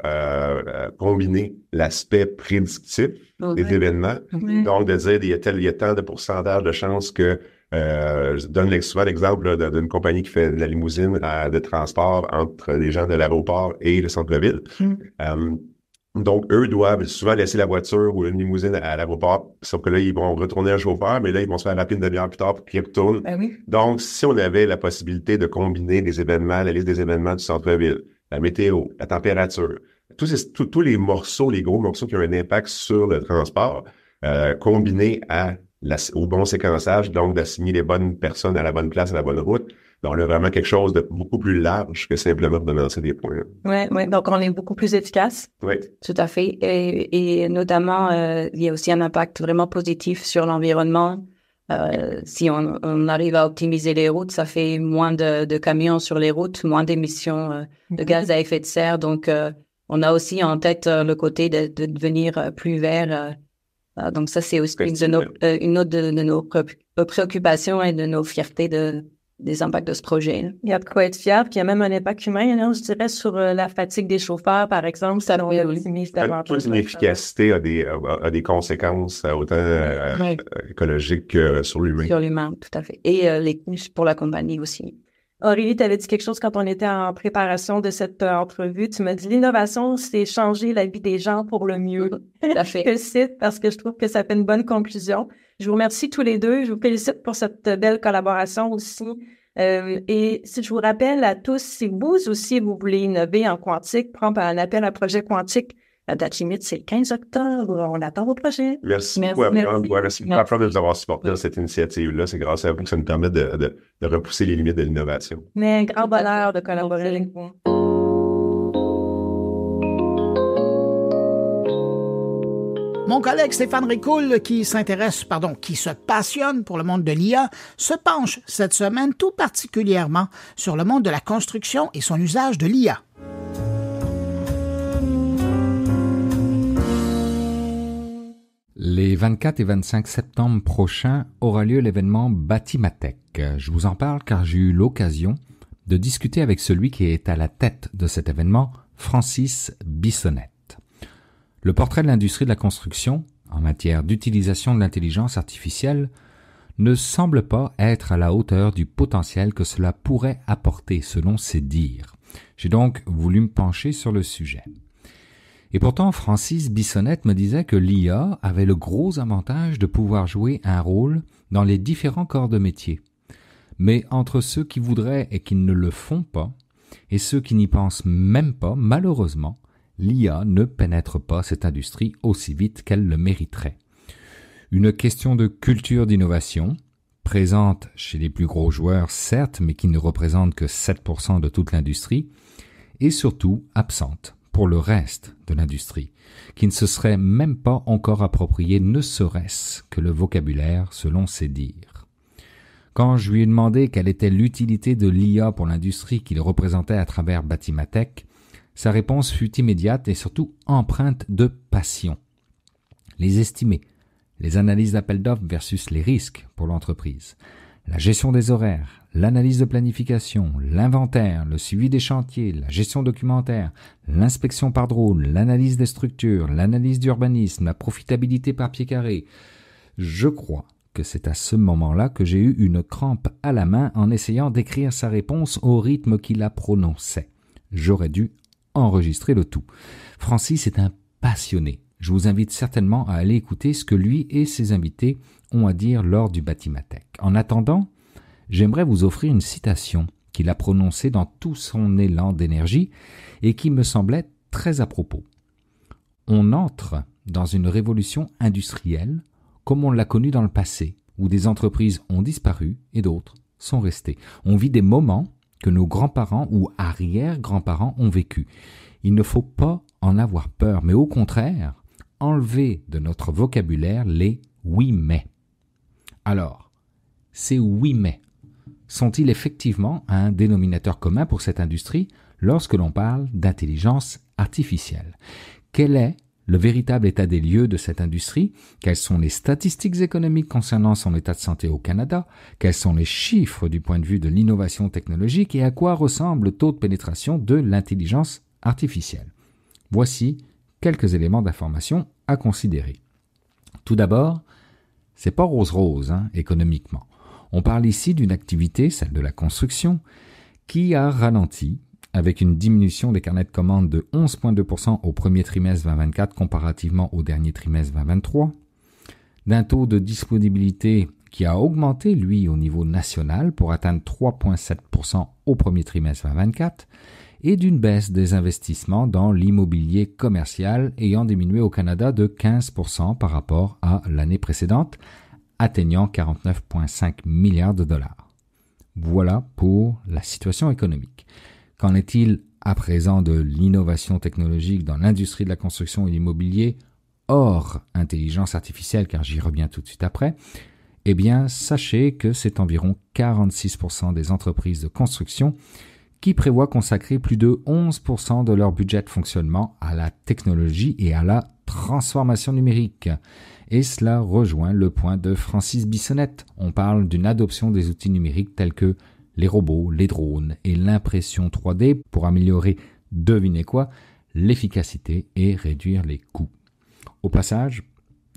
combiner l'aspect prédictif des événements. Donc, de dire, il y a tant de pourcentage de chances que je donne souvent l'exemple d'une compagnie qui fait de la limousine de transport entre les gens de l'aéroport et le centre-ville. Donc, eux doivent souvent laisser la voiture ou une limousine à l'aéroport, sauf que là, ils vont retourner un chauffeur, mais là, ils vont se faire rappeler une demi-heure plus tard pour qu'ils retournent. Donc, si on avait la possibilité de combiner les événements, la liste des événements du centre-ville, la météo, la température, tous les morceaux, les gros morceaux qui ont un impact sur le transport, combinés au bon séquençage, donc d'assigner les bonnes personnes à la bonne place, à la bonne route. Donc, on a vraiment quelque chose de beaucoup plus large que simplement de lancer des points. Oui. Donc, on est beaucoup plus efficace. Oui. Tout à fait. Et notamment, il y a aussi un impact vraiment positif sur l'environnement. Si on arrive à optimiser les routes, ça fait moins de camions sur les routes, moins d'émissions de gaz à effet de serre. Donc, on a aussi en tête le côté de devenir plus vert. Donc, ça, c'est aussi une autre de nos préoccupations et de nos fiertés des impacts de ce projet. Il y a de quoi être fier, puis il y a même un impact humain, je dirais, sur la fatigue des chauffeurs, par exemple. Ça optimise davantage. Toute l'inefficacité a des conséquences autant écologiques que sur l'humain. Sur l'humain, tout à fait. Et les coûts pour la compagnie aussi. Aurélie, tu avais dit quelque chose quand on était en préparation de cette entrevue. Tu m'as dit l'innovation, c'est changer la vie des gens pour le mieux. Tout à fait. Je cite parce que je trouve que ça fait une bonne conclusion. Je vous remercie tous les 2. Je vous félicite pour cette belle collaboration aussi. Et si je vous rappelle à tous, si vous aussi, vous voulez innover en quantique, prendre un appel à projet quantique La date limite, c'est le 15 octobre. On attend vos projets. Merci beaucoup de nous avoir supporté dans cette initiative-là. C'est grâce à vous que ça nous permet de repousser les limites de l'innovation. Mais un grand bonheur de collaborer avec vous. Mon collègue Stéphane Ricoul, qui se passionne pour le monde de l'IA, se penche cette semaine tout particulièrement sur le monde de la construction et son usage de l'IA. Les 24 et 25 septembre prochains aura lieu l'événement Batimatech. Je vous en parle car j'ai eu l'occasion de discuter avec celui qui est à la tête de cet événement, Francis Bissonnette. Le portrait de l'industrie de la construction, en matière d'utilisation de l'intelligence artificielle, ne semble pas être à la hauteur du potentiel que cela pourrait apporter, selon ses dires. J'ai donc voulu me pencher sur le sujet. Et pourtant, Francis Bissonnette me disait que l'IA avait le gros avantage de pouvoir jouer un rôle dans les différents corps de métier. Mais entre ceux qui voudraient et qui ne le font pas, et ceux qui n'y pensent même pas, malheureusement, l'IA ne pénètre pas cette industrie aussi vite qu'elle le mériterait. Une question de culture d'innovation, présente chez les plus gros joueurs, certes, mais qui ne représente que 7% de toute l'industrie, et surtout absente pour le reste de l'industrie, qui ne se serait même pas encore approprié ne serait-ce que le vocabulaire selon ses dires. Quand je lui ai demandé quelle était l'utilité de l'IA pour l'industrie qu'il représentait à travers Batimatech, sa réponse fut immédiate et surtout empreinte de passion. Les estimés, les analyses d'appel d'offres versus les risques pour l'entreprise, la gestion des horaires, l'analyse de planification, l'inventaire, le suivi des chantiers, la gestion documentaire, l'inspection par drone, l'analyse des structures, l'analyse d'urbanisme, la profitabilité par pied carré. Je crois que c'est à ce moment-là que j'ai eu une crampe à la main en essayant d'écrire sa réponse au rythme qu'il la prononçait. J'aurais dû enregistrer le tout. Francis est un passionné. Je vous invite certainement à aller écouter ce que lui et ses invités ont à dire lors du Batimatech. En attendant, j'aimerais vous offrir une citation qu'il a prononcée dans tout son élan d'énergie et qui me semblait très à propos. On entre dans une révolution industrielle comme on l'a connue dans le passé, où des entreprises ont disparu et d'autres sont restées. On vit des moments que nos grands-parents ou arrière-grands-parents ont vécu. Il ne faut pas en avoir peur, mais au contraire, enlever de notre vocabulaire les « oui mais ». Alors, ces « oui mais » sont-ils effectivement un dénominateur commun pour cette industrie lorsque l'on parle d'intelligence artificielle? Quel est le véritable état des lieux de cette industrie? Quelles sont les statistiques économiques concernant son état de santé au Canada? Quels sont les chiffres du point de vue de l'innovation technologique et à quoi ressemble le taux de pénétration de l'intelligence artificielle? Voici quelques éléments d'information à considérer. Tout d'abord, c'est pas rose-rose, économiquement. On parle ici d'une activité, celle de la construction, qui a ralenti avec une diminution des carnets de commandes de 11,2% au premier trimestre 2024 comparativement au dernier trimestre 2023, d'un taux de disponibilité qui a augmenté, lui, au niveau national pour atteindre 3,7% au premier trimestre 2024, et d'une baisse des investissements dans l'immobilier commercial ayant diminué au Canada de 15% par rapport à l'année précédente, atteignant 49,5 milliards de dollars. Voilà pour la situation économique. Qu'en est-il à présent de l'innovation technologique dans l'industrie de la construction et l'immobilier, hors intelligence artificielle, car j'y reviens tout de suite après? Eh bien, sachez que c'est environ 46% des entreprises de construction qui prévoient consacrer plus de 11% de leur budget de fonctionnement à la technologie et à la transformation numérique. Et cela rejoint le point de Francis Bissonnette. On parle d'une adoption des outils numériques tels que les robots, les drones et l'impression 3D pour améliorer, devinez quoi, l'efficacité et réduire les coûts. Au passage,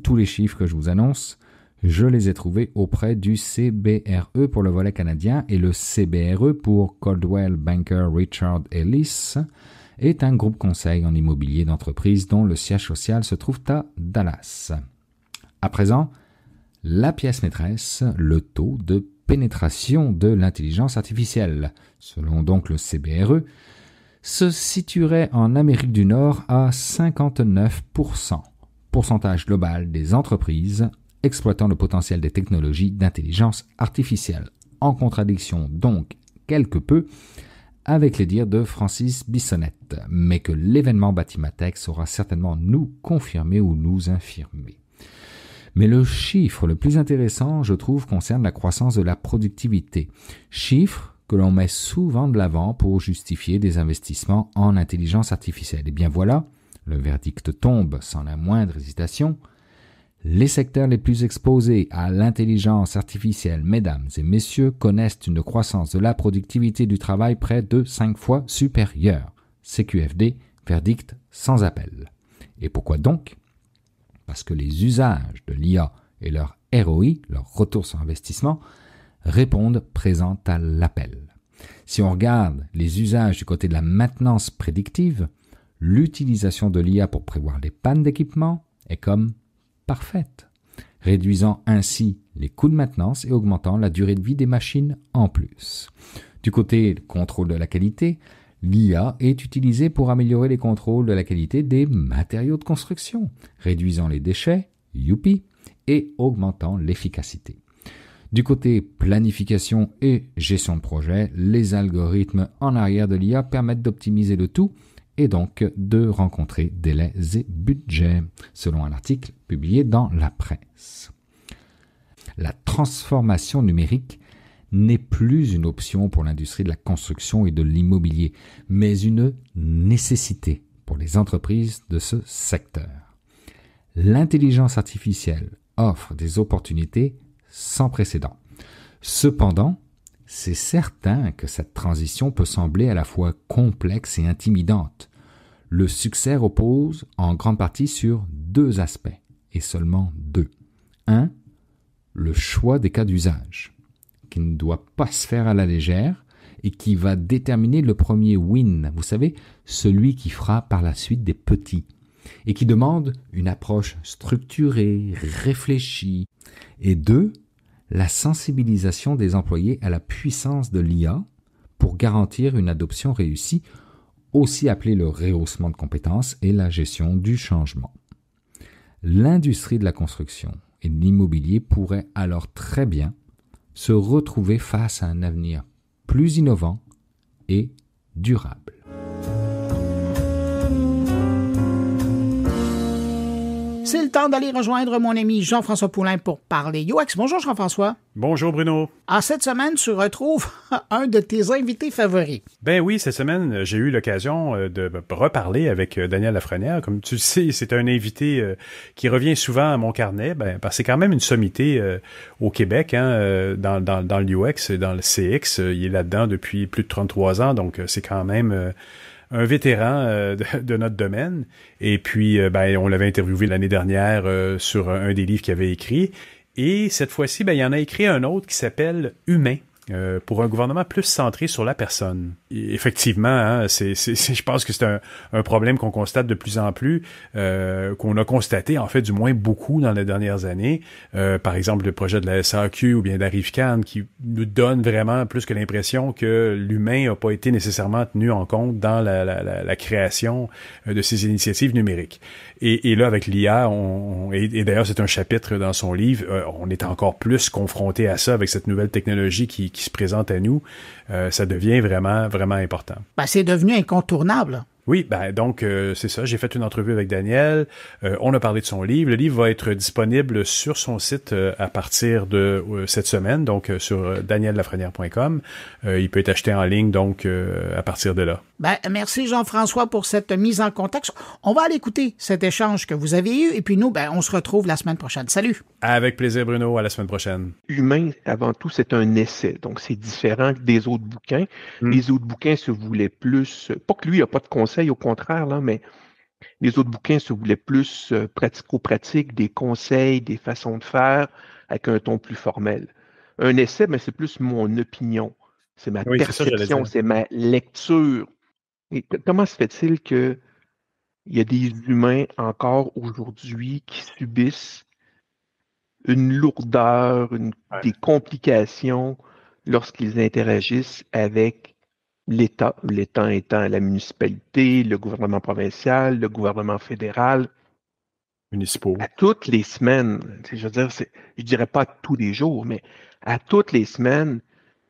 tous les chiffres que je vous annonce, je les ai trouvés auprès du CBRE pour le volet canadien et le CBRE pour Coldwell Banker Richard Ellis est un groupe conseil en immobilier d'entreprise dont le siège social se trouve à Dallas. À présent, la pièce maîtresse, le taux de pénétration de l'intelligence artificielle. Selon donc le CBRE, se situerait en Amérique du Nord à 59%, pourcentage global des entreprises exploitant le potentiel des technologies d'intelligence artificielle, en contradiction donc quelque peu avec les dires de Francis Bissonnette, mais que l'événement Batimatech saura certainement nous confirmer ou nous infirmer. Mais le chiffre le plus intéressant, je trouve, concerne la croissance de la productivité. Chiffre que l'on met souvent de l'avant pour justifier des investissements en intelligence artificielle. Et bien voilà, le verdict tombe sans la moindre hésitation. Les secteurs les plus exposés à l'intelligence artificielle, mesdames et messieurs, connaissent une croissance de la productivité du travail près de 5 fois supérieure. CQFD, verdict sans appel. Et pourquoi donc? Parce que les usages de l'IA et leur ROI, leur retour sur investissement, répondent présents à l'appel. Si on regarde les usages du côté de la maintenance prédictive, l'utilisation de l'IA pour prévoir les pannes d'équipement est comme parfaite, réduisant ainsi les coûts de maintenance et augmentant la durée de vie des machines en plus. Du côté contrôle de la qualité, l'IA est utilisée pour améliorer les contrôles de la qualité des matériaux de construction, réduisant les déchets, youpi, et augmentant l'efficacité. Du côté planification et gestion de projet, les algorithmes en arrière de l'IA permettent d'optimiser le tout et donc de rencontrer délais et budgets, selon un article publié dans la presse. La transformation numérique n'est plus une option pour l'industrie de la construction et de l'immobilier, mais une nécessité pour les entreprises de ce secteur. L'intelligence artificielle offre des opportunités sans précédent. Cependant, c'est certain que cette transition peut sembler à la fois complexe et intimidante. Le succès repose en grande partie sur 2 aspects, et seulement 2. 1. Le choix des cas d'usage, qui ne doit pas se faire à la légère et qui va déterminer le premier win, vous savez, celui qui fera par la suite des petits, et qui demande une approche structurée, réfléchie. Et 2. La sensibilisation des employés à la puissance de l'IA pour garantir une adoption réussie, aussi appelée le rehaussement de compétences et la gestion du changement. L'industrie de la construction et de l'immobilier pourrait alors très bien se retrouver face à un avenir plus innovant et durable. C'est le temps d'aller rejoindre mon ami Jean-François Poulain pour parler UX. Bonjour Jean-François. Bonjour Bruno. Cette semaine, tu retrouves un de tes invités favoris. Ben oui, cette semaine, j'ai eu l'occasion de reparler avec Daniel Lafrenière. Comme tu le sais, c'est un invité qui revient souvent à mon carnet, parce que c'est quand même une sommité au Québec, dans le UX, dans le CX. Il est là-dedans depuis plus de 33 ans, donc c'est quand même un vétéran de notre domaine. Et puis, on l'avait interviewé l'année dernière sur un des livres qu'il avait écrit. Et cette fois-ci, il en a écrit un autre qui s'appelle « Humain ». Pour un gouvernement plus centré sur la personne. Et effectivement, je pense que c'est un problème qu'on constate de plus en plus, qu'on a constaté en fait du moins beaucoup dans les dernières années. Par exemple, le projet de la SAQ ou bien d'Arrivecan qui nous donne vraiment plus que l'impression que l'humain n'a pas été nécessairement tenu en compte dans la création de ces initiatives numériques. Et là, avec l'IA, et d'ailleurs c'est un chapitre dans son livre, on est encore plus confronté à ça avec cette nouvelle technologie qui se présente à nous. Ça devient vraiment, vraiment important. C'est devenu incontournable. Oui, donc c'est ça. J'ai fait une entrevue avec Daniel. On a parlé de son livre. Le livre va être disponible sur son site à partir de cette semaine, donc sur daniellafrenière.com. Il peut être acheté en ligne, donc à partir de là. Merci Jean-François pour cette mise en contexte. On va aller écouter cet échange que vous avez eu et puis nous, on se retrouve la semaine prochaine. Salut! Avec plaisir Bruno, à la semaine prochaine. Humain, avant tout, c'est un essai, donc c'est différent des autres bouquins. Les autres bouquins se voulaient plus, pas que lui, il n'a pas de conseils, au contraire, là, mais les autres bouquins se voulaient plus pratico-pratiques, des conseils, des façons de faire, avec un ton plus formel. Un essai, c'est plus mon opinion, c'est ma perception, c'est ma lecture. Et comment se fait-il qu'il y a des humains encore aujourd'hui qui subissent une lourdeur, des complications lorsqu'ils interagissent avec l'État étant la municipalité, le gouvernement provincial, le gouvernement fédéral. Municipaux. À toutes les semaines, je veux dire, je dirais pas tous les jours, mais à toutes les semaines,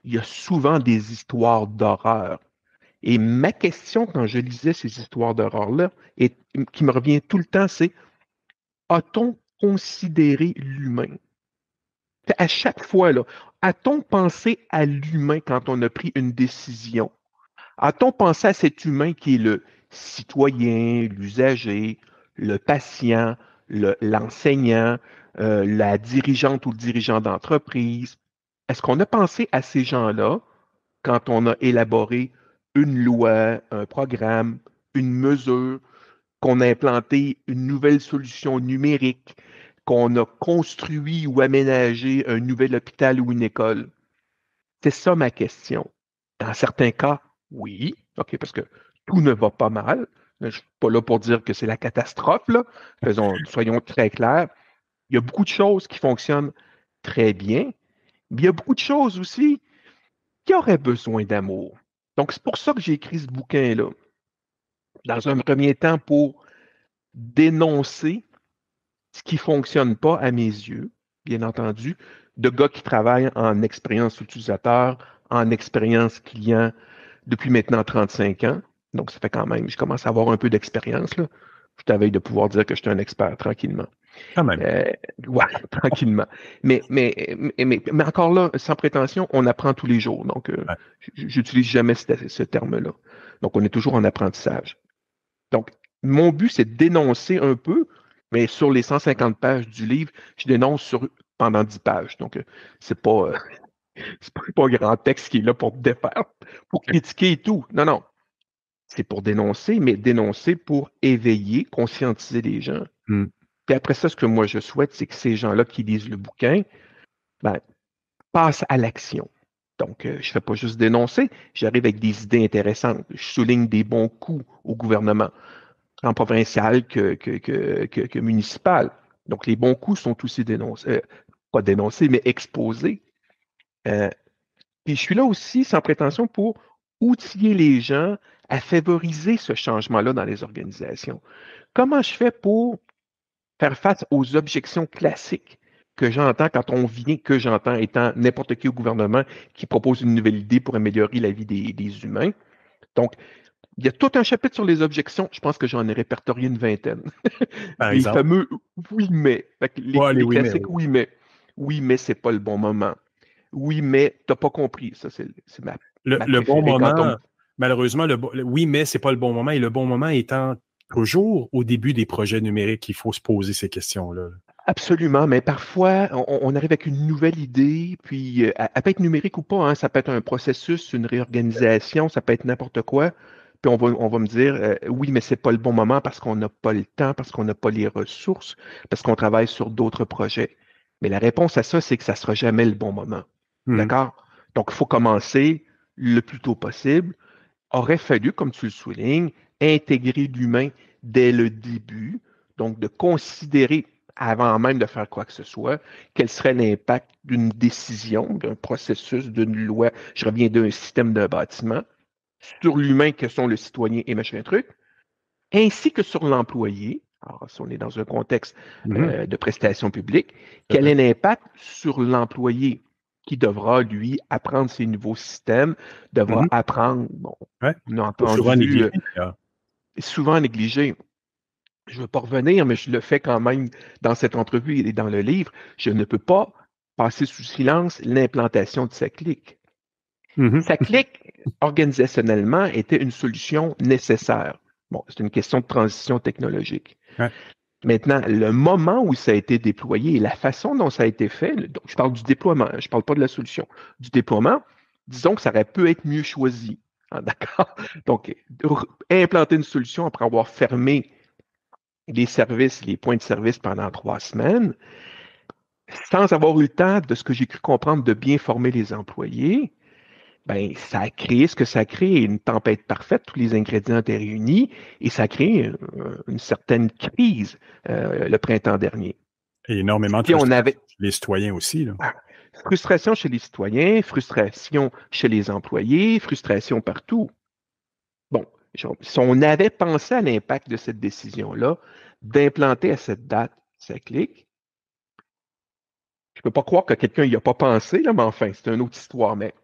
il y a souvent des histoires d'horreur. Et ma question quand je lisais ces histoires d'horreur-là, et qui me revient tout le temps, c'est a-t-on considéré l'humain? À chaque fois, là, a-t-on pensé à l'humain quand on a pris une décision? A-t-on pensé à cet humain qui est le citoyen, l'usager, le patient, l'enseignant, la dirigeante ou le dirigeant d'entreprise? Est-ce qu'on a pensé à ces gens-là quand on a élaboré une loi, un programme, une mesure, qu'on a implanté une nouvelle solution numérique, qu'on a construit ou aménagé un nouvel hôpital ou une école? C'est ça ma question. Dans certains cas, oui, OK, parce que tout ne va pas mal. Je ne suis pas là pour dire que c'est la catastrophe, là. Soyons très clairs. Il y a beaucoup de choses qui fonctionnent très bien, mais il y a beaucoup de choses aussi qui auraient besoin d'amour. Donc, c'est pour ça que j'ai écrit ce bouquin-là. Dans un premier temps, pour dénoncer ce qui ne fonctionne pas à mes yeux, bien entendu, de gars qui travaillent en expérience utilisateur, en expérience client depuis maintenant 35 ans. Donc, ça fait quand même, je commence à avoir un peu d'expérience, là. Je suis à veille de pouvoir dire que je suis un expert tranquillement. Quand même. Ouais, tranquillement. Mais encore là, sans prétention, on apprend tous les jours. Donc, j'utilise jamais ce terme-là. Donc, on est toujours en apprentissage. Donc, mon but, c'est de dénoncer un peu, mais sur les 150 pages du livre, je dénonce pendant 10 pages. Donc, c'est pas un grand texte qui est là pour te défaire, pour critiquer et tout. Non, non. C'est pour dénoncer, mais dénoncer pour éveiller, conscientiser les gens. Puis après ça, ce que moi je souhaite, c'est que ces gens-là qui lisent le bouquin, passent à l'action. Donc, je ne fais pas juste dénoncer, j'arrive avec des idées intéressantes. Je souligne des bons coups au gouvernement, tant provincial que municipal. Donc, les bons coups sont aussi dénoncés, pas dénoncés, mais exposés. Puis je suis là aussi, sans prétention, pour outiller les gens à favoriser ce changement-là dans les organisations. Comment je fais pour faire face aux objections classiques que j'entends que j'entends étant n'importe qui au gouvernement qui propose une nouvelle idée pour améliorer la vie des humains. Donc, il y a tout un chapitre sur les objections. Je pense que j'en ai répertorié une vingtaine. Les fameux oui, mais. Les classiques oui, mais. Oui, mais c'est pas le bon moment. Oui, mais t'as pas compris. Ça, c'est ma le bon moment. Malheureusement, oui, mais c'est pas le bon moment. Et le bon moment étant toujours au début des projets numériques, il faut se poser ces questions-là. Absolument, mais parfois, on arrive avec une nouvelle idée, puis elle peut être numérique ou pas, hein, ça peut être un processus, une réorganisation, ça peut être n'importe quoi. Puis on va me dire, oui, mais c'est pas le bon moment parce qu'on n'a pas le temps, parce qu'on n'a pas les ressources, parce qu'on travaille sur d'autres projets. Mais la réponse à ça, c'est que ça sera jamais le bon moment. D'accord? Donc, il faut commencer le plus tôt possible. Aurait fallu, comme tu le soulignes, intégrer l'humain dès le début, donc de considérer, avant même de faire quoi que ce soit, quel serait l'impact d'une décision, d'un processus, d'une loi, je reviens d'un système d'un bâtiment, sur l'humain que sont le citoyen et machin truc, ainsi que sur l'employé. Alors, si on est dans un contexte de prestation publique, quel est l'impact sur l'employé qui devra, lui, apprendre ces nouveaux systèmes, devra apprendre, bon, on a entendu, souvent négligé. Je ne veux pas revenir, mais je le fais quand même dans cette entrevue et dans le livre. Je ne peux pas passer sous silence l'implantation de SACLIC. SACLIC, organisationnellement, était une solution nécessaire. Bon, c'est une question de transition technologique. Maintenant, le moment où ça a été déployé et la façon dont ça a été fait, donc je parle du déploiement, je ne parle pas de la solution. Du déploiement, disons que ça aurait pu être mieux choisi. D'accord? Donc, implanter une solution après avoir fermé les services, les points de service pendant 3 semaines, sans avoir eu le temps, de ce que j'ai cru comprendre, de bien former les employés, ben, ça a créé ce que ça a créé, une tempête parfaite, tous les ingrédients étaient réunis, et ça a créé une certaine crise le printemps dernier. Et énormément de on avait les citoyens aussi. Là. Frustration chez les citoyens, frustration chez les employés, frustration partout. Bon, si on avait pensé à l'impact de cette décision-là, d'implanter à cette date, ça clique. Je ne peux pas croire que quelqu'un n'y a pas pensé, là, mais enfin, c'est une autre histoire. Mais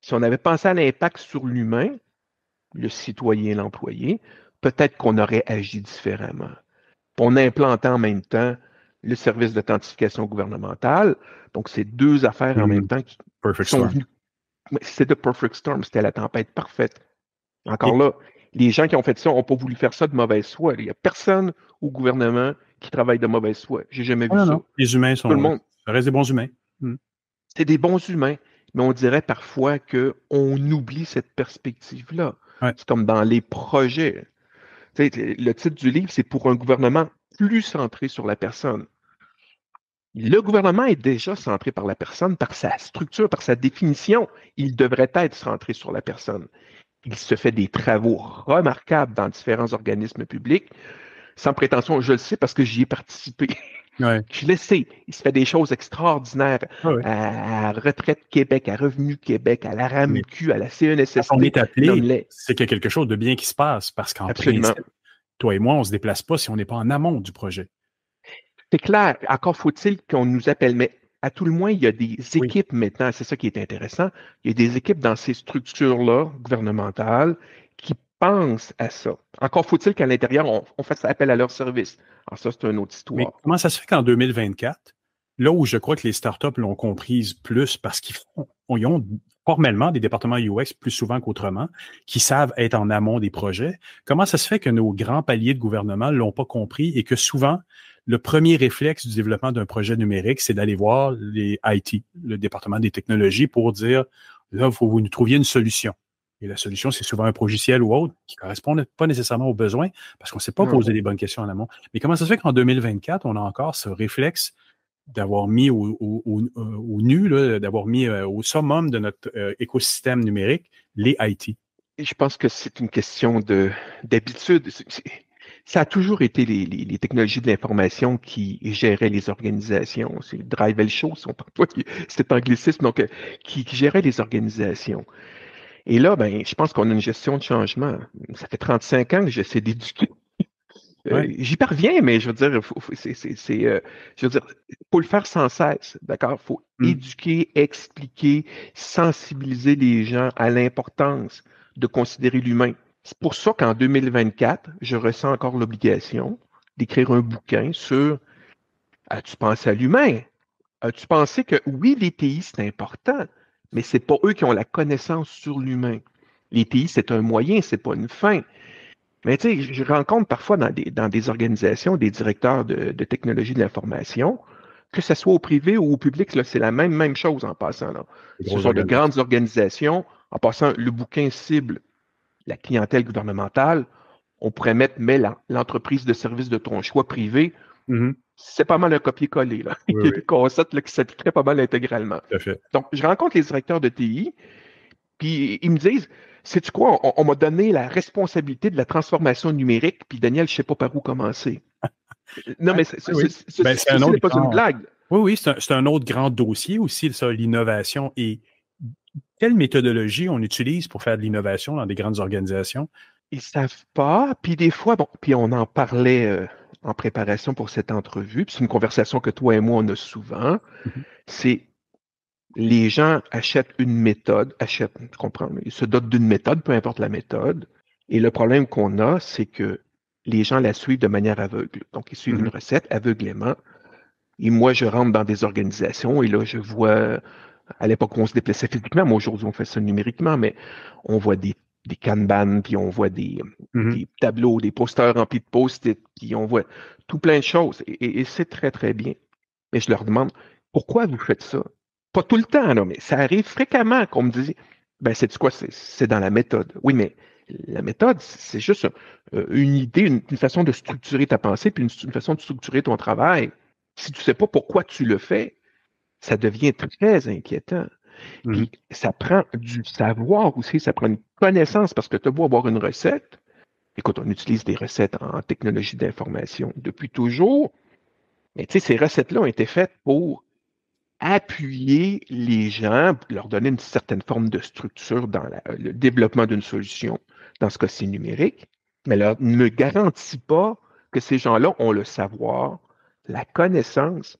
si on avait pensé à l'impact sur l'humain, le citoyen, l'employé, peut-être qu'on aurait agi différemment. On implantait en même temps le service d'authentification gouvernementale. Donc, c'est deux affaires en même temps qui sont venues. C'est the perfect storm, c'était la tempête parfaite. Encore là, les gens qui ont fait ça n'ont pas voulu faire ça de mauvaise foi. Il n'y a personne au gouvernement qui travaille de mauvaise foi. J'ai jamais vu ça. Non. Les humains sont. Tout le monde. Ça reste des bons humains. C'est des bons humains, mais on dirait parfois qu'on oublie cette perspective-là. Ouais. C'est comme dans les projets. Tu sais, le titre du livre, c'est pour un gouvernement plus centré sur la personne. Le gouvernement est déjà centré par la personne, par sa structure, par sa définition. Il devrait être centré sur la personne. Il se fait des travaux remarquables dans différents organismes publics. Sans prétention, je le sais parce que j'y ai participé. Ouais. Je le sais. Il se fait des choses extraordinaires à Retraite Québec, à Revenu Québec, à la RAMQ, à la CNSST. Quand on est appelé, c'est qu'il y a quelque chose de bien qui se passe parce qu'en principe, toi et moi, on ne se déplace pas si on n'est pas en amont du projet. C'est clair. Encore faut-il qu'on nous appelle, mais à tout le moins, il y a des équipes maintenant, c'est ça qui est intéressant, il y a des équipes dans ces structures-là gouvernementales qui pensent à ça. Encore faut-il qu'à l'intérieur, on fasse appel à leur service. Alors ça, c'est une autre histoire. Mais comment ça se fait qu'en 2024, là où je crois que les startups l'ont comprise plus parce qu'ils ont formellement des départements UX plus souvent qu'autrement, qui savent être en amont des projets, comment ça se fait que nos grands paliers de gouvernement ne l'ont pas compris et que souvent, le premier réflexe du développement d'un projet numérique, c'est d'aller voir les IT, le département des technologies, pour dire, là, il faut que vous nous trouviez une solution. Et la solution, c'est souvent un logiciel ou autre qui ne correspond pas nécessairement aux besoins parce qu'on ne sait pas poser les bonnes questions en amont. Mais comment ça se fait qu'en 2024, on a encore ce réflexe d'avoir mis au nu, là, d'avoir mis au summum de notre écosystème numérique les IT? Et je pense que c'est une question d'habitude. Ça a toujours été les technologies de l'information qui géraient les organisations. C'est drive le show, si on parle pas, c'est anglicisme, donc qui gérait les organisations. Et là, je pense qu'on a une gestion de changement. Ça fait 35 ans que j'essaie d'éduquer. J'y parviens, mais je veux dire, faut le faire sans cesse, d'accord? Faut éduquer, expliquer, sensibiliser les gens à l'importance de considérer l'humain. C'est pour ça qu'en 2024, je ressens encore l'obligation d'écrire un bouquin sur as-tu pensé à l'humain? As-tu pensé que oui, les TI, c'est important, mais ce n'est pas eux qui ont la connaissance sur l'humain. Les TI, c'est un moyen, ce n'est pas une fin. Mais tu sais, je rencontre parfois dans des organisations des directeurs de technologie de l'information, que ce soit au privé ou au public, là, c'est la même chose en passant. Là. Ce sont de grandes organisations. En passant, le bouquin cible la clientèle gouvernementale. On pourrait mettre l'entreprise de service de ton choix privé. C'est pas mal un copier-coller. Là. Il y a des concepts là, qui s'appliqueraient pas mal intégralement. Donc, je rencontre les directeurs de TI, puis ils me disent, sais-tu quoi, on m'a donné la responsabilité de la transformation numérique, puis Daniel, je ne sais pas par où commencer. Non, mais c'est pas une blague. Oui, c'est un autre grand dossier aussi, ça, l'innovation. Et quelle méthodologie on utilise pour faire de l'innovation dans des grandes organisations? Ils ne savent pas. Puis des fois, puis on en parlait en préparation pour cette entrevue, puis c'est une conversation que toi et moi, on a souvent, c'est les gens achètent une méthode, tu comprends, ils se dotent d'une méthode, peu importe la méthode, et le problème qu'on a, c'est que les gens la suivent de manière aveugle. Donc, ils suivent une recette aveuglément, et moi, je rentre dans des organisations, et là, je vois... À l'époque, on se déplaçait physiquement, mais aujourd'hui, on fait ça numériquement, mais on voit des Kanban, puis on voit des tableaux, des posters remplis de post-it, puis on voit tout plein de choses. Et c'est très, très bien. Mais je leur demande, pourquoi vous faites ça? Pas tout le temps, là, mais ça arrive fréquemment qu'on me dise, c'est quoi? C'est dans la méthode. Oui, mais la méthode, c'est juste une idée, une façon de structurer ta pensée, puis une façon de structurer ton travail. Si tu ne sais pas pourquoi tu le fais, ça devient très inquiétant. Puis ça prend du savoir aussi, ça prend une connaissance, parce que tu as beau avoir une recette. Écoute, on utilise des recettes en technologie d'information depuis toujours, mais tu sais, ces recettes-là ont été faites pour appuyer les gens, leur donner une certaine forme de structure dans le développement d'une solution, dans ce cas-ci numérique, mais ne me garantit pas que ces gens-là ont le savoir, la connaissance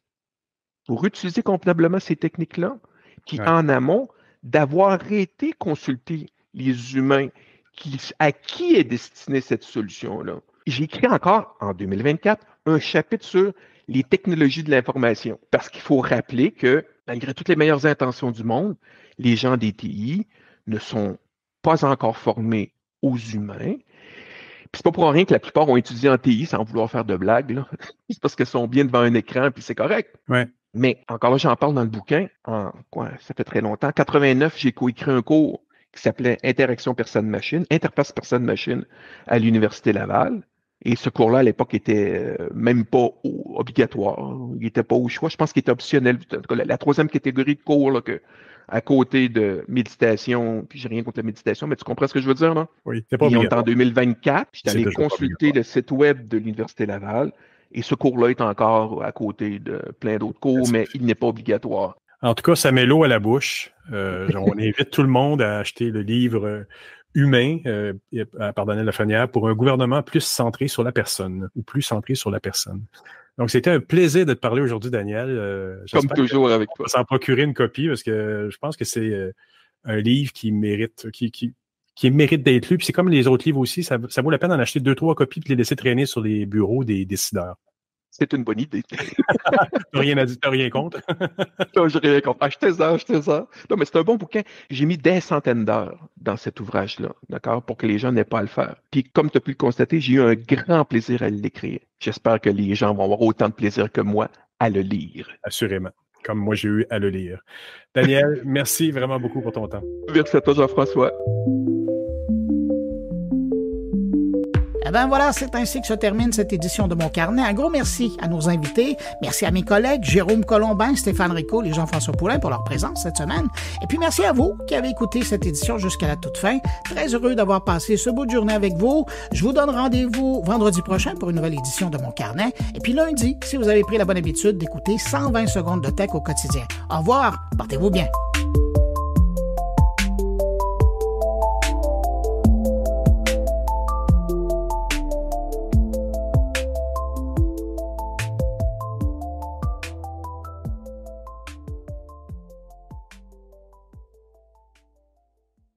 pour utiliser convenablement ces techniques-là, puis en amont, d'avoir été consulter les humains à qui est destinée cette solution-là. J'ai écrit encore, en 2024, un chapitre sur les technologies de l'information, parce qu'il faut rappeler que, malgré toutes les meilleures intentions du monde, les gens des TI ne sont pas encore formés aux humains. Puis c'est pas pour rien que la plupart ont étudié en TI sans vouloir faire de blagues, là. C'est parce qu'ils sont bien devant un écran, puis c'est correct. Ouais. Mais encore là, j'en parle dans le bouquin, ça fait très longtemps. En 89, j'ai coécrit un cours qui s'appelait Interaction personne-machine, Interface personne-machine à l'Université Laval. Et ce cours-là, à l'époque, était même pas obligatoire. Il n'était pas au choix. Je pense qu'il était optionnel. En tout cas, la troisième catégorie de cours, là, à côté de méditation, puis j'ai rien contre la méditation, mais tu comprends ce que je veux dire, non? Oui, c'est pas obligatoire. En 2024, j'étais allé consulter le site web de l'Université Laval, et ce cours-là est encore à côté de plein d'autres cours, mais il n'est pas obligatoire. En tout cas, ça met l'eau à la bouche. On invite tout le monde à acheter le livre Humain, par Daniel Lafrenière, pour un gouvernement plus centré sur la personne, ou plus centré sur la personne. Donc, c'était un plaisir de te parler aujourd'hui, Daniel. Comme toujours avec toi. S'en procurer une copie, parce que je pense que c'est un livre qui mérite, qui mérite d'être lu. Puis c'est comme les autres livres aussi, ça vaut la peine d'en acheter 2-3 copies et de les laisser traîner sur les bureaux des décideurs. C'est une bonne idée. T'as rien contre? Non, j'ai rien contre. Achetez ça. Non, mais c'est un bon bouquin. J'ai mis des centaines d'heures dans cet ouvrage-là, d'accord, pour que les gens n'aient pas à le faire. Puis, comme tu as pu le constater, j'ai eu un grand plaisir à l'écrire. J'espère que les gens vont avoir autant de plaisir que moi à le lire. Assurément. Comme moi, j'ai eu à le lire. Daniel, merci vraiment beaucoup pour ton temps. Merci à toi, Jean-François. Eh bien voilà, c'est ainsi que se termine cette édition de Mon Carnet. Un gros merci à nos invités. Merci à mes collègues Jérôme Colombin, Stéphane Ricaud et Jean-François Poulain pour leur présence cette semaine. Et puis merci à vous qui avez écouté cette édition jusqu'à la toute fin. Très heureux d'avoir passé ce bout de journée avec vous. Je vous donne rendez-vous vendredi prochain pour une nouvelle édition de Mon Carnet. Et puis lundi, si vous avez pris la bonne habitude d'écouter 120 secondes de tech au quotidien. Au revoir, portez-vous bien.